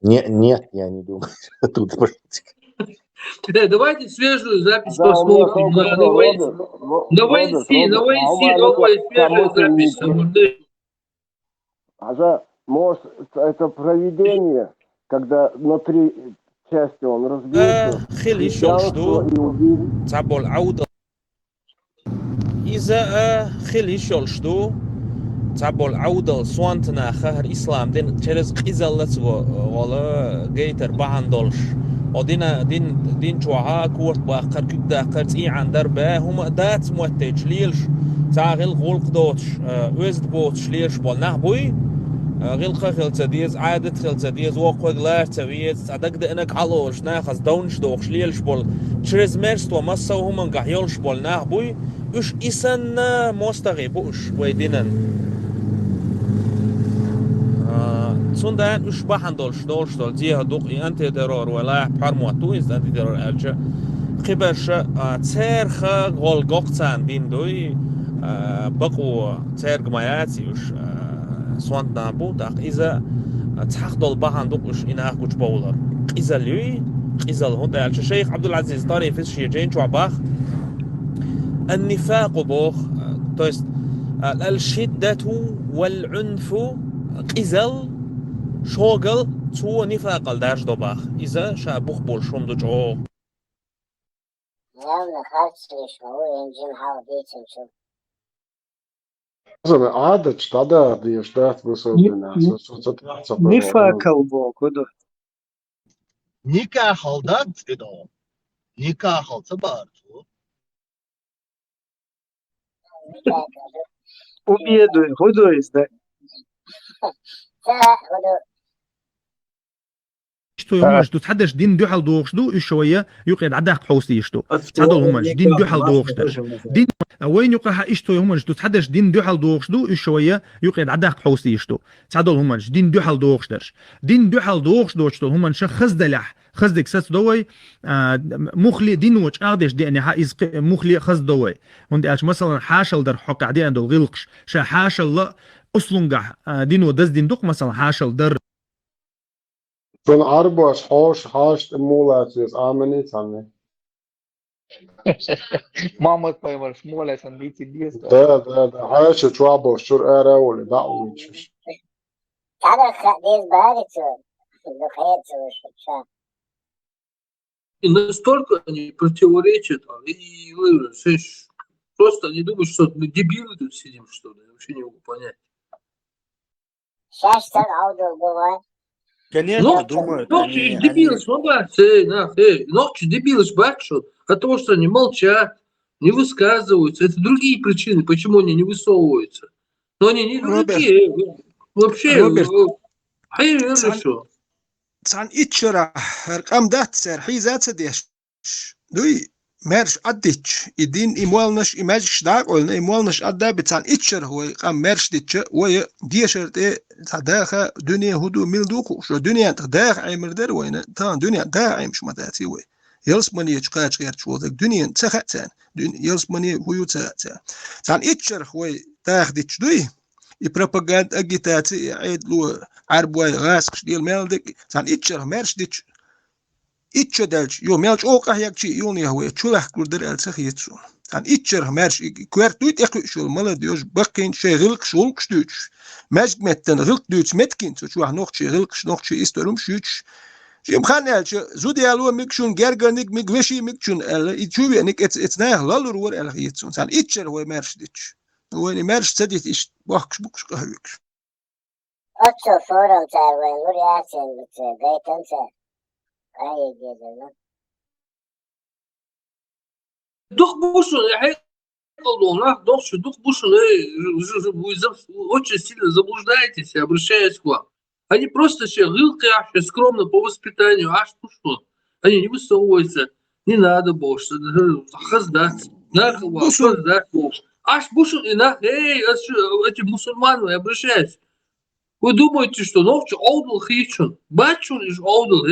нет, я не думаю, оттуда пошло. Давайте свежую запись посмотрим. На Вайси, новая свежая запись. Ага, может, это проведение, когда на 3 части он разбился. تعبوا العودة صوانتنا خهر إسلام دين تشرز قيزلت ولا جيتر بعندولش ودينا دين شوها كورت باقر كده قرت إيه عن دربه هم دات موتج ليلش تعغل غلق دوتش وزد بوتش ليلش بالنه بوي غلق خلت ديز عادة خلت ديز وقوق لا تويت عدك دقنك علوش ناخذ دونش دوخش ليلش بول تشرز مرست ومسا وهم قحيولش بالنه بوي وش إسن مستغيب وش ويدينن سندان اش بحندولش دولش دول تيه دوق انت درار ولا حرموتو از انت درار الجا خبرش تسرخ غولقوقتان بين دوي بقوا ترجمياتي وش سوانتنا بوداق إذا تحقدوا البحان دوقش إن أخوش بولر إذا لوي إذا هون الشيخ عبد العزيز طاري في الشيء شو عباخ النفاق بوخ توست الشدة والعنف إذا شوغل تو نفاق الدرج دوباخ إذا شابوخ بولشوم دو جو عادة تدا ديش دات بسودنا نفاق البوكودو Nika haldat edo. Nika haltabartu. Убедуй, худой изда. شتو يومش دو تحدش دين دو حال دوغش دو شويه يقعد عداك حوستي يشتو تعدل همش دين دو حال دوغش دين وين يقع اشتو يومش دو تحدش دين دو حال دوغش دو شويه يقعد عداك حوستي يشتو تعدل همش دين دو حال دوغش درش دين دو حال دوغش دو شتو همش خزدلح خزدك سس دوي مخلي دين وش اقدش دي انها از مخلي خز دوي وندي اش مثلا حاشل در حق عدي عند الغلقش شا حاشل لا اصلنجح دين ودز دين دوق مثلا حاشل در Von Arbos hast emulaties ameni tanne. Mama payvar smole san biti dies. Da hash trouble shur era wala da'wich. هذا خديز باريتو دخيتو شو И настолько они противоречат, и просто они думают, что мы дебилы тут сидим, что ли, я вообще не могу понять. Сейчас так аудио бывает. Конечно, думают. Ночью дебилы, ночью дебилы бачу от того, что они молчат, не высказываются. Это другие причины, почему они не высовываются. Но они не дураки. Вообще, что? Цан итчера ркам дат сер хизат сдеш. Дуй мерш аддич идин имуалнаш имажш дак олна имуалнаш адда бцан итчер هو قام мерш ديتش وي ديشرت تداخ دنيا هدو ملدوق شو دنيا تداخ عمردر وين تان دنيا داعم مش متاتي وي يلس مني يشقاش غير شو ذاك دنيا تسخت يلس مني هو تسخت تان اتشر هو داخ ديتش دوي يبروباغاند اجيتاتي عيد لو عربوي غاسق ديال مالدك تان اتشر مرش ديتش اتشر دالش يو مالش اوقه يكشي يوني هو تشلح كردر السخيتسو تان اتشر مرش كويرتويت اخشول مالديوش بقين شغلك شولك شتوش ماج متن غلق دوتش متكين شو نوخشي غلقش نوخشي استرم شوتش يوم خانالش زودي الو ميكشون جرجنيك ميغوشي ميكشون ال يتشوبي انك اتناه لالور ور ال يتسون تان اتشر هو مرش ديتش هو مرش تديت ايش بوكش بوكش قهويك Otto forum tar when reaction with Gaetan sir. I get it. Дух Бушин, дух Бушин, вы очень сильно заблуждаетесь, я обращаюсь к вам. Они просто все гылки, скромно по воспитанию, что? Они не высовываются, не надо больше, хаздать, хаздать больше. Бушин, эти мусульмане, я обращаюсь. Вы думаете, что ночью аудал хичун, бачун иж аудал,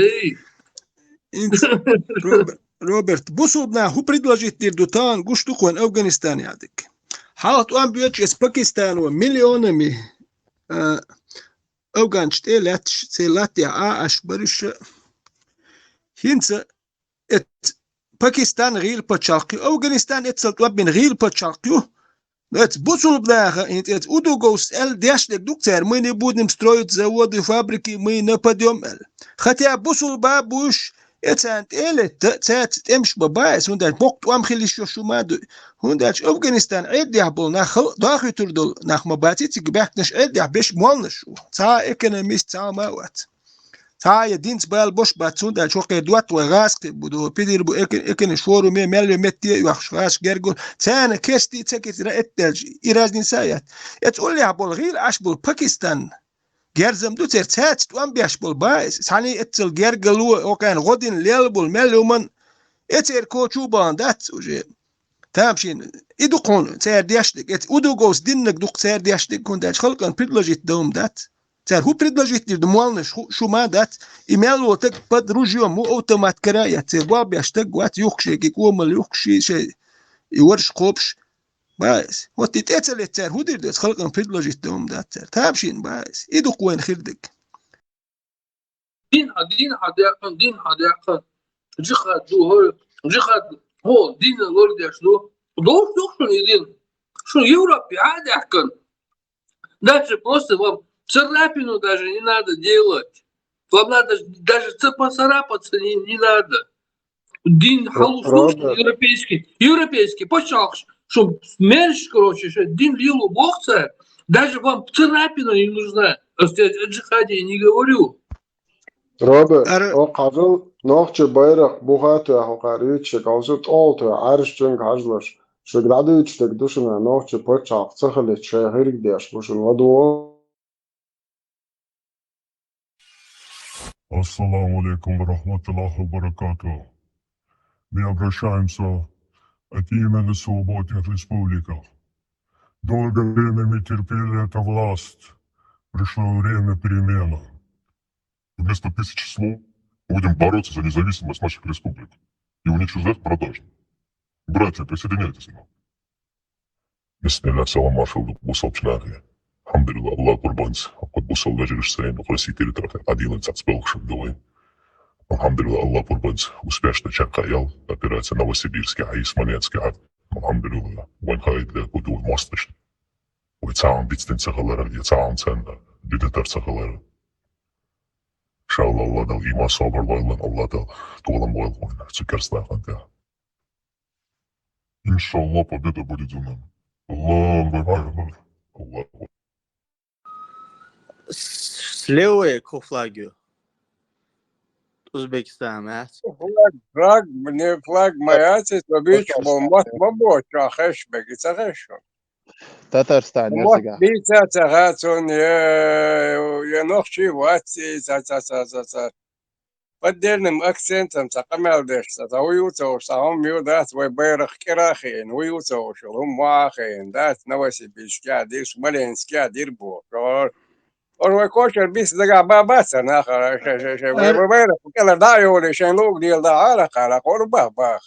Роберт, бусудна ху предложит дирдутан гуштукуан Афганистан ядик. Халат уан бьёчес Пакистан у миллионами Афганч телятш целатя ашбариш хинца эт Пакистан غير بتشالقي Афганистан اتسلت وبين غير بتشالقيو это бусул бляха, это удугос эл дяшник дуктер, мы не будем строить заводы, фабрики, мы не пойдем эл. Хотя бусул бабуш, это эмш бабайс, он дать бок туам хилиш шумаду, он дать Афганистан, эддя был нахал, дахи турдул, нах мабатити гбяхнеш эддя беш молнеш, ца экономист ца мауат. Ца динс бал бош батсун дать шоке дуат вагаск, буду пидир бу экен шору ме мелю метти вахшаш гергул, ца كستي تكت رأتلج إيرازن سايات يتقول لي عبول غير أشبول باكستان جرزم دو ترتات توام بيشبول بايس ثاني اتل جرجلو وكان غدين ليلبول مليومن اتر كوتشوبان دات وجي تامشين إدوقون تير دياشتك ات ودو جوز دينك دوق تير دياشتك كون داش خلقان بريدلوجيت دوم دات Царь ху предложить dir думалны шума дат имел вот так под ружьем му автомат карая царь баб я штаг вот юхши кикомал юхши шей и ورش قبش بايس вот и تأثر царь ху dir das خلقن предложить дом дат царь تابشين بايس إيدو قوين خيردك دين حديقة جخد هو دين الورد يشلو دوش شو دين شو Европе عادي дальше просто вам царапину даже не надо делать. Вам надо даже поцарапаться не надо. Дин халуш европейский. Почему? Что меньше, короче, что дин лилу бог царь, даже вам царапина не нужна. О джихаде я не говорю. Робе, о каждый ночью байрак бухатый, а харит шикалжит олты, аршчен каждый. Что градует, что душина ночью почав, цахали чайгирик деш, бушин ладу. Ассаламу алейкум ва рахматуллахи ва баракатуху. Мы обращаемся от имени свободных республик. Долгое время мы терпели эту власть. Пришло время перемен. Вместо 1000 слов мы будем бороться за независимость наших республик и уничтожать продажи. Братья, присоединяйтесь к нам. Бисмилlah, салам алейкум, бусал члены. Alhamdulillah, Allah kurbanız. Akut bu soldacı rüşseyin, России территории, один царь спелшим довой. Alhamdulillah, Allah kurbanız. Успешно чакаял, операция Новосибирский, а Исманецкий, Alhamdulillah, ванхайдле, куду мосточный. Ой, цаун битстенцахалара, где цаун ценда, битетарцахалара. Шалла, Allah дал има собор войлан, Allah дал толам войлан, цукерслахан, да. Иншаллах, победа будет за нами. Allah, Allah. Слева к флагу. Узбекистан, а? Флаг, мне флаг маяцит, обич, бомбат, бабо, чахеш, бегицахешо. Татарстан, Вот бица цагацун, я нохчи вати, за поддельным акцентом, цакамелдеш, уются, сам мюдат, свой байрах кирахин, уются, шелум махин, дат, Новосибирский, адир, Смоленский, адир, бо. Or kosher bis daga babasa na khara she bayra kala dayo le shenlog dil da ala kala korba ba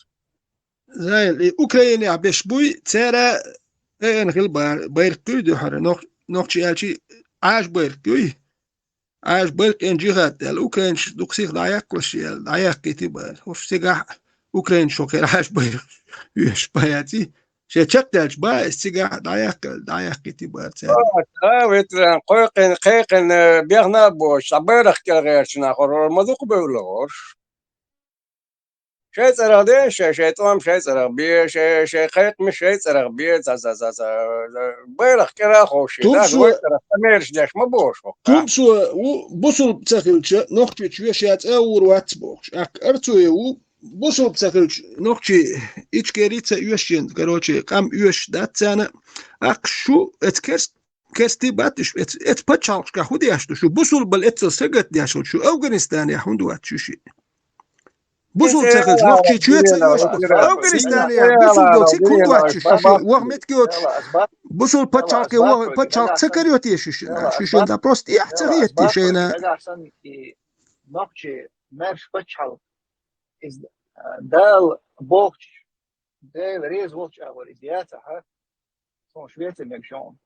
زي أوكرانيا عبشبوي ترى نخل بيركوي ده حر نوخشي ألشي عاش بيركوي عاش بيرك إن جهات الأوكران دكسيخ ضايق وشي ضايق كتير وش سجع أوكران شوكر عاش بيرك يش بياتي شيء شكلش با سجع ضايق كتير ويتران قيقن بيغنا بوش بيرخ كغير شناخر مذوق بيولوش شيء صراحة شيء طعم شيء صراحة بيه شيء قيق مش شيء صراحة بيه بيرخ كرا خوشي لا ويتران تميرش داش ما بوش تمسو بوصل بتاكلش نقطة شويشات أور واتبوش أرتوي بوصل بتاكلش نقطة إيش كريتة يوشين كروشي قام يوش داتنا أقشو كستي باتش اتبتشالش كهودي أشتو شو بوصل بالإتصال سجت داشو شو أفغانستان يا هندوات شو شيء بوصل تاخذ نقطة شوية أفغانستان يا بوصل دوسي كندوات شو وهمت كيوتش بوصل بتشالك بتشالك سكريوتي شو ده بروست يحتريتي شينا نقطة مرش بتشال is دال بوكش دال ريز بوكش أول إدياتها ها صون شوية المكشون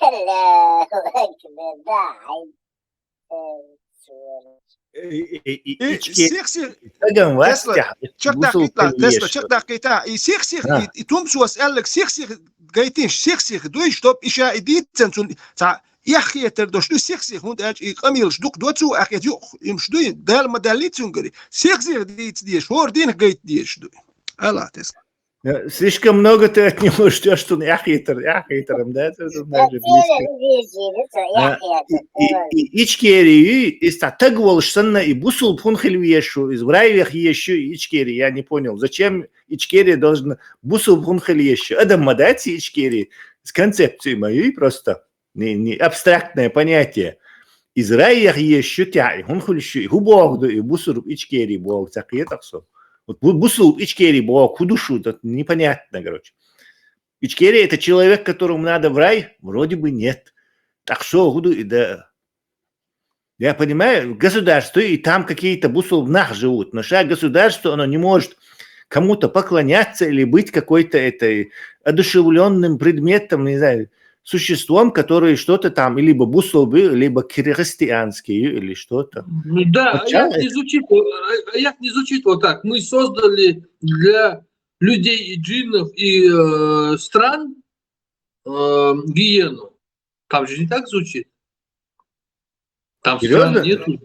الله أكبر داعي سيخ تسلا دقيقة سيخ تمسو أسألك سيخ قايتينش سيخ دويش توب إشاء إديت سنسون يحكي تردوش دو سيخ هون داج إقاميلش دوك دوتسو أخي يوخ يمشدوي دال مداليت سنقري سيخ ديت هور دين قايت ديش دوي الله تسلا Слишком много ты от него ждешь, что он яхитером, да? Это даже близко. Ичкери, и статагвал шанна, и бусул пунхель вешу, из враевых еще ичкери, я не понял, зачем ичкери должен бусул пунхель еще? Это мадати ичкери, с концепцией моей просто, не абстрактное понятие. Из враевых еще тя, и пунхель еще, и губогду, и бусул ичкери, бог, так и это все. Вот бусул ичкери бог кудушу, это непонятно, короче. Ичкерия — это человек, которому надо в рай? Вроде бы нет. Так что, да. Я понимаю, государство, и там какие-то бусулбнах живут, но государство, оно не может кому-то поклоняться или быть какой-то одушевленным предметом, не знаю, существом, которое что-то там, либо бусулбы, либо христианские, или что-то. Да, аят не звучит вот так. Мы создали для людей и джиннов и стран гиену. Там же не так звучит. Там стран нету.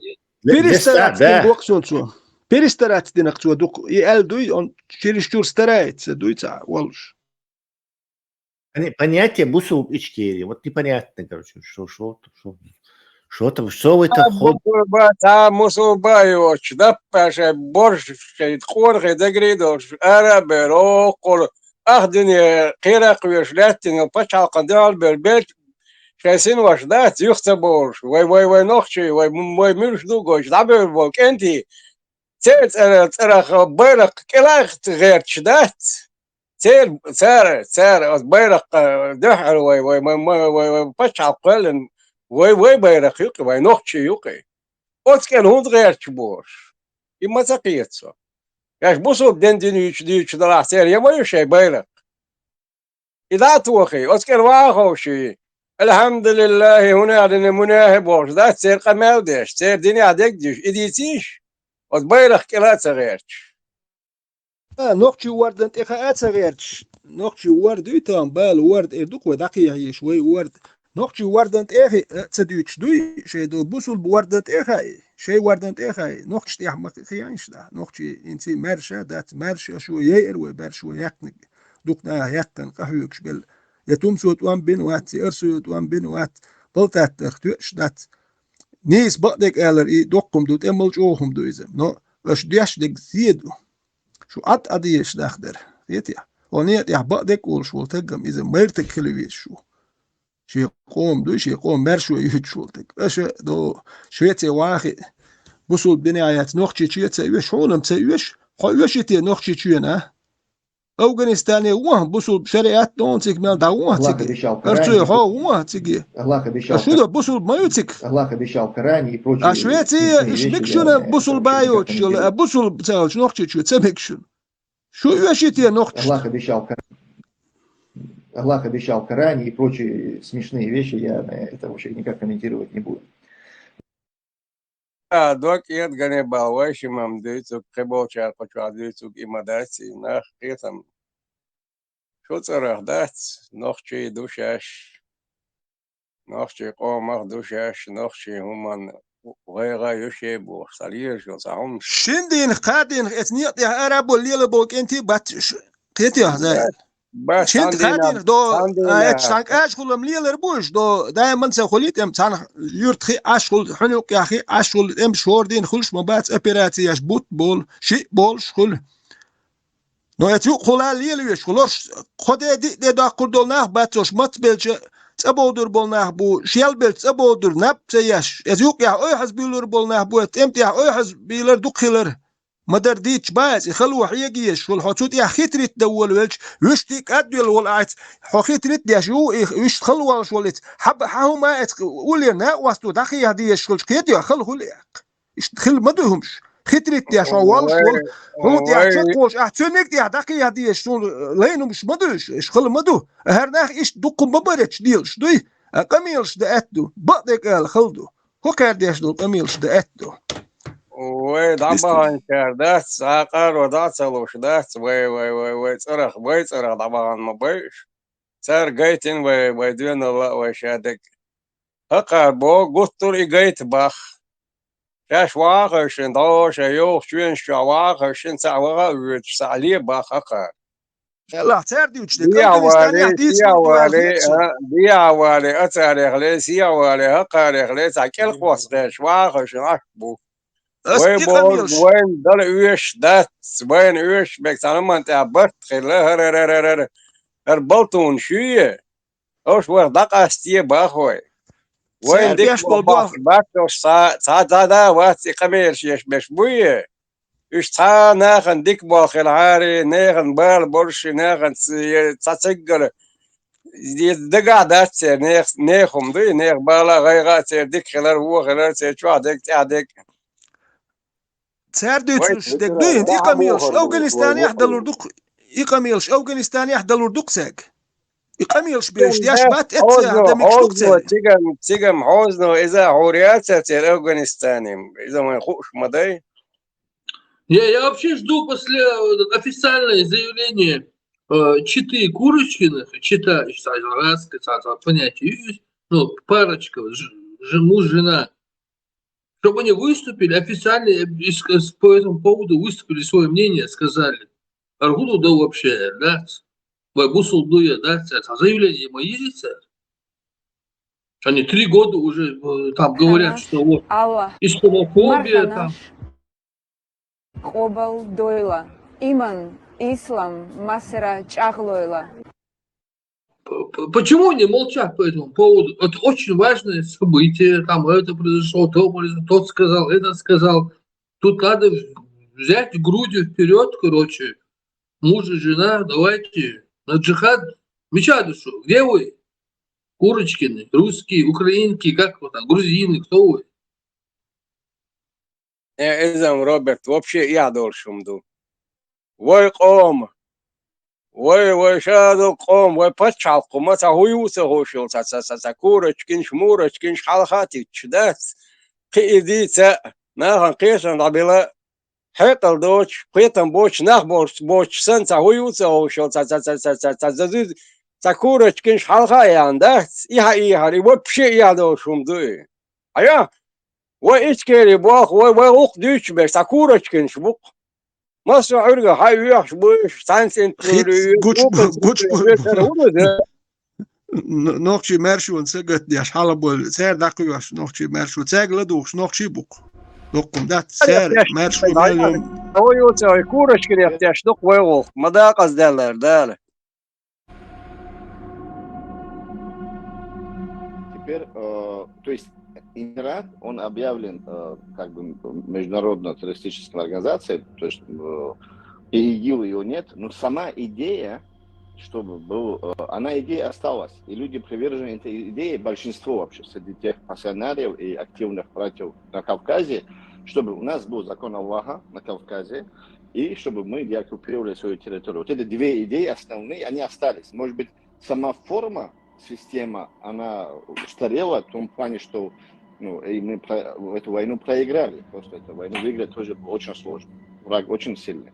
Перестараться ты нахцу, и эльдуй, он чересчур старается, дуйца, волш. Понятие бусул ичкери, вот непонятно, короче, что в это входит. Там мусулбаевич, да, паша, борщ, хорхе, дегридош, арабе, рокор, ахдине, кирак, вешлятин, пачал, кандал, бербет, шайсин ваш, да, тюхта борщ, вай, нохчи, вай, мой мирш дугоч, да, бербок, энти, церах, байрак, килах, герч, да, цер, байрак, дехар, вай, пачал, кэлен, وای байрах юки, вай нохчи юки. Оцкен герч борщ. И мацакиется. Я бусул день дичь дала, я мою шей байрах. И да тухи, оцкен ваховши. Алхамдулиллахи, هنا مناه борщ, да, цер камелдеш, цер дини адегдиш, идитиш. От байрах килаца герч. نوخشي ورد انت اخا غيرش نوخشي ورد يتام بال ورد ادوك ودقي شوي ورد نوخشي ورد انت اخي تصديش دوي شي دو بوسل بورد انت اخي شي ورد انت اخي نوخشي يا احمق خيانش ده نوخشي انت مرشا دات مرشا شو يير وبرش ويقنق دوكنا يقن قهوكش بل يتوم سوت وان بين وات ارسوت وان بين وات بلتات تختوش دات نيس بقدك الر اي دوكم دوت املج اوهم دويزم نو اش ديش دك زيدو شو أديش داخدر يتيا ونيت يا بقدك وشو تجم إذا مرتك خلويش شو قوم دوش يقوم مرشو يهد شو تك إيش دو شوية واحد بصوا بنايات نخشي شيء تسويش حولم تسويش حولش يتي نخشي شيء أنا أفغانستاني واه بصوا شريعة دون تك مال دعوة تك أرتوي هو واه تجي شو ده بصوا ما يتك شوية إيش مكشنا بصوا بايوتش بصوا بتاعش نخشي شو تسمكشن شو يشتي نخشي Аллах обещал в Коране и прочие смешные вещи, я это вообще никак комментировать не буду. Док ед гане балвайши мам дойцук кеболчар почва дойцук имадаци нах кетам. Шо царах дац нохчи душаш нохчи qomach душаш нохчи human غير يشيبو صليش يصعون شندين قادين اتنيت يا عرب الليله بوك انت باتش قيت يا زين شند قادين دو اتشانك اشغل مليله بوش دو دائما سخليت ام تان يرتخي اشغل حنوك يا اخي اشغل ام شوردين خلش مبات ابيراتي اش بوت بول شي بول شغل نو اتيو خلال ليله يشغلوش خدي دي دا قردولناه باتوش متبلج تبودر بولناه بو شيلبل تبودر نب تياش ازيوك يا اي حزبيلر بولناه بو امتى يا اي حزبيلر دوخيلر مدر ديتش باز يخلو حيجيش والحطوط يا خيتريت دول ويلش وشتيك ادول والعت خيتريت دي شو وش خلو شولت حب حهما ولينا واستو دخي هدي شغل كيت يا خلو ليك ايش دخل ما دهمش خيتريت يا شوال شول هو يا تشوش احتنك يا دقي هدي شو لينو مش مدرش ايش خل مدو هرناخ ايش دقم ببرتش ديلش دوي قميلش داتدو بقدك الخلدو هو كارديش دو قميلش داتدو وي طبعا كاردات ساقر وداتسلوش دات وي صرخ طبعا ما بيش صار جايتين وي دين الله وشادك هقر بو قطر ايجيت باخ شاش واخرشن دوش يوخ شوين شواخرشن ساوغا سالي باخ هقر لا تاردي وش دي عوالي اتاريخ لي سي عوالي هقر لي ساكل خوص غيش واخرشن اكبو وين دل ايش دات وين ايش بك سلام انت عبرت خير البلطون شويه اوش ور دق استي باخوي وين ديك باكوش سا وات قمير شيش باش بويه ايش تا ناخن ديك باخ العاري ناخن بال برش ناخن تسجل دقعدات نيخم دي نيخ بالا غيرات ديك خلال هو خلال شو ديك تعديك Serdüçüş dek duyun ikamiyelş Afganistan yahdalurduk ikamiyelş Afganistan yahdalurduk sek. İkamiyelş beş yaş bat etse hada mekştuk sek. تيجم حوزنو إذا حوريات الأفغانستاني إذا ما يخوش مضي. Я вообще жду после официальное заявление читы Курочкиных, чита, раз, понятие, ну, парочка, муж, жена, чтобы они выступили официально по этому поводу, выступили свое мнение, сказали. Аргуду да вообще, да, Вайбусул дуя, да, заявление мои есть. Они 3 года уже там говорят, что вот исламофобия там. Обал дойла, иман, ислам, масера чахлойла. Почему они молчат по этому поводу? Это очень важное событие, там это произошло, тот сказал, этот сказал. Тут надо взять грудью вперед, короче, муж и жена, давайте на джихад. Мечадушу, где вы? Курочкины, русские, украинки, как вот там, грузины, кто вы? إذا روبرت وبشي يعدول شمدو ويقوم ويشادو قوم ويبتشع قومتا هو يوسه شو سكورش كنش مورش كنش حلقاتي تشدات قيديتا ناهن قيشن ربيلا حيقل دوش قيتن بوش ناخ بوش سنتا هو يوسه شو تزيد سكورش كنش حلقا ياندات إيها وبشي يعدول شمدو أيا وإيش كيري بوخ ووق ديش بس سكورش بوق ما سعرقة هاي وياش بوش سانس انتوري Guç Nokçi merşun seget yaş halabol ser dakıyaş nokçi merşun segla duş nokçi buk. Dokum dat ser merşun melum. هو يوتي كورش كري يحتاج دق ويوق ما قصد دالر Теперь, то есть Эмират, он объявлен как бы международной террористической организацией, то есть и ИГИЛ ее нет, но сама идея, чтобы был, она идея осталась, и люди привержены этой идее, большинство вообще среди тех пассионариев и активных братьев на Кавказе, чтобы у нас был закон Аллаха на Кавказе, и чтобы мы деоккупировали свою территорию. Вот эти две идеи основные, они остались. Может быть, сама форма, система, она устарела в том плане, что и мы эту войну проиграли. Просто эту войну выиграть тоже очень сложно. Враг очень сильный.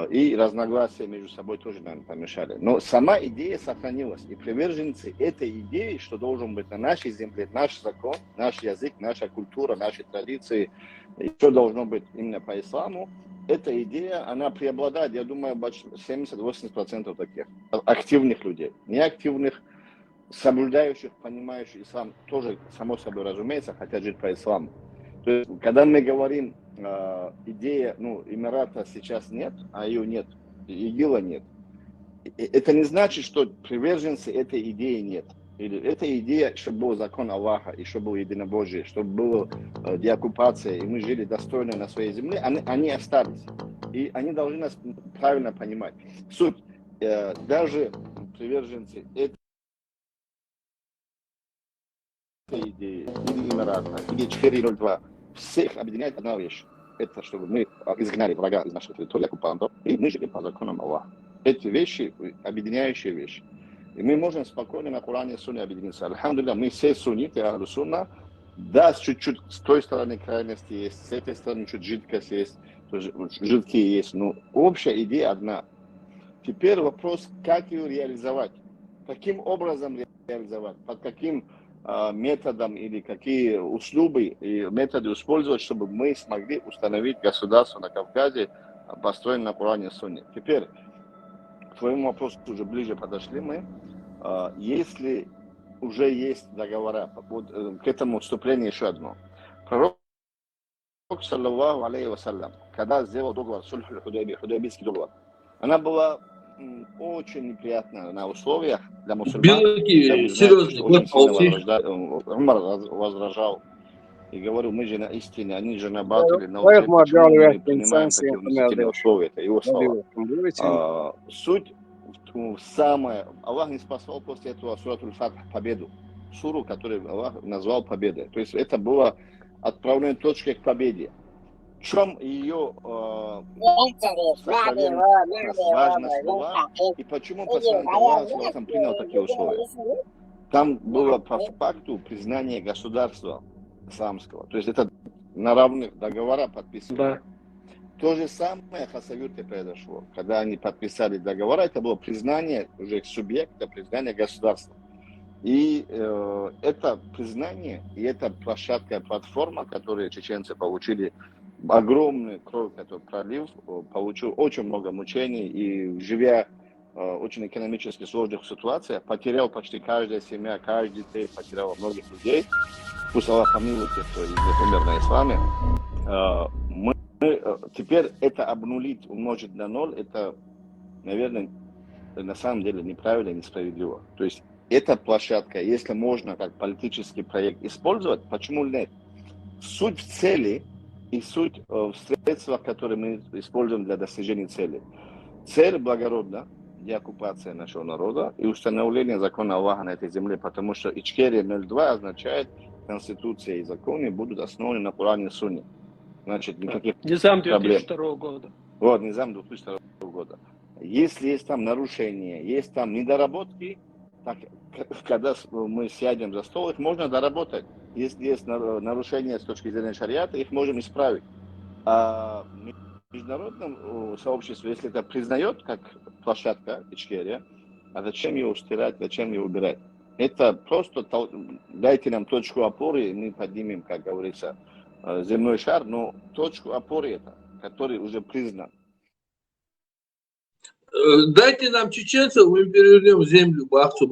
И разногласия между собой тоже, наверное, помешали. Но сама идея сохранилась. И приверженцы этой идеи, что должен быть на нашей земле наш закон, наш язык, наша культура, наши традиции, и что должно быть именно по исламу, эта идея, она преобладает, я думаю, 70-80% таких активных людей. Неактивных, соблюдающих, понимающих ислам, тоже, само собой разумеется, хотят жить по исламу. То есть, когда мы говорим, идея, Эмирата сейчас нет, а ее нет, ИГИЛа нет, это не значит, что приверженцы этой идеи нет. Или эта идея, чтобы был закон Аллаха, и чтобы было единобожие, чтобы была деоккупация, и мы жили достойно на своей земле, они остались. И они должны нас правильно понимать. Суть, даже приверженцы этой идеи, или Эмирата, или 402, всех объединяет одна вещь. Это чтобы мы изгнали врага из нашей территории оккупантов, и мы жили по законам Аллаха. Эти вещи, объединяющие вещи. И мы можем спокойно на Коране и Сунне объединиться. Альхамдулилля, мы все сунниты, Ахлу Сунна. Да, чуть-чуть с той стороны крайности есть, с этой стороны чуть жидкость есть, жидкие есть, но общая идея одна. Теперь вопрос, как ее реализовать. Каким образом реализовать, под каким методом или какие услуги и методы использовать, чтобы мы смогли установить государство на Кавказе, построенное на Коране и Сунне. Теперь, к твоему вопросу уже ближе подошли мы. Если уже есть договора, вот, к этому вступлению еще одно. Пророк, саллаллаху алейхи вассалям, когда сделал договор, худайбийский договор, она была очень неприятная на условиях для мусульман. Белый, серьезный, Умар возражал и говорил, мы же на истине, они же на батле, но мы принимаем такие унизительные условия, это его слова. Суть самое... Аллах не спасал после этого суратуль Фатх победу. Суру, которую Аллах назвал победой. То есть это было отправной точкой к победе. В чем ее важность была и почему посланник Аллаха принял такие условия? Там было по факту признание государства исламского. То есть это на равных договора подписывали. Да. То же самое в Хасавюрте произошло. Когда они подписали договора, это было признание уже субъекта, признание государства. И это признание, и эта площадка, платформа, которую чеченцы получили, огромный кровь, который пролив, получил очень много мучений, и живя в очень экономически сложных ситуациях, потерял почти каждая семья, каждый детей, потерял многих людей. Пусть Аллах помилует тех, кто из них умер на исламе. Мы теперь это обнулить, умножить на 0, это, наверное, на самом деле неправильно и несправедливо. То есть эта площадка, если можно как политический проект использовать, почему нет? Суть в цели и суть в средствах, которые мы используем для достижения цели. Цель благородна, деоккупация нашего народа и установление закона Аллаха на этой земле, потому что Ичкерия 02 означает, конституция и законы будут основаны на Коране и Сунне. Значит, никаких Низам проблем. 2002 года. Вот, Низам 2002 года. Если есть там нарушения, есть там недоработки, так, когда мы сядем за стол, их можно доработать. Если есть нарушения с точки зрения шариата, их можем исправить. А в международном сообществе, если это признает как площадка Ичкерия, а зачем ее стирать, зачем ее убирать? Это просто дайте нам точку опоры, и мы поднимем, как говорится, земной шар, но точку опоры это, который уже признан. Дайте нам чеченцев, мы перевернем землю Бахцу.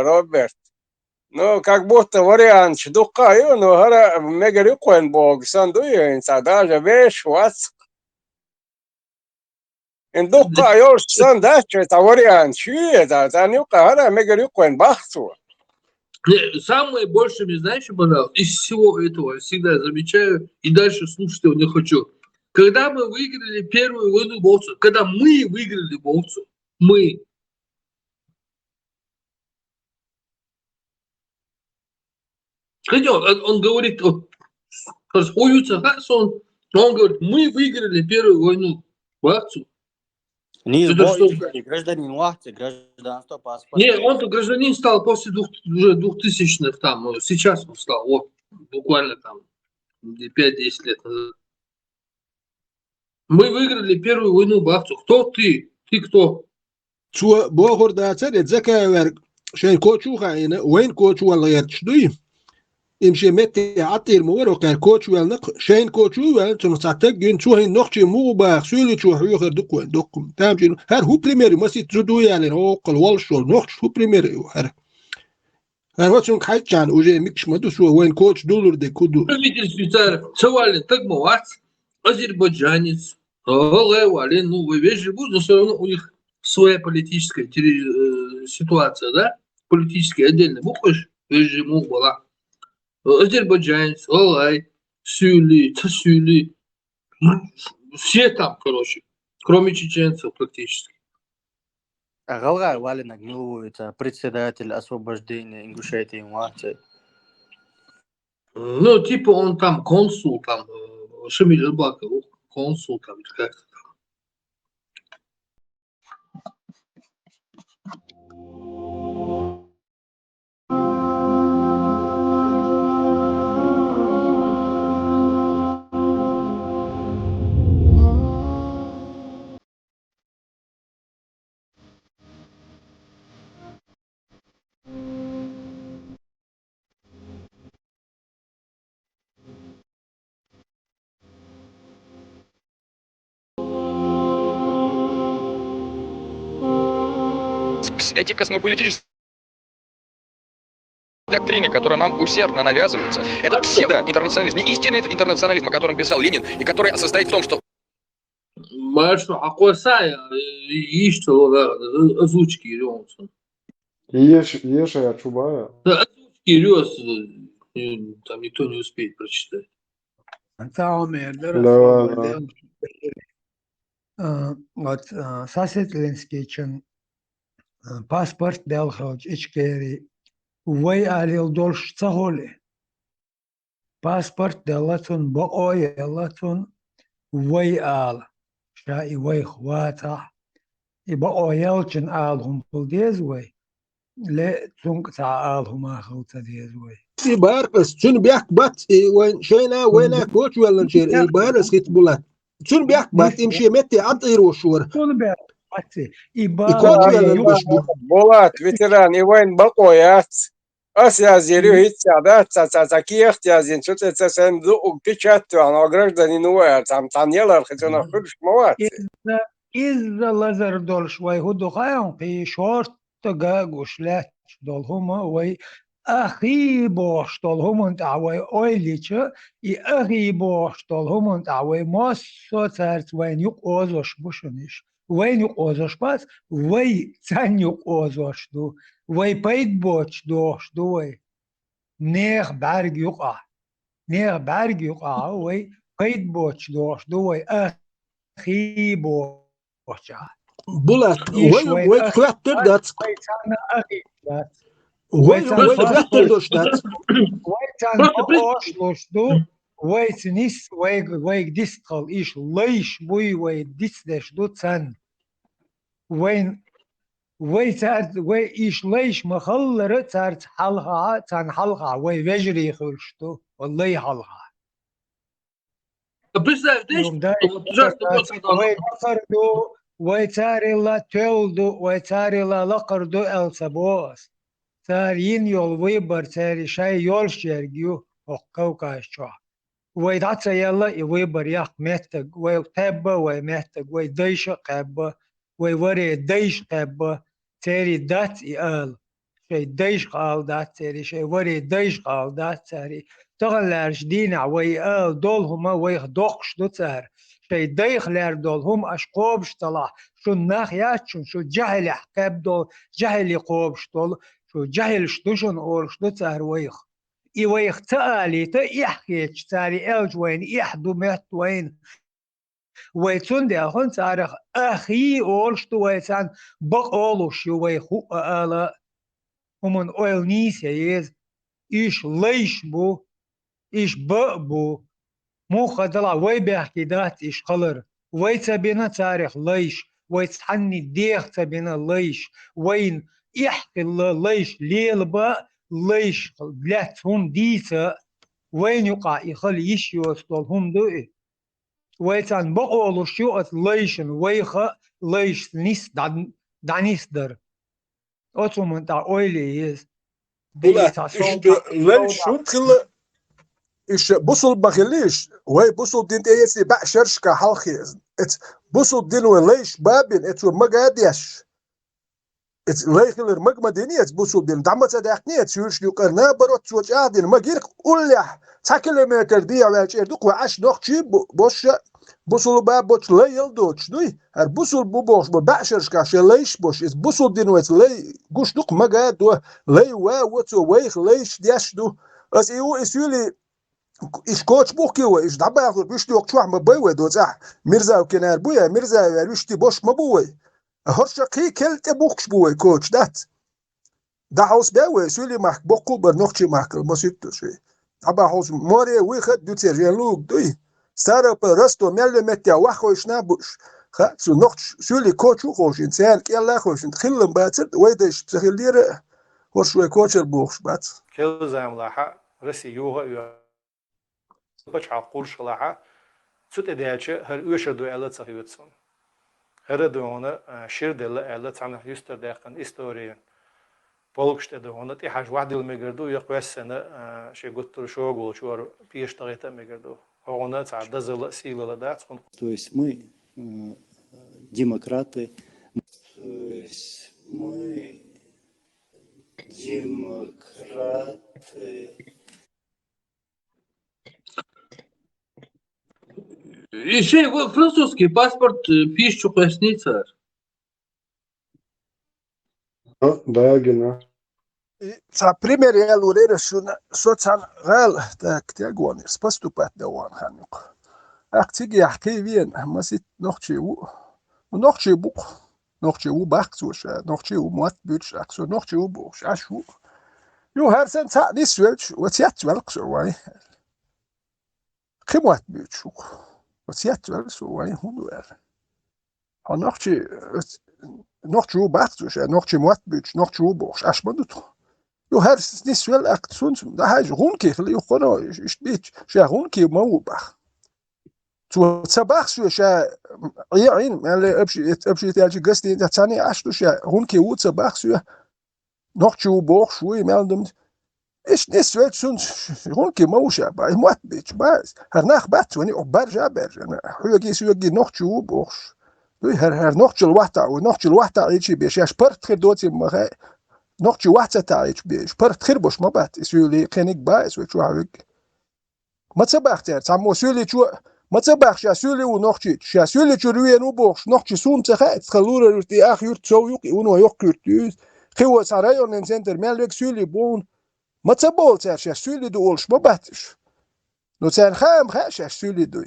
Роберт. Ну, как будто вариант шдука, ну, гара мегарюкуен бог, сандуин, садажа, веш, вац. Индука, ёж, сандаж, это вариант, это, танюка, гара мегарюкуен бахцу. Самое большее, знаешь, пожалуйста, из всего этого я всегда замечаю и дальше слушать его не хочу. Когда мы выиграли первую войну Болцу, когда мы выиграли Болцу, мы. Он говорит, расходится, он говорит, мы выиграли первую войну Болцу. Не гражданин Лахти, гражданство паспорт. Не, он-то гражданин стал после 2000-х, там, сейчас он стал, вот, буквально там 5-10 лет назад. Мы выиграли первую войну Бахцу. Кто ты? Ты кто? Цу богор да царит закавер шен кочу хаина وين كوتش ولا يرتشدي امشي متى عطير مورو كان كوتش ولا نق شين كوتشو ولا تنصاتك جن شو هي نقطة مو باخ سولي شو حيوخر دقم تامجين هر هو بريمير ما سيت زدو يعني اوقل والشول نقطة هو بريمير هر واتسون حاجان وجه مش مدو سو وين كوتش دولار دي كودو Правительство савали так мовать, азербайджанец, ну вы вежливы, но все равно у них своя политическая ситуация, да? Политически отдельно. Бухаешь, вежливо была. Азербайджанец, Алай, Сюли, Цасюли, все там, короче, кроме чеченцев практически. Галгай Валинак милуется, председатель освобождения Ингушетии Лахти. Ну, типа он там консул, там, Шамиль Рыбаков, консул, там, как-то. Эти космополитические доктрины, которые нам усердно навязываются, это псевдоинтернационализм, не истинный интернационализм, о котором писал Ленин, и который состоит в том, что Машу, Акосая, что озвучки Рёмсон. Еша Чубая. Озвучки Рёс, там никто не успеет прочитать. Вот сасетлинский паспорт Белхович ичкери вой алил дольш цаголи паспорт делатун боой делатун вой ал ша и вой хвата и боой елчин алхум полдезвой ليه تونك تعالهم أخو تديزوي بارقس شنو بيحك بات وين شينا وينا كوتش ولا نشير البارس كيت بولات شنو بيحك بات يمشي متي عد يروشور شنو بيحك بات كوتش ولا نبش بولات ветеран и войн бакоят ас я зерю hitчада цацаки ихтязин что это сам печатью оно гражданин уэр там нелар хотя на худш моват إذا لازر دول شوي هدو خايم في شورت تجاجوش لا دول هما وي أخي باش دول هما تعوي أويليتش أخي باش دول هما تعوي ما صارت وين يقوزش بوشنيش وين يقوزش بس وي تاني يقوزش دو وي بيت بوش دوش دوي نيخ بارج يقع وي بيت بوش دوش دوي أخي بوش بولات وين كواتر دات وين كواتر دوش دات وين اوش دو وين نيس وين ديستقل ايش ليش بوي وين ديستش دو تسن وين تارت وين ايش ليش مخلر تارت حلقة تان حلقة وين وجري خرشتو والله حلقة وين فردو ويتاريلا تولدو ويتاريلا لقردو السبوس تارين يول ويبر تاري شاي يول شيرجيو وقوكا شوا ويدعتا يلا يويبر ياق مهتق ويتابا ويمهتق ويديش قابا ويوري ديش قابا تاري دات يقال شاي ديش قال دات تاري شاي وري ديش قال دات تاري تغلارش دينع ويقال دولهما ويخدوقش دو تار شي ديخ لير دول هم اشقوبش طلع شو الناخياتشون شو جهل حكاب دول جهل يقوبش دول شو جهل شتوشن اور شتو تار ويخ اي ويخ تالي تا يحكيش تاري الج وين يحدو مهت وين ويتون دي اخون تاريخ اخي اور شتو ويتان بقولو شو ويخو الا ومن اويل نيس يز ايش ليش بو ايش بو مو خدلا وي بيحكي دات إيش خلر وي تبينا تاريخ ليش وي تحني ديخ تبينا ليش وين يحكي ليش ليل با ليش بلاتهم ديتا وين يقع يخل يشيوت دولهم دوئي وي تان بقولو شيوت ليشن ويخا ليش نيس دانيس در أتو من تا أويلي يز بلا ليش شو تخل إيش بوصل بخليش وهي بوصل دين تيسي بعشرش كحلخيز بوصل دين وليش بابين اتو مقاديش ات ليخلر مقمدينيت بوصل دين دعمت داقنيت سيوش يقرنا بروت سوچ اهدين مقيرك قلح 10 كيلومتر دي وعشير دوك وعش نوخشي بوش بوصل باب بوش ليل دوش دوي هر بوصل بوش بعشرش كاش ليش بوش اس بوصل دين ويت لي قوش دوك مقاد دو لي واتو ويخ ليش ديش دو اس ايو اسيولي إيش كوتش بوكيو إيش دعبا ياخذ بيشتي وقتوح مبوي دوزح ميرزا وكنار بويا ميرزا ويشتي بوش مبوي هرشقي كلت بوكش بوي كوتش دات دا هوس بوي سولي ماك بوكو برنوختي ماك المسيتو شوي دعبا هوس موري ويخد دو تيرجين لوك دوي ستارا برستو ميل متيا واخو شنابوش خا سو نوختش سولي كوتش خوش انسان كيلا خوش تخلم باتر ويدش بتخلير ورشوي كوتشر بوكش بات كل زعم لاحق رسي يوغا بچ عقول شلاحة سوت إدياتش هر ويشر دو إلت صحيبتسون هر دونا شير دل إلت عن يستر داقن إستوريين بولكشت دونا تي حاج واحد المجردو يقوى السنة شيء قلت شغل شو بيش طريقة مجردو هونا تعدى زل سيلة لدات. То есть мы демократы. То есть мы демократы. Еще французский паспорт пишет поясница. Да, Гена. Ca primeri elurere shuna socan gal tak tiagonis pastupat dawan hanuk. Aktigi yahki vien masit nochi buk nochi u baksus nochi u mat bütsch akso nochi u buch ashu. Jo her sen ta dis welch wat jet welk so wai. Kimwat bütsch. Wat jet welk so wai hunduer. Han nochi u baksus nochi mat bütsch nochi u buch ashmadut. Jo her dis wel aksuns da haj runkirli jo khono ist bit sha runki mawbach. تو تبخش شا عين مال ابشي تاجي قصدي انت ثاني عشتو شا هونكي و تبخش نوخشو بوخ شوي مالدم ايش نسويت سون هونكي موشا باي موت بيتش باز هرناخ بات وني برجع حيجي سوجي نوخشو بوخ هر نوخشو الوحده ونوخشو الوحده ايشي بيش شبرت خير دوتي ما نوخشو وحده تاعيش بيش شبرت خير بوش ما بات يسولي كينيك باز وشو هاك ما تبختر تسمو سولي شو ما تبخش سولي ونوخشي سولي تشروي نو بوخش نوخشي سون تخا تخلور رتي اخ يرت سو يوك ونو يوك يرت خو سرايون ان سنتر مالك سولي بون ما تبول تاع سولي دولش ما باتش نو تان خام خاش سولي دوي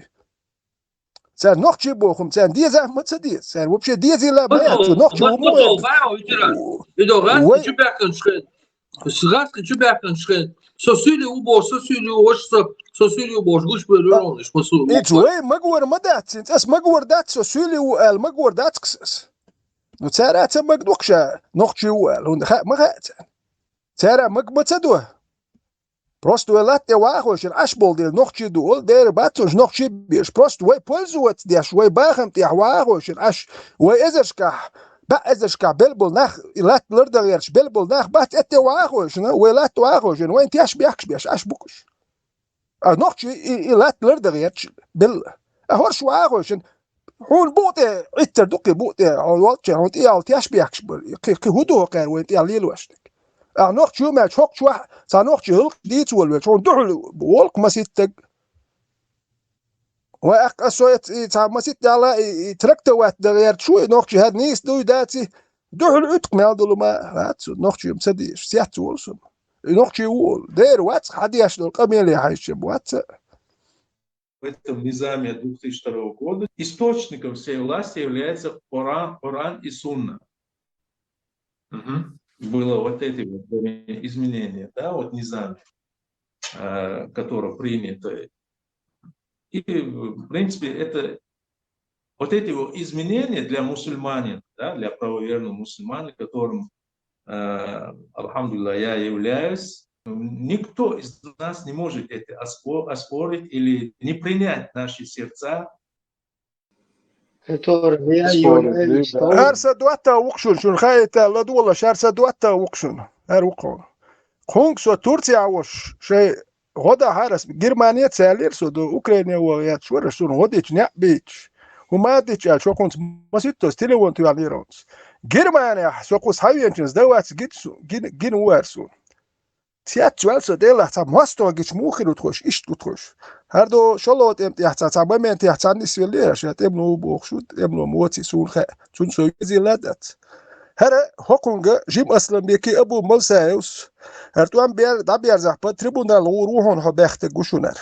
تان نوخشي بوخم تان ديزا ما تديز تان وبشي ديزي لا ما نوخشي مو باو يدو غاس تشبكن شخن سغاس تشبكن شخن سوسيلي وبو سوسيلي وش سوسيلي وبوش غوش بيرونش مسؤول ايجوي مقور مدات انت اس مقور دات سوسيلي وال مقور دات كسس نو تارا تمك دوكشا نوخشي وال هون ما خات تارا مك متدوه Просто латте вахош ашбол дел нохчи дул дер батош нохчи биш просто вай пользоваться деш вай бахам те вахош аш вай эзешка ба эзешка белбол нах лат лердерш белбол нах бат эте вахош на вай лат вахош вай тяш бяхш бяш аш букуш а нохчи лат лердерш бел هورش وахош هون بوته اتر دوكي بوته والتش هون تياش بيحش كي هدو قار وين تياليل واشتك نوخ شو ما شوك شو نوخ شو ديت ولا شو دحل والك ما سيتك واق اسويت ما سيت على تركت وقت دغير شو نوخ شو هاد نيس دو داتي دحل عتق ما دول ما هات نوخ شو مسديش سيات ولسن نوخ شو دير وات حديش دول قميل حيش وات В этом низаме 2002 года источником всей власти является Коран и Сунна. Было вот эти вот изменения, да, вот низами, которые приняты. И, в принципе, это вот эти вот изменения для мусульманина, да, для правоверного мусульманина, которым, алхамдулилlah, я являюсь, никто из нас не может это оспорить или не принять наши сердца. هرسا دوتا وقشون شون خايتا لدولا شارسا دوتا وقشون هر وقون خونك سو تركيا وش شيء غدا هارس جرمانيا تسالير سو دو اوكرانيا ويات شور شون غديش نيا بيتش وما ديتش شو كنت مسيتوس تيليون تو عليرونس جرمانيا سو قوس هاينتس دوات جين وارسون تيات جوالسو ديلا تا ماستو گيش موخيرو تخوش ايش تخوش هر دو شلوت امتياحتا تا بمن تيحتا نسولير شات ابنو بوخشوت ابنو موتي سون خ چون سو زيلادت هر حكمغ جيم اصلا بيكي ابو ملسايوس هر توان بير دا بير زح با تريبونال روحون هو بخت گوشونر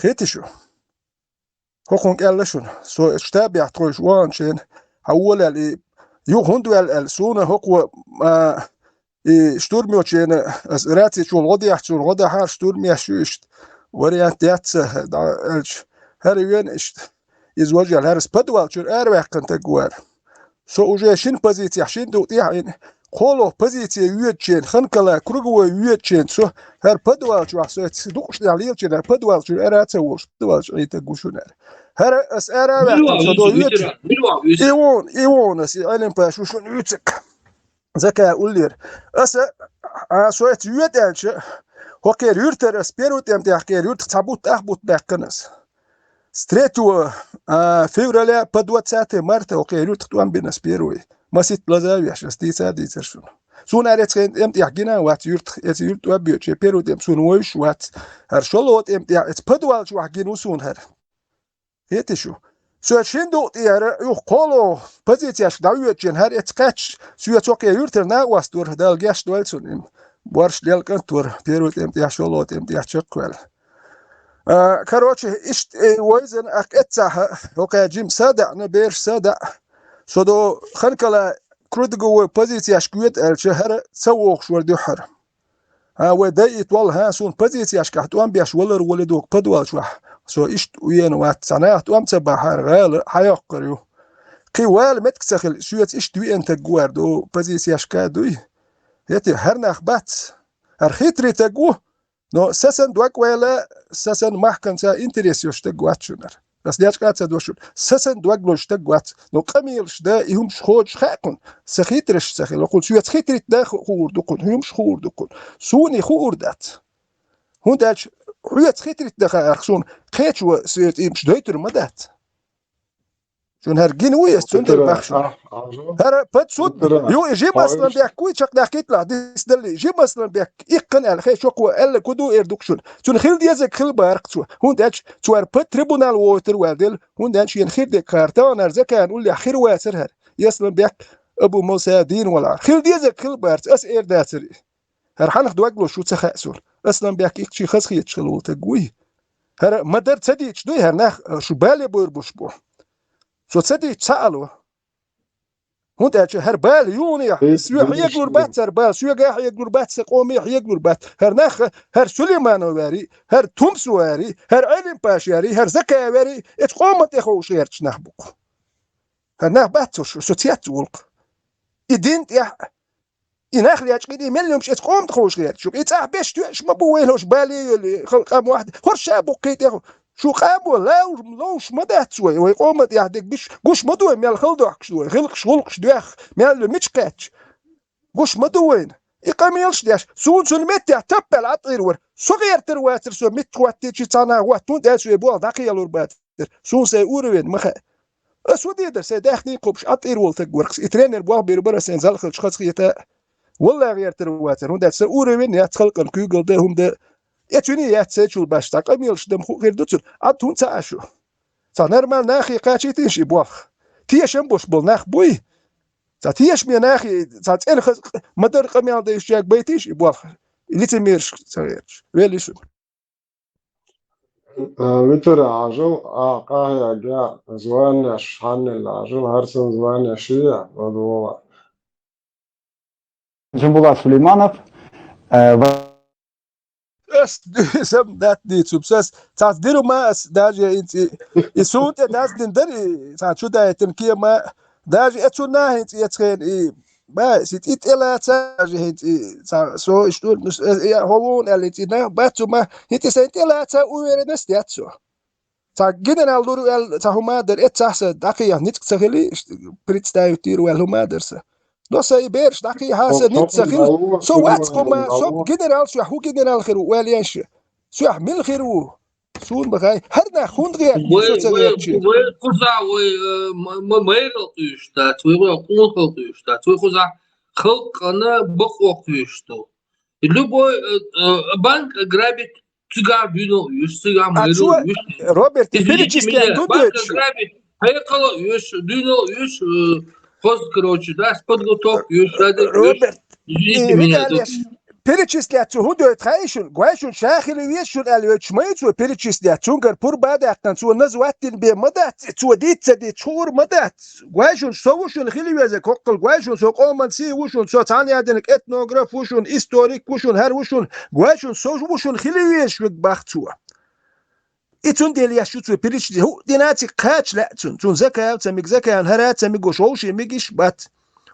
خيتشو حكم قالشون سو اشتابع تروش وانشين حول ال يو هندو السونه حكم شتورمي وشين راتي شو الغدا حار شتورمي شوشت وريات داتس هاري وين اشت يزوجي الهرس بدوال شو ارواح كنت جوار سو وجه شين بوزيتي شين دو يعني خولو بوزيتي يوتشين خنكلا كروغو يوتشين سو هر بدوال شو سو دوش داليل شين هر بدوال شو ارات وش بدوال شو يتغوشونر هر اس ارواح شو دو يوون سي علم باش شو يوتك زكا أولير أسا سويت يودانش هو كير يورتر أسبيروت يمتى كير يورت تابوت أخبوت باكنس ستريتو فيوراليا بدوات ساعة مارتا وكير يورت توان بين أسبيروي ما سيت لازاوي عشان ستيسا دي ترشون سون أريت كين يمتى حقنا وات يورت وابيوت شبيروت يم سون ويش وات هر شلوت يمتى بدوال شو حقين وسون هر هيتشو سو شندو تيار يو قولو بزيتياش داويتشن هر اتقاتش سو توكي يورتر نا واستور دال جاش دوالسون بورش ديال كنتور بيروت امتياش شولوت امتياش شكوال كاروتش اشت ويزن اك اتساها اوكي جيم سادع نبيرش سادع سودو خنكلا كرودغو بوزيسياش كويت الشهر سووخ شور دو حر ها ودايت والها سون بوزيسياش كحتوان بياش ولر ولدوك بدوال شوح سو اشت وين وات سنات وام تبحر غال حيقريو قوال متكسخل شويت اشت وين تجواردو بوزيسياش كادوي يتي هرناخ بات ارخيتري تجو نو سسن دوك ولا سسن محكن سا انتريسيوش تجوات شنر بس دياش قاعد دوشون سسن دوك لوش تجوات نو قميلش دا يهم شخوج خاقن سخيترش سخيل وقول شويت خيتريت دا خور دوكن هم شخور دوكن سوني خور دات هون داش شويت خيتريت دا خاقسون خيتشو سيت يمش دويتر مدات شون هرجين ويست شون در بخشون هر بد سود يو جي مثلا بيك كوي شق داكيت لا ديس دلي جي مثلا بيك يقن على خي شوكو ال كودو اردوكشون شون خيل ديزك خيل بارقتو هون داش توار بد تريبونال ووتر والدل هون داش ين خير دي كارتون ارزكا نقول لي خير واسر هر يسلم بيك ابو موسى دين ولا خيل ديزك خيل بارت اس اير داتر هر حنخ دوغلو شو تخاسور اسلم بيك يك شي خس خيت شلو تقوي هر مدر تدي شدوي هر نخ شو بالي بور بوشبو سو تصدق تسألوا هون تاج هربال يوني سوي يقول بات هربال سوي قاح يقول بات سقومي يقول بات هر نخ هر سليمان واري هر تومس واري هر علم باشياري هر زكا واري اتقومت يخو شيرتش نخبق هر نخ باتوش سو تياتولق يدين يا يناخ لي اتقيدي مليومش اتقوم تخوش غير شوف يتاح باش توش ما بويلوش بالي خلقام واحد خرش بقيت ياخو شو قابو لوش مدات شوي ويقومت يهديك بيش قوش مدوين ميال خلدوك شوي خلق شغلقش دواخ ميال مشكاتش قوش مدوين يقام يلش دياش سون ميت يعتبل عطير ور صغير ترواتر سو ميت تواتيشي تانا واتون داسو يبوال داقي يلور سون سي اورين مخا اسو ديدر سي داخني قبش عطير ولتك ورقس يترينر بوال بيربرا سين زلخل شخص خيتا والله غير ترواتر هون داس اورين يتخلق الكوغل ده هم ده يتوني ياتسيتشو باش تاقم يلش دم غير دوتر عطون تعاشو تا نرمال ناخي قاچي تيشي بوخ تيشم بوش بول ناخ بوي تا تيش مي ناخي تا تل مدر قميال ديش ياك بيتيش بوخ اللي تميرش سريرش ويلي شو متر عجل قاهي جاء زوان شحن العجل هرسن زوان شيع وضوء Жамбулат Сулейманов. سم دات دي سبسس تاع ديرو ما داجي انت يسونت داز دندري تاع شو دا تنكيه ما داجي اتونا انت يتخين اي با سيت الا تاجي انت تاع سو اشتول هون اللي تنا باتو ما انت سنت الا تا ويرنس دياتسو تاع جنرال دورو تاع هما در اتاس دقيقه نيتك تخلي بريتستايو تيرو هما درسه نص يبيرش دقيقة هاسه نتسخيل سو واتس كوما سو جنرال سو هو جنرال خيرو واليانش سو من خيرو سون بغاي هرنا خون غير سو تغيرش وي خزا وي ما يلقيش تا توي قون خلقيش تا توي خزا خلق انا بخوقيش تو любой банк грабит цыгар бюно цыгар мэру Роберт перечисляй банк грабит поехало дюно хост, короче, да, с подготовкой. Роберт, перечислять هو تخيشون قوايشون شاخل ويشون الوش ما يتو перечислять شونكر بور بعد احنا تو نزواتين بمدات تو ديت سدي شهور مدات قوايشون سوشون خلي ويزك قل قوايشون سو قومن سي وشون سو تاني عندك etnograf وشون هيستوريك وشون هر وشون قوايشون سو وشون خلي ويش بختو إتون ديال يشوتو بريتش هو ديناتي قاتش لا تون زكاة تميك زكاة هرات تميك وشوشي ميجيش بات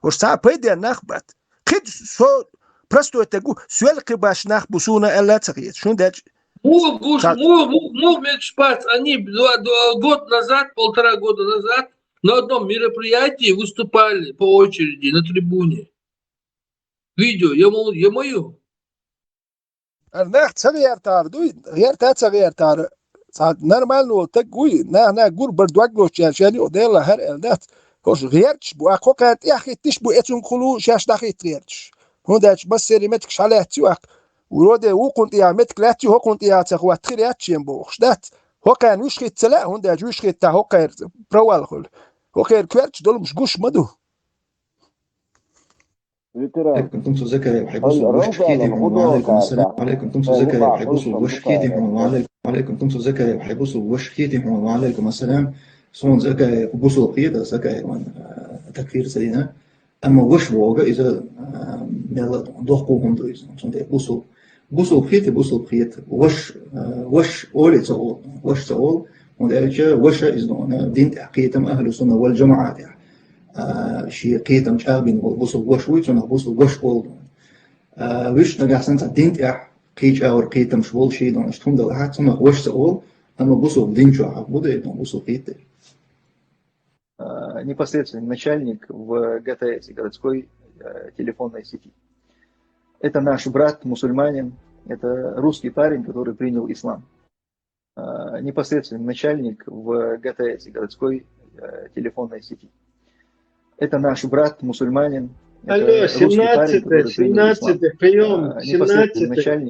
ورسا بيدي نخبات قد سو برستو تقو سؤال قباش نخ بسونا ألا تغيير شون داج мог мечпать они год назад, 1,5 года назад на одном мероприятии выступали по очереди на трибуне. Видео, я мою. النخ تغيير تار دوي غير تغيير تار نرمال نو تقوي نا قول بردواقلو شاشاني وديلا هر الدات هوش غيرتش بو اقوقات يا اخي تش بو اتون كلو شاش داخي تغيرتش هون داش بس سيريمتك شالات تيواك ورودي وقنت يا متك لاتي هو كنت يا تخوا تخيرات شيم بوخش دات هوكان وش خيت سلا هون ده وش خيت تا هوكان بروال خل هوكان كويرش دول مش جوش مدو عليكم تمسوا زكاة وحيبصوا وش كيتهم وعليكم السلام عليكم تمسوا زكاة وحيبصوا وش كيتهم وعليكم تمسوا زكاة وحيبصوا وش كيتهم وعليكم السلام صون زكاة وبصوا قيادة زكاة تكفير سينا أما وش ووجا إذا ملا ضحكوهم دويز صون بصوا خيت بصوا خيت وش أولي تقول وش تقول وده وش إذا دين تحقيقهم أهل السنة والجماعة شيء قيتم شابين بوصل وش ويتون بوصل وش أول وش نجح سنة دينت قيج أو قيتم شغل شيء دون أشتهم ده واحد سنة وش تقول أما بوصل دين شو عبوده يدون بوصل قيته. Непосредственный начальник в ГТС, городской телефонной сети. Это наш брат, мусульманин, это русский парень, который принял ислам. Непосредственный начальник в ГТС, городской телефонной сети. Это наш брат, мусульманин. Алло, 17-й прием, 17-й.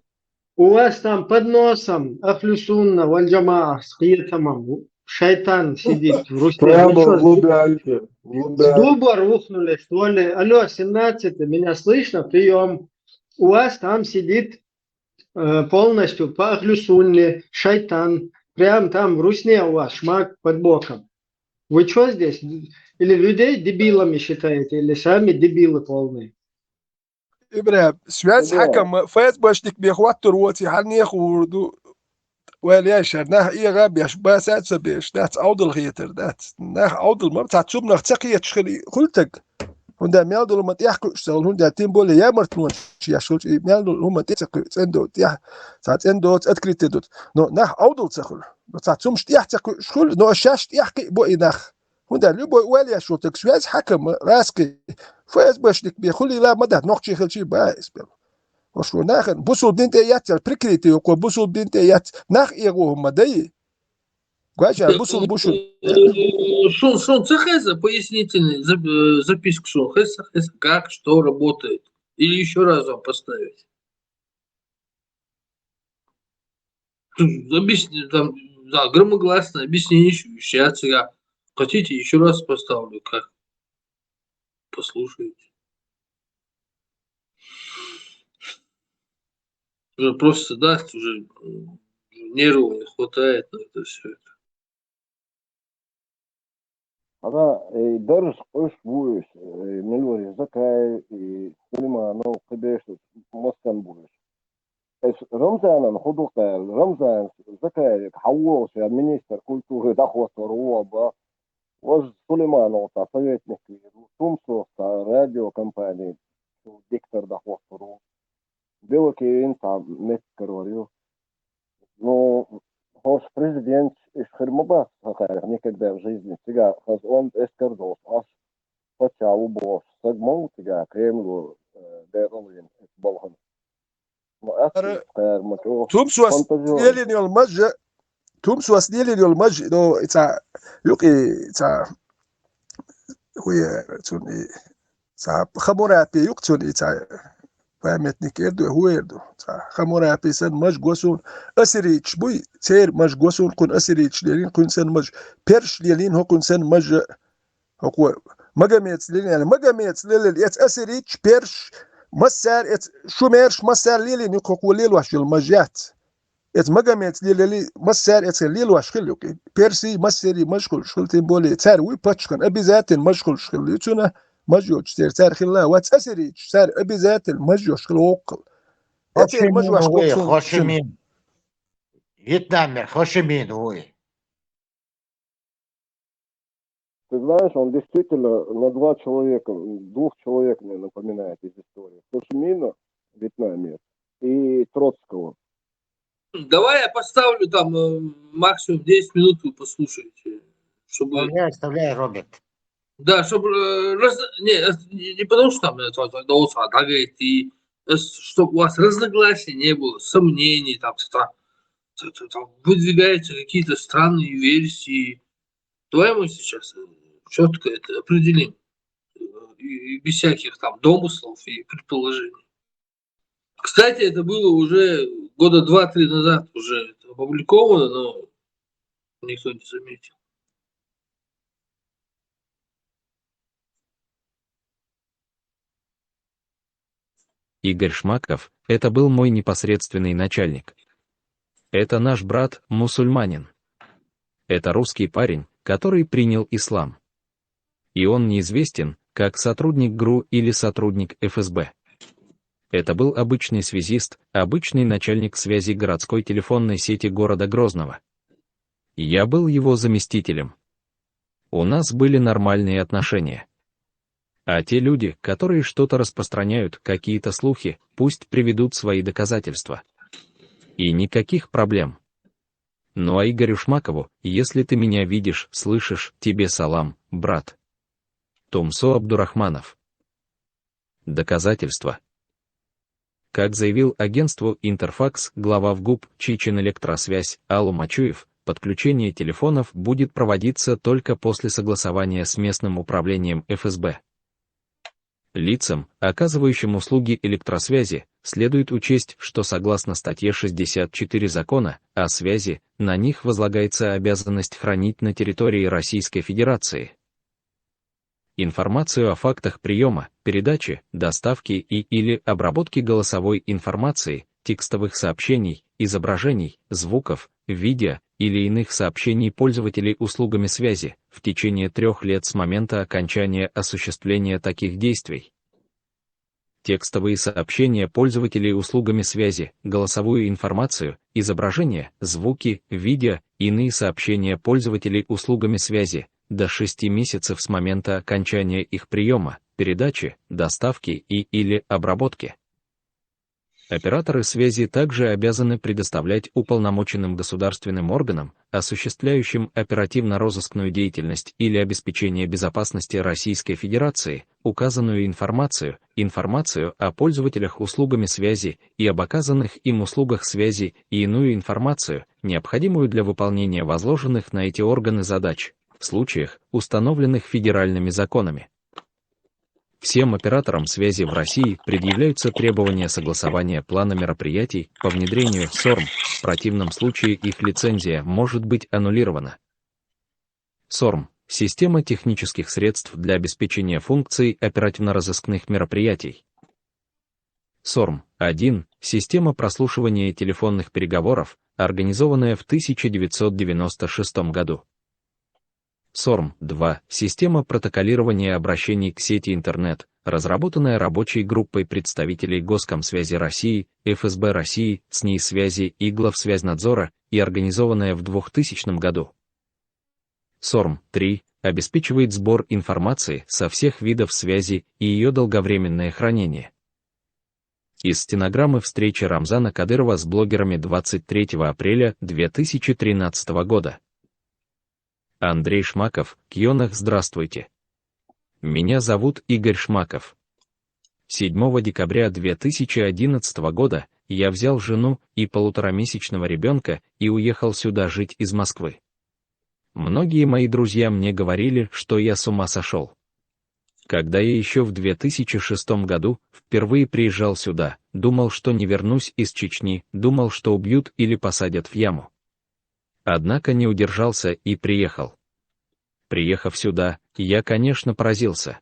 У вас там под носом Ахлюсунна, Вальджамаа, с Киетамом, шайтан сидит в Руси. С дуба рухнули, что ли? Алло, 17-й, меня слышно? Прием. У вас там сидит полностью по Ахлюсунне, шайтан. Прям там в Русне у вас, шмак под боком. Вы что здесь? Или людей дебилами считаете, или сами дебилы полные? إبراهيم سويس حكم فاز باشتك بيخوات روتي حني يخوردو ولا شرناه إيه غاب يش باسات سبيش دات عود الخيتر دات ناخ عود المرت هتشوف نختقية تشخلي قلتك هندا ميادو لما تيحكوا اشتغل هندا تيم بولي يا مرتنون شي شغل ميادو هم تيتق اندو تيح ساعات اندو تذكرت دوت نو ناخ عود تسخل ساعات مش تيحتق شغل نو شاش تيحكي بو ناخ هندا لو بو ولا شو تكسويز حكم راسكي فاز باشتك بيخلي لا مدى نقشي خلشي بايس بيل وشو ناخن بوسو دينت ايات البريكريتي وكو بوسو دينت ايات ناخ ايغو هم داي Гвача, бусул бушу. Шон, цехеза пояснительный записку, шон, как, что работает. Или еще раз вам поставить. Объясни, там, да, громогласно, объяснение сейчас я. Хотите, еще раз поставлю, как? Послушайте. Уже просто даст, уже нервов не хватает на это все. هذا درس قش بوش من الوري زكاي كل ما نو قبيش مسكن بوش رمزان نخدو قال رمزان زكاي حوو يا مينستر كلتو دخوة روى با وز سليمان نقطة صيت نكير وتمسو راديو كمباني ديكتر دخوة روى بيوكي انت متكر وريو но hoş президент işkırmaba hakikaten никогда в жизни сега хаз он эскардос аш почау бош сагмон сега кремлу деролин балхан تومسواس ديالين يوم المج تومسواس ديالين يوم المج دو إتا يوكي إتا هو توني إتا خمورة بي يوكتوني إتا فهمتني كيردو هو يردو خمورة بي سن مج قوسون أسريتش بوي تير مج قوسون كون أسريتش ليلين كون سن مج بيرش ليلين هو كون سن مج هو مجاميت ليلين يعني مجاميت ليلين إت أسريتش بيرش مسار إت شوميرش مسار ليلين يكو ليل واش المجات إت مجاميت ليلين مسار إت ليل واش خليو كي بيرسي مسيري مشغول شغل تيمبولي تار وي باتشكن أبي ذات مشغول شغل يتونا مجيوش تير خلا واتسريش سار ابي ذات المجيوش خلوق اتير مجيوش خوشمين يتنامر خوشمين هو Ты знаешь, он действительно на двух человек мне напоминает из истории. Хошимина, вьетнамец, и Троцкого. Давай я поставлю там максимум 10 минут, вы послушаете. Чтобы... Оставляй, Роберт. Да, чтобы не потому что там чтобы у вас разногласий не было, сомнений, там выдвигаются какие-то странные версии. Давай мы сейчас четко это определим. И без всяких там домыслов и предположений. Кстати, это было уже года 2-3 назад уже опубликовано, но никто не заметил. Игорь Шмаков – это был мой непосредственный начальник. Это наш брат, мусульманин. Это русский парень, который принял ислам. И он неизвестен, как сотрудник ГРУ или сотрудник ФСБ. Это был обычный связист, обычный начальник связи городской телефонной сети города Грозного. Я был его заместителем. У нас были нормальные отношения. А те люди, которые что-то распространяют, какие-то слухи, пусть приведут свои доказательства. И никаких проблем. Ну а Игорю Шмакову, если ты меня видишь, слышишь, тебе салам, брат. Тумсо Абдурахманов. Доказательства. Как заявил агентству Интерфакс глава ВГУП Чечен-Электросвязь Алу Мачуев, подключение телефонов будет проводиться только после согласования с местным управлением ФСБ. Лицам, оказывающим услуги электросвязи, следует учесть, что согласно статье 64 Закона о связи, на них возлагается обязанность хранить на территории Российской Федерации информацию о фактах приема, передачи, доставки и/или обработки голосовой информации, текстовых сообщений, изображений, звуков, видео или иных сообщений пользователей услугами связи в течение 3 лет с момента окончания осуществления таких действий. Текстовые сообщения пользователей услугами связи, голосовую информацию, изображения, звуки, видео, иные сообщения пользователей услугами связи до 6 месяцев с момента окончания их приема, передачи, доставки и/или обработки. Операторы связи также обязаны предоставлять уполномоченным государственным органам, осуществляющим оперативно-розыскную деятельность или обеспечение безопасности Российской Федерации, указанную информацию о пользователях услугами связи и об оказанных им услугах связи и иную информацию, необходимую для выполнения возложенных на эти органы задач, в случаях, установленных федеральными законами. Всем операторам связи в России предъявляются требования согласования плана мероприятий по внедрению СОРМ, в противном случае их лицензия может быть аннулирована. СОРМ – система технических средств для обеспечения функций оперативно-розыскных мероприятий. СОРМ-1 – система прослушивания телефонных переговоров, организованная в 1996 году. СОРМ-2 – система протоколирования обращений к сети интернет, разработанная рабочей группой представителей Госкомсвязи России, ФСБ России, СНИ связи и Главсвязнадзора и организованная в 2000 году. СОРМ-3 обеспечивает сбор информации со всех видов связи и ее долговременное хранение. Из стенограммы встречи Рамзана Кадырова с блогерами 23 апреля 2013 года. Андрей Шмаков, Кьонах, здравствуйте. Меня зовут Игорь Шмаков. 7 декабря 2011 года я взял жену и 1,5-месячного ребенка и уехал сюда жить из Москвы. Многие мои друзья мне говорили, что я с ума сошел. Когда я еще в 2006 году впервые приезжал сюда, думал, что не вернусь из Чечни, думал, что убьют или посадят в яму. Однако не удержался и приехал. Приехав сюда, я, конечно, поразился.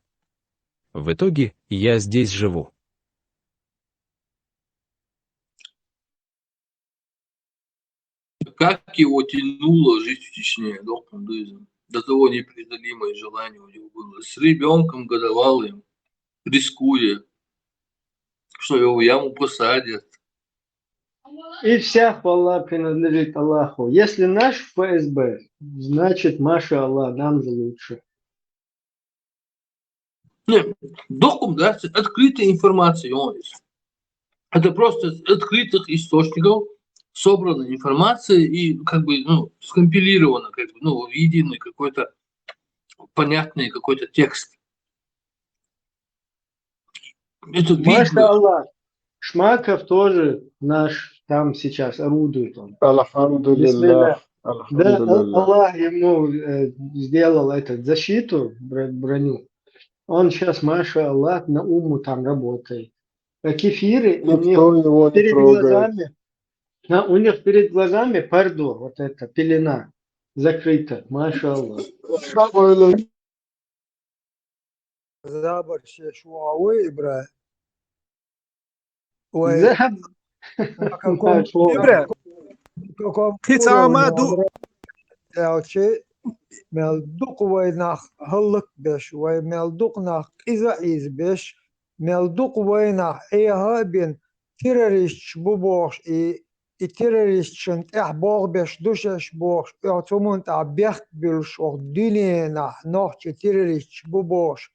В итоге, я здесь живу. Как его тянуло жить в Чечне, доктор Дызин? До того непреодолимое желание у него было. С ребенком годовалым, рискуя, что его в яму посадят. И вся хвала принадлежит Аллаху. Если наш ФСБ, значит, маша Аллах, нам же лучше. Нет, докум, да, открытая информация, это просто с открытых источников собрана информация и как бы, скомпилирована, как бы, в единый какой-то понятный какой-то текст. Это маша Аллах. Шмаков тоже наш там сейчас орудует он. Алхамдулиллах. Да, Аллах ему сделал защиту, броню. Он сейчас, маша Аллах, на уму там работает. Кефиры у них перед глазами, у них перед глазами пардо, вот эта пелена. закрыто, машаллах. زابر شواوي إبرا ذهب إبرا ختامة دو ملدوق ويناخ هلك بش وملدوق ناخ إذا إز بش ملدوق ويناخ إيها بين تيروريست بوبوش تيروريست شنت بوغ بش دوشش بوش اعتمون تعبيخ بلش ديني ناخ تيروريست بوبوش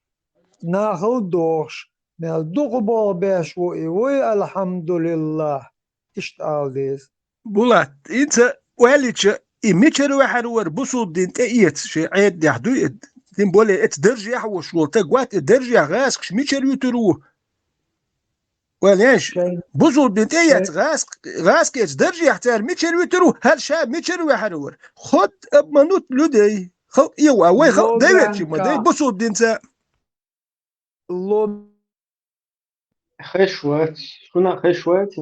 ناخل دوش ملدوق بوغ بش وي الحمد لله اشتغل ديز بولات انت والدش إميتشر واحد ور بصود دين تأيت شيء عيد يحدو دين بولي اتدرجع وشول تقوات اتدرجع غاسك شميتشر يتروه وليش بصود دين تأيت غاسك اتدرجع تار ميتشر يتروه هل شاب ميتشر واحد ور خد منوت لدي خو يوا وي خو ديوت شي مدي بصود دين تا خشوات شكون خشوات